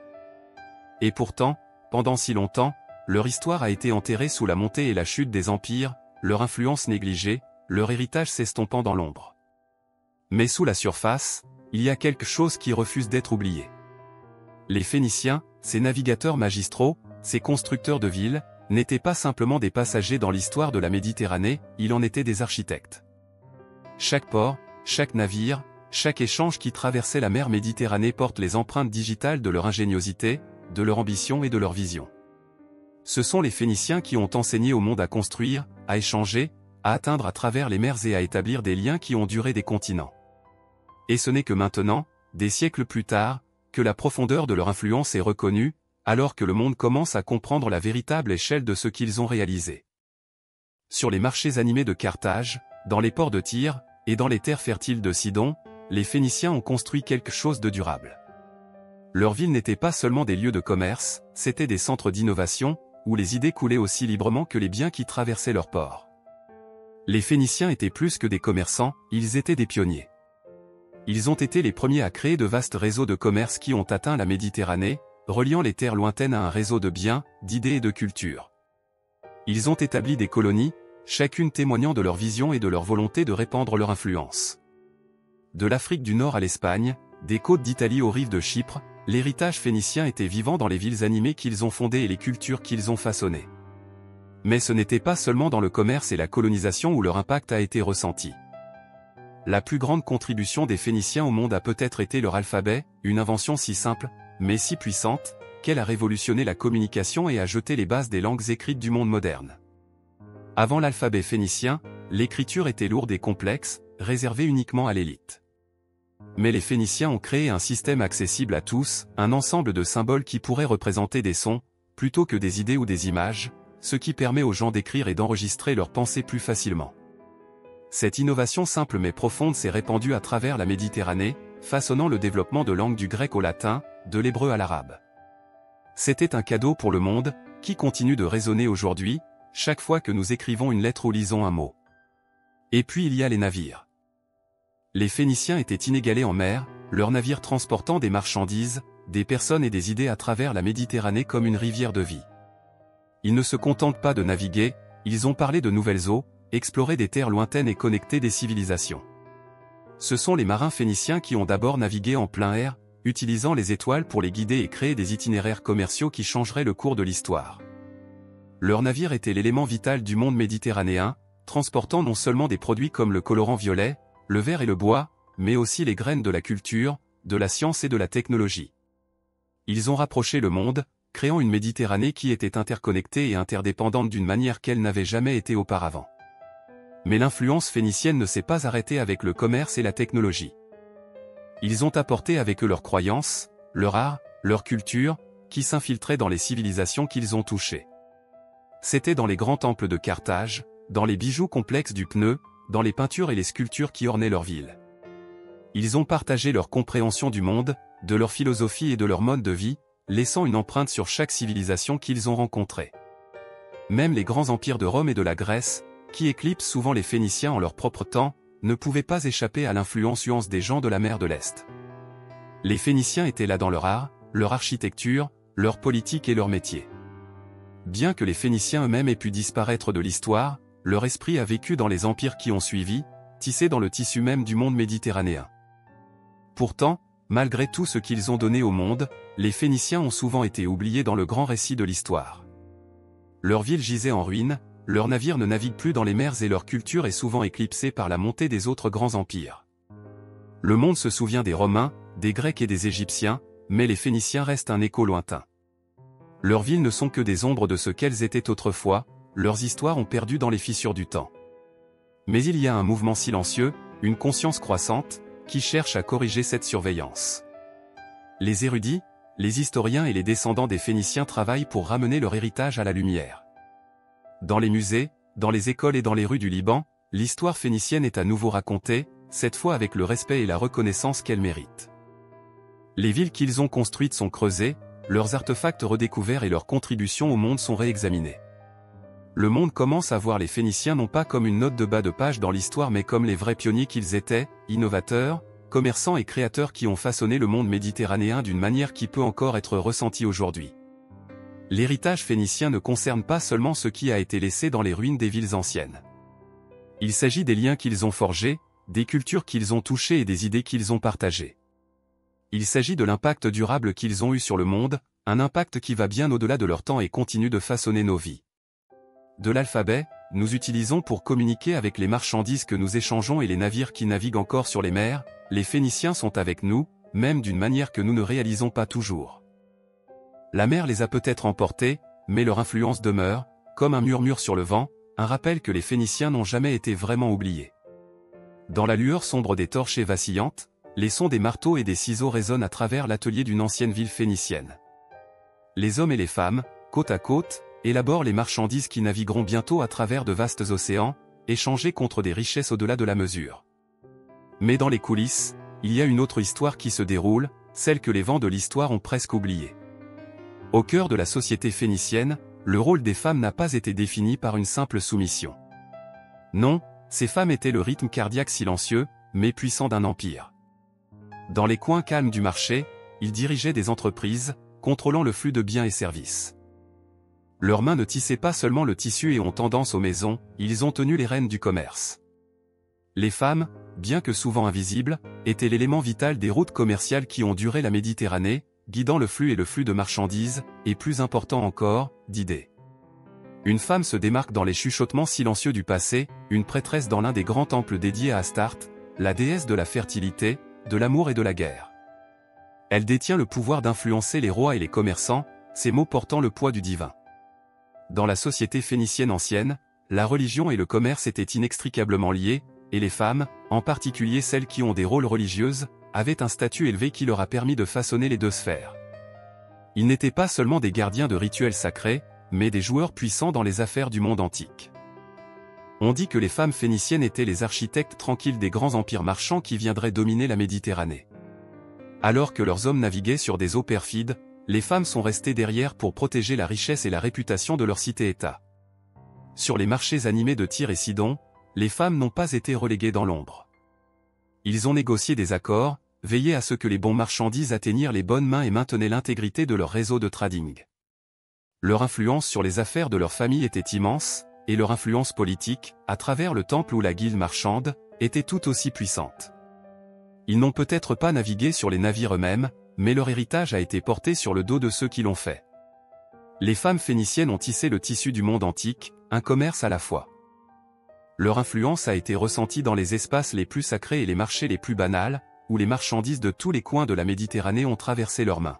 Et pourtant, pendant si longtemps, leur histoire a été enterrée sous la montée et la chute des empires, leur influence négligée, leur héritage s'estompant dans l'ombre. Mais sous la surface, il y a quelque chose qui refuse d'être oublié. Les Phéniciens, ces navigateurs magistraux, ces constructeurs de villes, n'étaient pas simplement des passagers dans l'histoire de la Méditerranée, ils en étaient des architectes. Chaque port, chaque navire, chaque échange qui traversait la mer Méditerranée porte les empreintes digitales de leur ingéniosité, de leur ambition et de leur vision. Ce sont les Phéniciens qui ont enseigné au monde à construire, à échanger, à atteindre à travers les mers et à établir des liens qui ont duré des continents. Et ce n'est que maintenant, des siècles plus tard, que la profondeur de leur influence est reconnue, alors que le monde commence à comprendre la véritable échelle de ce qu'ils ont réalisé. Sur les marchés animés de Carthage, dans les ports de Tyr, et dans les terres fertiles de Sidon, les Phéniciens ont construit quelque chose de durable. Leurs villes n'étaient pas seulement des lieux de commerce, c'étaient des centres d'innovation, où les idées coulaient aussi librement que les biens qui traversaient leurs ports. Les Phéniciens étaient plus que des commerçants, ils étaient des pionniers. Ils ont été les premiers à créer de vastes réseaux de commerce qui ont atteint la Méditerranée, reliant les terres lointaines à un réseau de biens, d'idées et de culture. Ils ont établi des colonies, chacune témoignant de leur vision et de leur volonté de répandre leur influence. De l'Afrique du Nord à l'Espagne, des côtes d'Italie aux rives de Chypre, l'héritage phénicien était vivant dans les villes animées qu'ils ont fondées et les cultures qu'ils ont façonnées. Mais ce n'était pas seulement dans le commerce et la colonisation où leur impact a été ressenti. La plus grande contribution des Phéniciens au monde a peut-être été leur alphabet, une invention si simple, mais si puissante, qu'elle a révolutionné la communication et a jeté les bases des langues écrites du monde moderne. Avant l'alphabet phénicien, l'écriture était lourde et complexe, réservée uniquement à l'élite. Mais les Phéniciens ont créé un système accessible à tous, un ensemble de symboles qui pourraient représenter des sons, plutôt que des idées ou des images, ce qui permet aux gens d'écrire et d'enregistrer leurs pensées plus facilement. Cette innovation simple mais profonde s'est répandue à travers la Méditerranée, façonnant le développement de langues du grec au latin, de l'hébreu à l'arabe. C'était un cadeau pour le monde, qui continue de résonner aujourd'hui, chaque fois que nous écrivons une lettre ou lisons un mot. Et puis il y a les navires. Les Phéniciens étaient inégalés en mer, leurs navires transportant des marchandises, des personnes et des idées à travers la Méditerranée comme une rivière de vie. Ils ne se contentent pas de naviguer, ils ont parlé de nouvelles eaux, exploré des terres lointaines et connecté des civilisations. Ce sont les marins phéniciens qui ont d'abord navigué en plein air, utilisant les étoiles pour les guider et créer des itinéraires commerciaux qui changeraient le cours de l'histoire. Leurs navires étaient l'élément vital du monde méditerranéen, transportant non seulement des produits comme le colorant violet, le verre et le bois, mais aussi les graines de la culture, de la science et de la technologie. Ils ont rapproché le monde, créant une Méditerranée qui était interconnectée et interdépendante d'une manière qu'elle n'avait jamais été auparavant. Mais l'influence phénicienne ne s'est pas arrêtée avec le commerce et la technologie. Ils ont apporté avec eux leurs croyances, leur art, leur culture, qui s'infiltraient dans les civilisations qu'ils ont touchées. C'était dans les grands temples de Carthage, dans les bijoux complexes du pneu, dans les peintures et les sculptures qui ornaient leur ville. Ils ont partagé leur compréhension du monde, de leur philosophie et de leur mode de vie, laissant une empreinte sur chaque civilisation qu'ils ont rencontrée. Même les grands empires de Rome et de la Grèce, qui éclipsent souvent les Phéniciens en leur propre temps, ne pouvaient pas échapper à l'influence des gens de la mer de l'Est. Les Phéniciens étaient là dans leur art, leur architecture, leur politique et leur métier. Bien que les Phéniciens eux-mêmes aient pu disparaître de l'histoire, leur esprit a vécu dans les empires qui ont suivi, tissé dans le tissu même du monde méditerranéen. Pourtant, malgré tout ce qu'ils ont donné au monde, les Phéniciens ont souvent été oubliés dans le grand récit de l'histoire. Leur ville gisait en ruine, leurs navires ne naviguent plus dans les mers et leur culture est souvent éclipsée par la montée des autres grands empires. Le monde se souvient des Romains, des Grecs et des Égyptiens, mais les Phéniciens restent un écho lointain. Leurs villes ne sont que des ombres de ce qu'elles étaient autrefois, leurs histoires ont perdu dans les fissures du temps. Mais il y a un mouvement silencieux, une conscience croissante, qui cherche à corriger cette surveillance. Les érudits, les historiens et les descendants des Phéniciens travaillent pour ramener leur héritage à la lumière. Dans les musées, dans les écoles et dans les rues du Liban, l'histoire phénicienne est à nouveau racontée, cette fois avec le respect et la reconnaissance qu'elle mérite. Les villes qu'ils ont construites sont creusées, leurs artefacts redécouverts et leurs contributions au monde sont réexaminés. Le monde commence à voir les Phéniciens non pas comme une note de bas de page dans l'histoire mais comme les vrais pionniers qu'ils étaient, innovateurs, commerçants et créateurs qui ont façonné le monde méditerranéen d'une manière qui peut encore être ressentie aujourd'hui. L'héritage phénicien ne concerne pas seulement ce qui a été laissé dans les ruines des villes anciennes. Il s'agit des liens qu'ils ont forgés, des cultures qu'ils ont touchées et des idées qu'ils ont partagées. Il s'agit de l'impact durable qu'ils ont eu sur le monde, un impact qui va bien au-delà de leur temps et continue de façonner nos vies. De l'alphabet, nous utilisons pour communiquer avec les marchandises que nous échangeons et les navires qui naviguent encore sur les mers, les Phéniciens sont avec nous, même d'une manière que nous ne réalisons pas toujours. La mer les a peut-être emportés, mais leur influence demeure, comme un murmure sur le vent, un rappel que les Phéniciens n'ont jamais été vraiment oubliés. Dans la lueur sombre des torches et vacillantes, les sons des marteaux et des ciseaux résonnent à travers l'atelier d'une ancienne ville phénicienne. Les hommes et les femmes, côte à côte, élaborent les marchandises qui navigueront bientôt à travers de vastes océans, échangées contre des richesses au-delà de la mesure. Mais dans les coulisses, il y a une autre histoire qui se déroule, celle que les vents de l'histoire ont presque oubliée. Au cœur de la société phénicienne, le rôle des femmes n'a pas été défini par une simple soumission. Non, ces femmes étaient le rythme cardiaque silencieux, mais puissant d'un empire. Dans les coins calmes du marché, ils dirigeaient des entreprises, contrôlant le flux de biens et services. Leurs mains ne tissaient pas seulement le tissu et ont tendance aux maisons, ils ont tenu les rênes du commerce. Les femmes, bien que souvent invisible, était l'élément vital des routes commerciales qui ont duré la Méditerranée, guidant le flux de marchandises, et plus important encore, d'idées. Une femme se démarque dans les chuchotements silencieux du passé, une prêtresse dans l'un des grands temples dédiés à Astarte, la déesse de la fertilité, de l'amour et de la guerre. Elle détient le pouvoir d'influencer les rois et les commerçants, ces mots portant le poids du divin. Dans la société phénicienne ancienne, la religion et le commerce étaient inextricablement liés, et les femmes, en particulier celles qui ont des rôles religieuses, avaient un statut élevé qui leur a permis de façonner les deux sphères. Ils n'étaient pas seulement des gardiens de rituels sacrés, mais des joueurs puissants dans les affaires du monde antique. On dit que les femmes phéniciennes étaient les architectes tranquilles des grands empires marchands qui viendraient dominer la Méditerranée. Alors que leurs hommes naviguaient sur des eaux perfides, les femmes sont restées derrière pour protéger la richesse et la réputation de leur cité-État. Sur les marchés animés de Tyr et Sidon, les femmes n'ont pas été reléguées dans l'ombre. Ils ont négocié des accords, veillé à ce que les bons marchandises atteignirent les bonnes mains et maintenaient l'intégrité de leur réseau de trading. Leur influence sur les affaires de leur famille était immense, et leur influence politique, à travers le temple ou la guilde marchande, était tout aussi puissante. Ils n'ont peut-être pas navigué sur les navires eux-mêmes, mais leur héritage a été porté sur le dos de ceux qui l'ont fait. Les femmes phéniciennes ont tissé le tissu du monde antique, un commerce à la fois. Leur influence a été ressentie dans les espaces les plus sacrés et les marchés les plus banals, où les marchandises de tous les coins de la Méditerranée ont traversé leurs mains.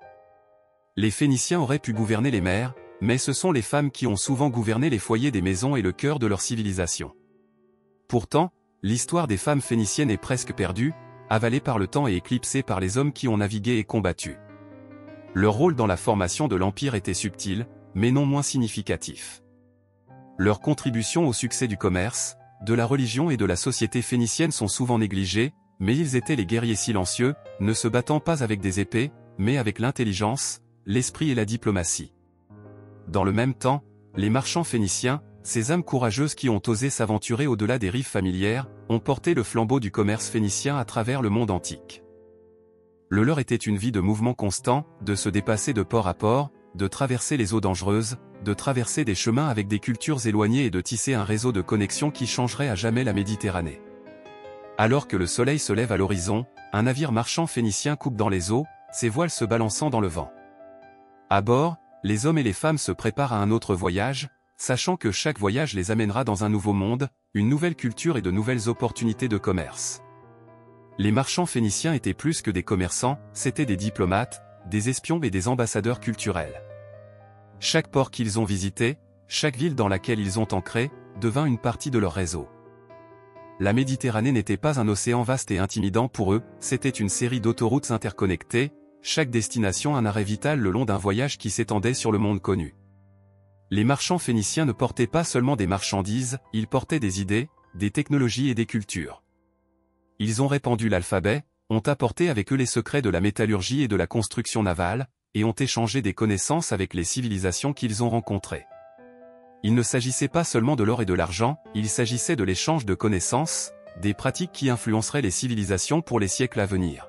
Les Phéniciens auraient pu gouverner les mers, mais ce sont les femmes qui ont souvent gouverné les foyers des maisons et le cœur de leur civilisation. Pourtant, l'histoire des femmes phéniciennes est presque perdue, avalée par le temps et éclipsée par les hommes qui ont navigué et combattu. Leur rôle dans la formation de l'Empire était subtil, mais non moins significatif. Leurs contributions au succès du commerce, de la religion et de la société phénicienne sont souvent négligées, mais ils étaient les guerriers silencieux, ne se battant pas avec des épées, mais avec l'intelligence, l'esprit et la diplomatie. Dans le même temps, les marchands phéniciens, ces âmes courageuses qui ont osé s'aventurer au-delà des rives familières, ont porté le flambeau du commerce phénicien à travers le monde antique. Le leur était une vie de mouvement constant, de se dépasser de port à port, de traverser les eaux dangereuses, de traverser des chemins avec des cultures éloignées et de tisser un réseau de connexions qui changerait à jamais la Méditerranée. Alors que le soleil se lève à l'horizon, un navire marchand phénicien coupe dans les eaux, ses voiles se balançant dans le vent. À bord, les hommes et les femmes se préparent à un autre voyage, sachant que chaque voyage les amènera dans un nouveau monde, une nouvelle culture et de nouvelles opportunités de commerce. Les marchands phéniciens étaient plus que des commerçants, c'étaient des diplomates, des espions et des ambassadeurs culturels. Chaque port qu'ils ont visité, chaque ville dans laquelle ils ont ancré, devint une partie de leur réseau. La Méditerranée n'était pas un océan vaste et intimidant pour eux, c'était une série d'autoroutes interconnectées, chaque destination un arrêt vital le long d'un voyage qui s'étendait sur le monde connu. Les marchands phéniciens ne portaient pas seulement des marchandises, ils portaient des idées, des technologies et des cultures. Ils ont répandu l'alphabet, ont apporté avec eux les secrets de la métallurgie et de la construction navale, et ont échangé des connaissances avec les civilisations qu'ils ont rencontrées. Il ne s'agissait pas seulement de l'or et de l'argent, il s'agissait de l'échange de connaissances, des pratiques qui influenceraient les civilisations pour les siècles à venir.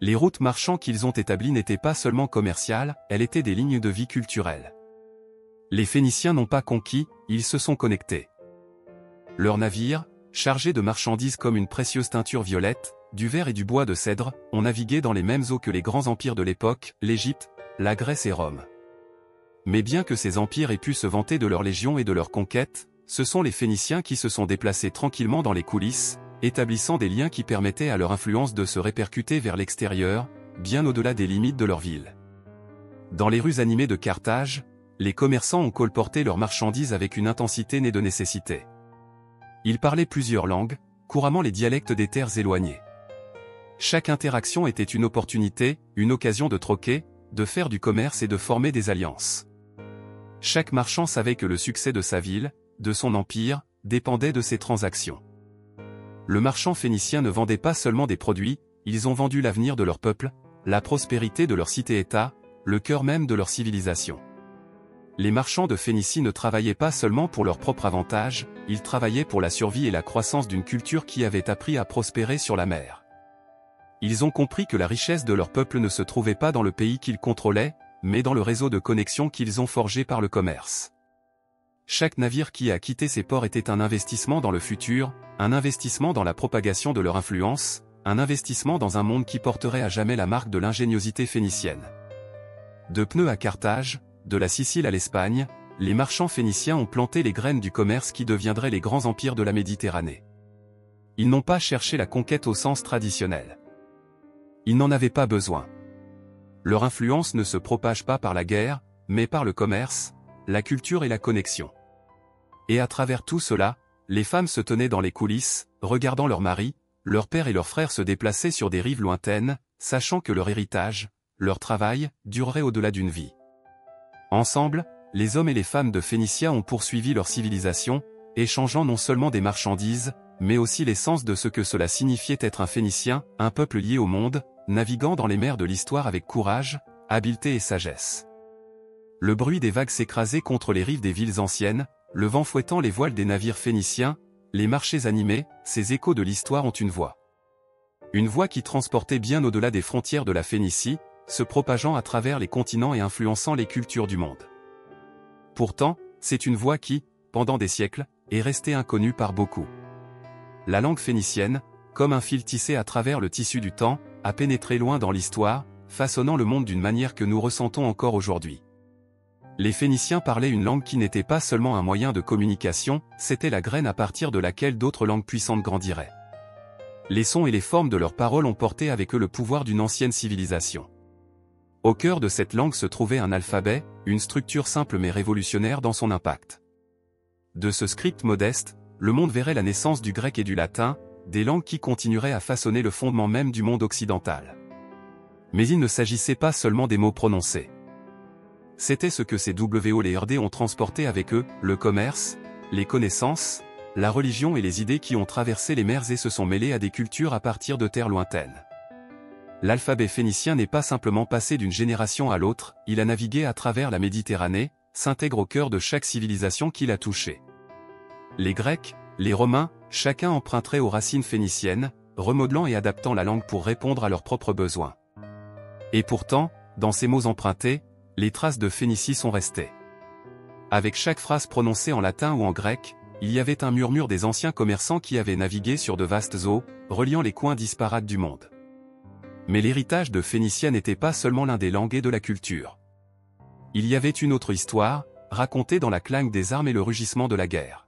Les routes marchandes qu'ils ont établies n'étaient pas seulement commerciales, elles étaient des lignes de vie culturelles. Les Phéniciens n'ont pas conquis, ils se sont connectés. Leurs navires, chargés de marchandises comme une précieuse teinture violette, du verre et du bois de cèdre, ont navigué dans les mêmes eaux que les grands empires de l'époque, l'Égypte, la Grèce et Rome. Mais bien que ces empires aient pu se vanter de leurs légions et de leurs conquêtes, ce sont les Phéniciens qui se sont déplacés tranquillement dans les coulisses, établissant des liens qui permettaient à leur influence de se répercuter vers l'extérieur, bien au-delà des limites de leur ville. Dans les rues animées de Carthage, les commerçants ont colporté leurs marchandises avec une intensité née de nécessité. Ils parlaient plusieurs langues, couramment les dialectes des terres éloignées. Chaque interaction était une opportunité, une occasion de troquer, de faire du commerce et de former des alliances. Chaque marchand savait que le succès de sa ville, de son empire, dépendait de ses transactions. Le marchand phénicien ne vendait pas seulement des produits, ils ont vendu l'avenir de leur peuple, la prospérité de leur cité-État, le cœur même de leur civilisation. Les marchands de Phénicie ne travaillaient pas seulement pour leur propre avantage, ils travaillaient pour la survie et la croissance d'une culture qui avait appris à prospérer sur la mer. Ils ont compris que la richesse de leur peuple ne se trouvait pas dans le pays qu'ils contrôlaient, mais dans le réseau de connexions qu'ils ont forgé par le commerce. chaque navire qui a quitté ces ports était un investissement dans le futur, un investissement dans la propagation de leur influence, un investissement dans un monde qui porterait à jamais la marque de l'ingéniosité phénicienne. De Pneu à Carthage, de la Sicile à l'Espagne, les marchands phéniciens ont planté les graines du commerce qui deviendraient les grands empires de la Méditerranée. Ils n'ont pas cherché la conquête au sens traditionnel. Ils n'en avaient pas besoin. Leur influence ne se propage pas par la guerre, mais par le commerce, la culture et la connexion. Et à travers tout cela, les femmes se tenaient dans les coulisses, regardant leurs maris, leurs pères et leurs frères se déplacer sur des rives lointaines, sachant que leur héritage, leur travail, durerait au-delà d'une vie. Ensemble, les hommes et les femmes de Phénicia ont poursuivi leur civilisation, échangeant non seulement des marchandises, mais aussi l'essence de ce que cela signifiait être un Phénicien, un peuple lié au monde, naviguant dans les mers de l'histoire avec courage, habileté et sagesse. Le bruit des vagues s'écrasait contre les rives des villes anciennes, le vent fouettant les voiles des navires phéniciens, les marchés animés, ces échos de l'histoire ont une voix. Une voix qui transportait bien au-delà des frontières de la Phénicie, se propageant à travers les continents et influençant les cultures du monde. Pourtant, c'est une voix qui, pendant des siècles, est restée inconnue par beaucoup. La langue phénicienne, comme un fil tissé à travers le tissu du temps, a pénétré loin dans l'histoire, façonnant le monde d'une manière que nous ressentons encore aujourd'hui. Les Phéniciens parlaient une langue qui n'était pas seulement un moyen de communication, c'était la graine à partir de laquelle d'autres langues puissantes grandiraient. Les sons et les formes de leurs paroles ont porté avec eux le pouvoir d'une ancienne civilisation. Au cœur de cette langue se trouvait un alphabet, une structure simple mais révolutionnaire dans son impact. De ce script modeste, le monde verrait la naissance du grec et du latin, des langues qui continueraient à façonner le fondement même du monde occidental. Mais il ne s'agissait pas seulement des mots prononcés. C'était ce que ces WOLRD ont transporté avec eux, le commerce, les connaissances, la religion et les idées qui ont traversé les mers et se sont mêlés à des cultures à partir de terres lointaines. L'alphabet phénicien n'est pas simplement passé d'une génération à l'autre, il a navigué à travers la Méditerranée, s'intègre au cœur de chaque civilisation qu'il a touchée. Les Grecs, les Romains, chacun emprunterait aux racines phéniciennes, remodelant et adaptant la langue pour répondre à leurs propres besoins. Et pourtant, dans ces mots empruntés, les traces de Phénicie sont restées. Avec chaque phrase prononcée en latin ou en grec, il y avait un murmure des anciens commerçants qui avaient navigué sur de vastes eaux, reliant les coins disparates du monde. Mais l'héritage de Phénicia n'était pas seulement l'un des langues et de la culture. Il y avait une autre histoire, racontée dans la clagne des armes et le rugissement de la guerre.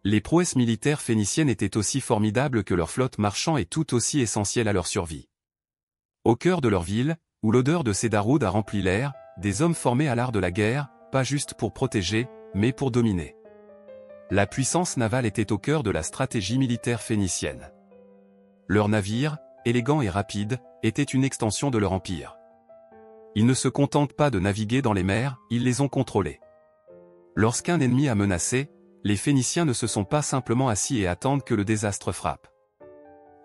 Les prouesses militaires phéniciennes étaient aussi formidables que leur flotte marchand et tout aussi essentielles à leur survie. Au cœur de leur ville, où l'odeur de Cédaroud a rempli l'air, des hommes formés à l'art de la guerre, pas juste pour protéger, mais pour dominer. La puissance navale était au cœur de la stratégie militaire phénicienne. Leurs navires, élégants et rapides, étaient une extension de leur empire. Ils ne se contentent pas de naviguer dans les mers, ils les ont contrôlées. Lorsqu'un ennemi a menacé, les Phéniciens ne se sont pas simplement assis et attendent que le désastre frappe.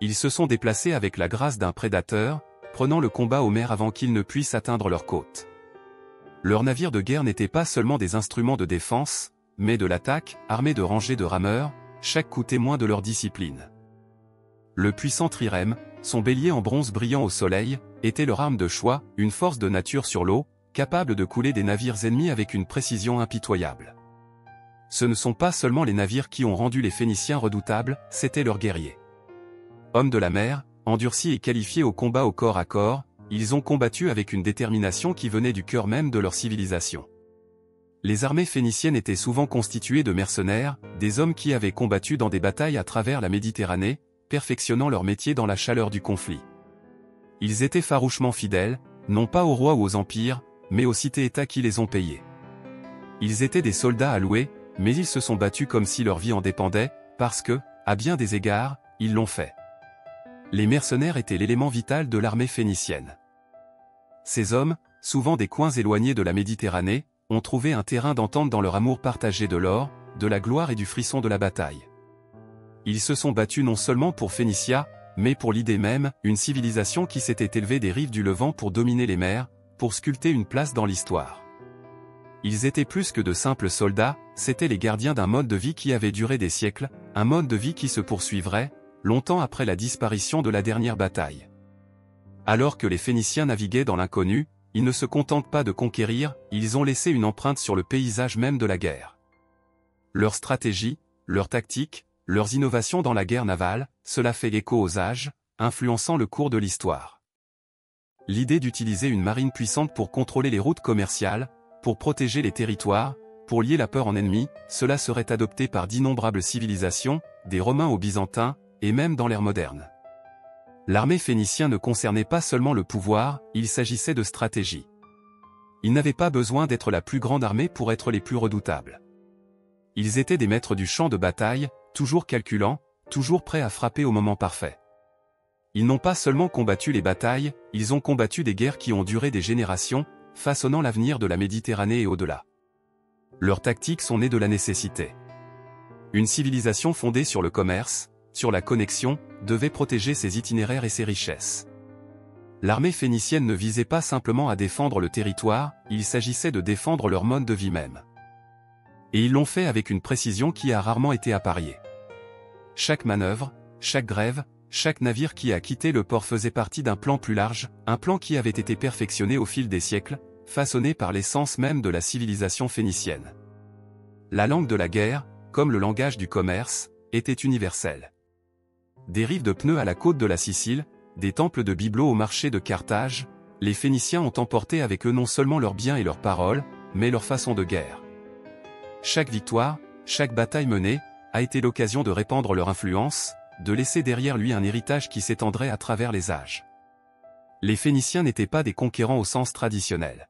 Ils se sont déplacés avec la grâce d'un prédateur, prenant le combat aux mers avant qu'ils ne puissent atteindre leurs côtes. Leurs navires de guerre n'étaient pas seulement des instruments de défense, mais de l'attaque, armés de rangées de rameurs, chaque coup témoin de leur discipline. Le puissant trirème, son bélier en bronze brillant au soleil, était leur arme de choix, une force de nature sur l'eau, capable de couler des navires ennemis avec une précision impitoyable. Ce ne sont pas seulement les navires qui ont rendu les Phéniciens redoutables, c'étaient leurs guerriers. Hommes de la mer, endurcis et qualifiés au combat au corps à corps, ils ont combattu avec une détermination qui venait du cœur même de leur civilisation. Les armées phéniciennes étaient souvent constituées de mercenaires, des hommes qui avaient combattu dans des batailles à travers la Méditerranée, perfectionnant leur métier dans la chaleur du conflit. Ils étaient farouchement fidèles, non pas aux rois ou aux empires, mais aux cités-États qui les ont payés. Ils étaient des soldats alloués, mais ils se sont battus comme si leur vie en dépendait, parce que, à bien des égards, ils l'ont fait. Les mercenaires étaient l'élément vital de l'armée phénicienne. Ces hommes, souvent des coins éloignés de la Méditerranée, ont trouvé un terrain d'entente dans leur amour partagé de l'or, de la gloire et du frisson de la bataille. Ils se sont battus non seulement pour Phénicia, mais pour l'idée même, une civilisation qui s'était élevée des rives du Levant pour dominer les mers, pour sculpter une place dans l'histoire. Ils étaient plus que de simples soldats, c'étaient les gardiens d'un mode de vie qui avait duré des siècles, un mode de vie qui se poursuivrait, longtemps après la disparition de la dernière bataille. Alors que les Phéniciens naviguaient dans l'inconnu, ils ne se contentent pas de conquérir, ils ont laissé une empreinte sur le paysage même de la guerre. leur stratégie, leurs tactiques, leurs innovations dans la guerre navale, cela fait écho aux âges, influençant le cours de l'histoire. L'idée d'utiliser une marine puissante pour contrôler les routes commerciales, pour protéger les territoires, pour lier la peur en ennemi, cela serait adopté par d'innombrables civilisations, des Romains aux Byzantins, et même dans l'ère moderne. L'armée phénicienne ne concernait pas seulement le pouvoir, il s'agissait de stratégie. Ils n'avaient pas besoin d'être la plus grande armée pour être les plus redoutables. Ils étaient des maîtres du champ de bataille, toujours calculants, toujours prêts à frapper au moment parfait. Ils n'ont pas seulement combattu les batailles, ils ont combattu des guerres qui ont duré des générations, façonnant l'avenir de la Méditerranée et au-delà. Leurs tactiques sont nées de la nécessité. Une civilisation fondée sur le commerce, sur la connexion, devait protéger ses itinéraires et ses richesses. L'armée phénicienne ne visait pas simplement à défendre le territoire, il s'agissait de défendre leur mode de vie même. Et ils l'ont fait avec une précision qui a rarement été appariée. Chaque manœuvre, chaque grève, chaque navire qui a quitté le port faisait partie d'un plan plus large, un plan qui avait été perfectionné au fil des siècles, façonné par l'essence même de la civilisation phénicienne. La langue de la guerre, comme le langage du commerce, était universelle. Des rives de pneus à la côte de la Sicile, des temples de bibelots au marché de Carthage, les Phéniciens ont emporté avec eux non seulement leurs biens et leurs paroles, mais leur façon de guerre. Chaque victoire, chaque bataille menée, a été l'occasion de répandre leur influence, de laisser derrière lui un héritage qui s'étendrait à travers les âges. Les Phéniciens n'étaient pas des conquérants au sens traditionnel.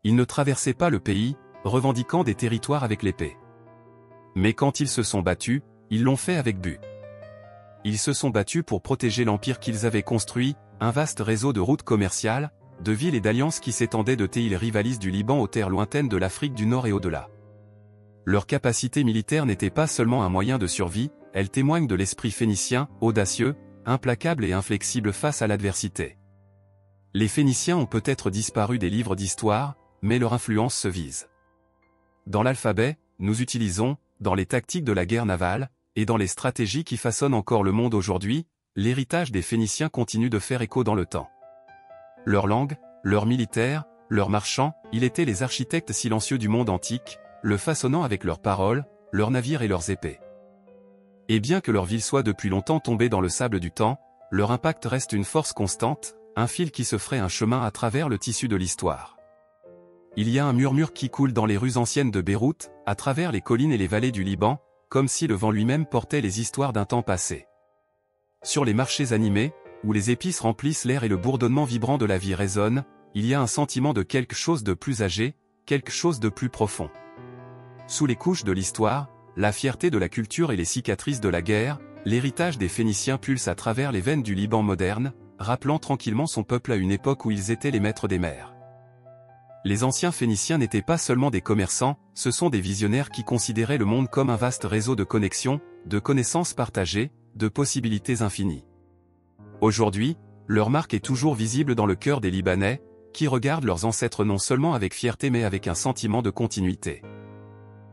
Ils ne traversaient pas le pays, revendiquant des territoires avec l'épée. Mais quand ils se sont battus, ils l'ont fait avec but. Ils se sont battus pour protéger l'empire qu'ils avaient construit, un vaste réseau de routes commerciales, de villes et d'alliances qui s'étendaient de îles rivalistes du Liban aux terres lointaines de l'Afrique du Nord et au-delà. Leur capacité militaire n'était pas seulement un moyen de survie, elle témoigne de l'esprit phénicien, audacieux, implacable et inflexible face à l'adversité. Les Phéniciens ont peut-être disparu des livres d'histoire, mais leur influence se vise. Dans l'alphabet, nous utilisons, dans les tactiques de la guerre navale, et dans les stratégies qui façonnent encore le monde aujourd'hui, l'héritage des Phéniciens continue de faire écho dans le temps. Leur langue, leurs militaires, leurs marchands, ils étaient les architectes silencieux du monde antique, le façonnant avec leurs paroles, leurs navires et leurs épées. Et bien que leur ville soit depuis longtemps tombée dans le sable du temps, leur impact reste une force constante, un fil qui se ferait un chemin à travers le tissu de l'histoire. Il y a un murmure qui coule dans les rues anciennes de Beyrouth, à travers les collines et les vallées du Liban, comme si le vent lui-même portait les histoires d'un temps passé. Sur les marchés animés, où les épices remplissent l'air et le bourdonnement vibrant de la vie résonne, il y a un sentiment de quelque chose de plus âgé, quelque chose de plus profond. Sous les couches de l'histoire, la fierté de la culture et les cicatrices de la guerre, l'héritage des Phéniciens pulse à travers les veines du Liban moderne, rappelant tranquillement son peuple à une époque où ils étaient les maîtres des mers. Les anciens Phéniciens n'étaient pas seulement des commerçants, ce sont des visionnaires qui considéraient le monde comme un vaste réseau de connexions, de connaissances partagées, de possibilités infinies. Aujourd'hui, leur marque est toujours visible dans le cœur des Libanais, qui regardent leurs ancêtres non seulement avec fierté mais avec un sentiment de continuité.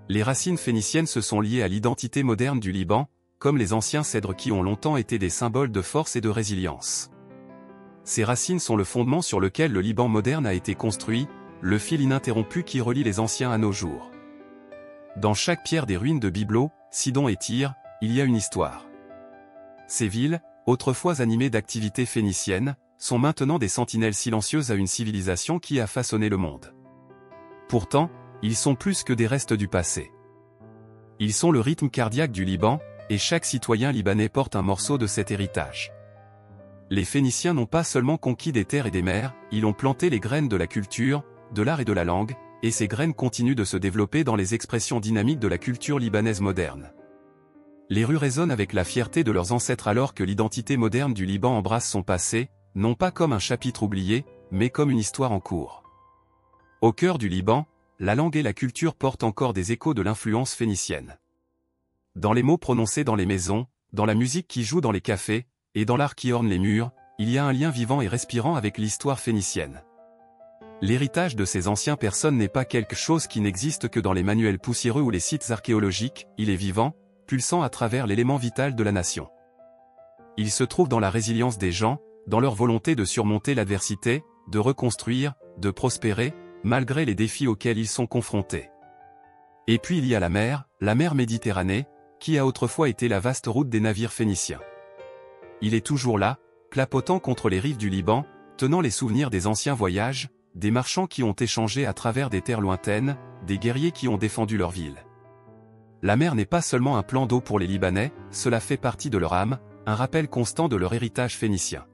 Les racines phéniciennes se sont liées à l'identité moderne du Liban, comme les anciens cèdres qui ont longtemps été des symboles de force et de résilience. Ces racines sont le fondement sur lequel le Liban moderne a été construit, le fil ininterrompu qui relie les anciens à nos jours. Dans chaque pierre des ruines de Byblos, Sidon et Tyr, il y a une histoire. Ces villes, autrefois animées d'activités phéniciennes, sont maintenant des sentinelles silencieuses à une civilisation qui a façonné le monde. Pourtant, ils sont plus que des restes du passé. Ils sont le rythme cardiaque du Liban, et chaque citoyen libanais porte un morceau de cet héritage. Les Phéniciens n'ont pas seulement conquis des terres et des mers, ils ont planté les graines de la culture, de l'art et de la langue, et ces graines continuent de se développer dans les expressions dynamiques de la culture libanaise moderne. Les rues résonnent avec la fierté de leurs ancêtres alors que l'identité moderne du Liban embrasse son passé, non pas comme un chapitre oublié, mais comme une histoire en cours. Au cœur du Liban, la langue et la culture portent encore des échos de l'influence phénicienne. Dans les mots prononcés dans les maisons, dans la musique qui joue dans les cafés, et dans l'art qui orne les murs, il y a un lien vivant et respirant avec l'histoire phénicienne. L'héritage de ces anciennes personnes n'est pas quelque chose qui n'existe que dans les manuels poussiéreux ou les sites archéologiques, il est vivant, pulsant à travers l'élément vital de la nation. Il se trouve dans la résilience des gens, dans leur volonté de surmonter l'adversité, de reconstruire, de prospérer, malgré les défis auxquels ils sont confrontés. Et puis il y a la mer Méditerranée, qui a autrefois été la vaste route des navires phéniciens. Il est toujours là, clapotant contre les rives du Liban, tenant les souvenirs des anciens voyages, des marchands qui ont échangé à travers des terres lointaines, des guerriers qui ont défendu leur ville. La mer n'est pas seulement un plan d'eau pour les Libanais, cela fait partie de leur âme, un rappel constant de leur héritage phénicien.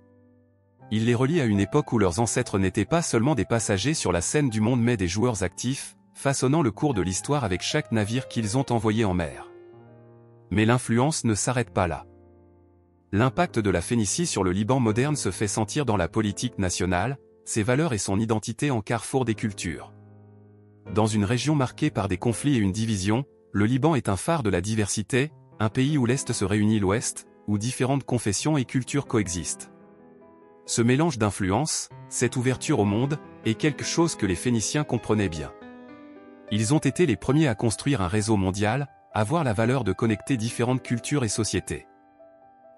Il les relie à une époque où leurs ancêtres n'étaient pas seulement des passagers sur la scène du monde mais des joueurs actifs, façonnant le cours de l'histoire avec chaque navire qu'ils ont envoyé en mer. Mais l'influence ne s'arrête pas là. L'impact de la Phénicie sur le Liban moderne se fait sentir dans la politique nationale, ses valeurs et son identité en carrefour des cultures. Dans une région marquée par des conflits et une division, le Liban est un phare de la diversité, un pays où l'Est se réunit l'Ouest, où différentes confessions et cultures coexistent. Ce mélange d'influences, cette ouverture au monde, est quelque chose que les Phéniciens comprenaient bien. Ils ont été les premiers à construire un réseau mondial, à voir la valeur de connecter différentes cultures et sociétés.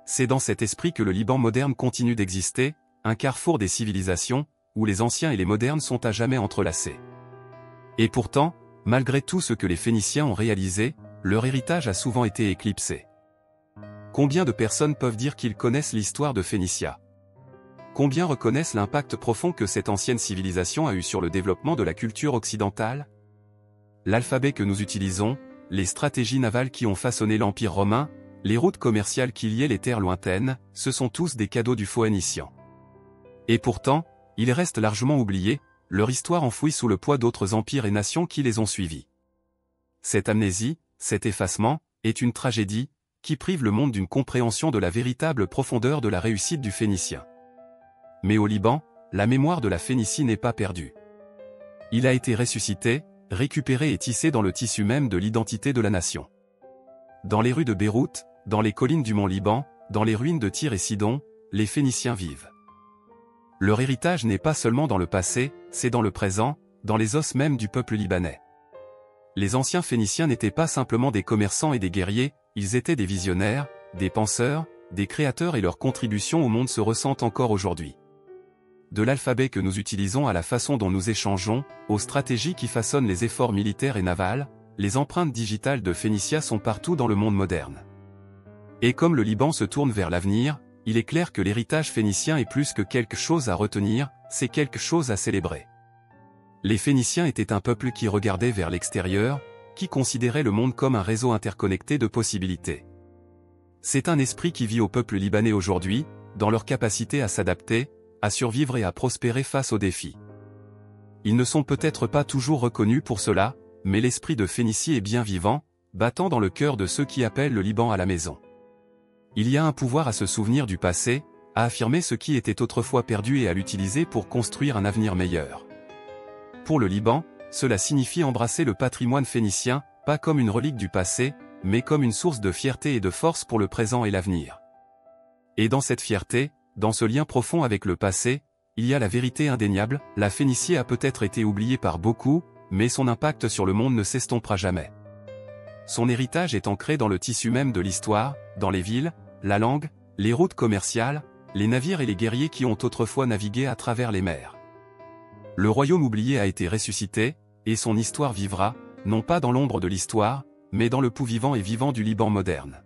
C'est dans cet esprit que le Liban moderne continue d'exister, un carrefour des civilisations, où les anciens et les modernes sont à jamais entrelacés. Et pourtant, malgré tout ce que les Phéniciens ont réalisé, leur héritage a souvent été éclipsé. Combien de personnes peuvent dire qu'ils connaissent l'histoire de Phénicia? Combien reconnaissent l'impact profond que cette ancienne civilisation a eu sur le développement de la culture occidentale? L'alphabet que nous utilisons, les stratégies navales qui ont façonné l'Empire romain, les routes commerciales qui liaient les terres lointaines, ce sont tous des cadeaux du Phoenician. Et pourtant, ils restent largement oubliés, leur histoire enfouie sous le poids d'autres empires et nations qui les ont suivis. Cette amnésie, cet effacement, est une tragédie, qui prive le monde d'une compréhension de la véritable profondeur de la réussite du Phénicien. Mais au Liban, la mémoire de la Phénicie n'est pas perdue. Il a été ressuscité, récupéré et tissé dans le tissu même de l'identité de la nation. Dans les rues de Beyrouth, dans les collines du mont Liban, dans les ruines de Tyr et Sidon, les Phéniciens vivent. Leur héritage n'est pas seulement dans le passé, c'est dans le présent, dans les os même du peuple libanais. Les anciens Phéniciens n'étaient pas simplement des commerçants et des guerriers, ils étaient des visionnaires, des penseurs, des créateurs et leur contribution au monde se ressentent encore aujourd'hui. De l'alphabet que nous utilisons à la façon dont nous échangeons, aux stratégies qui façonnent les efforts militaires et navals, les empreintes digitales de Phénicia sont partout dans le monde moderne. Et comme le Liban se tourne vers l'avenir, il est clair que l'héritage phénicien est plus que quelque chose à retenir, c'est quelque chose à célébrer. Les Phéniciens étaient un peuple qui regardait vers l'extérieur, qui considérait le monde comme un réseau interconnecté de possibilités. C'est un esprit qui vit au peuple libanais aujourd'hui, dans leur capacité à s'adapter, à survivre et à prospérer face aux défis. Ils ne sont peut-être pas toujours reconnus pour cela, mais l'esprit de Phénicie est bien vivant, battant dans le cœur de ceux qui appellent le Liban à la maison. Il y a un pouvoir à se souvenir du passé, à affirmer ce qui était autrefois perdu et à l'utiliser pour construire un avenir meilleur. Pour le Liban, cela signifie embrasser le patrimoine phénicien, pas comme une relique du passé, mais comme une source de fierté et de force pour le présent et l'avenir. Et dans cette fierté, dans ce lien profond avec le passé, il y a la vérité indéniable, la Phénicie a peut-être été oubliée par beaucoup, mais son impact sur le monde ne s'estompera jamais. Son héritage est ancré dans le tissu même de l'histoire, dans les villes, la langue, les routes commerciales, les navires et les guerriers qui ont autrefois navigué à travers les mers. Le royaume oublié a été ressuscité, et son histoire vivra, non pas dans l'ombre de l'histoire, mais dans le pouls vivant et vivant du Liban moderne.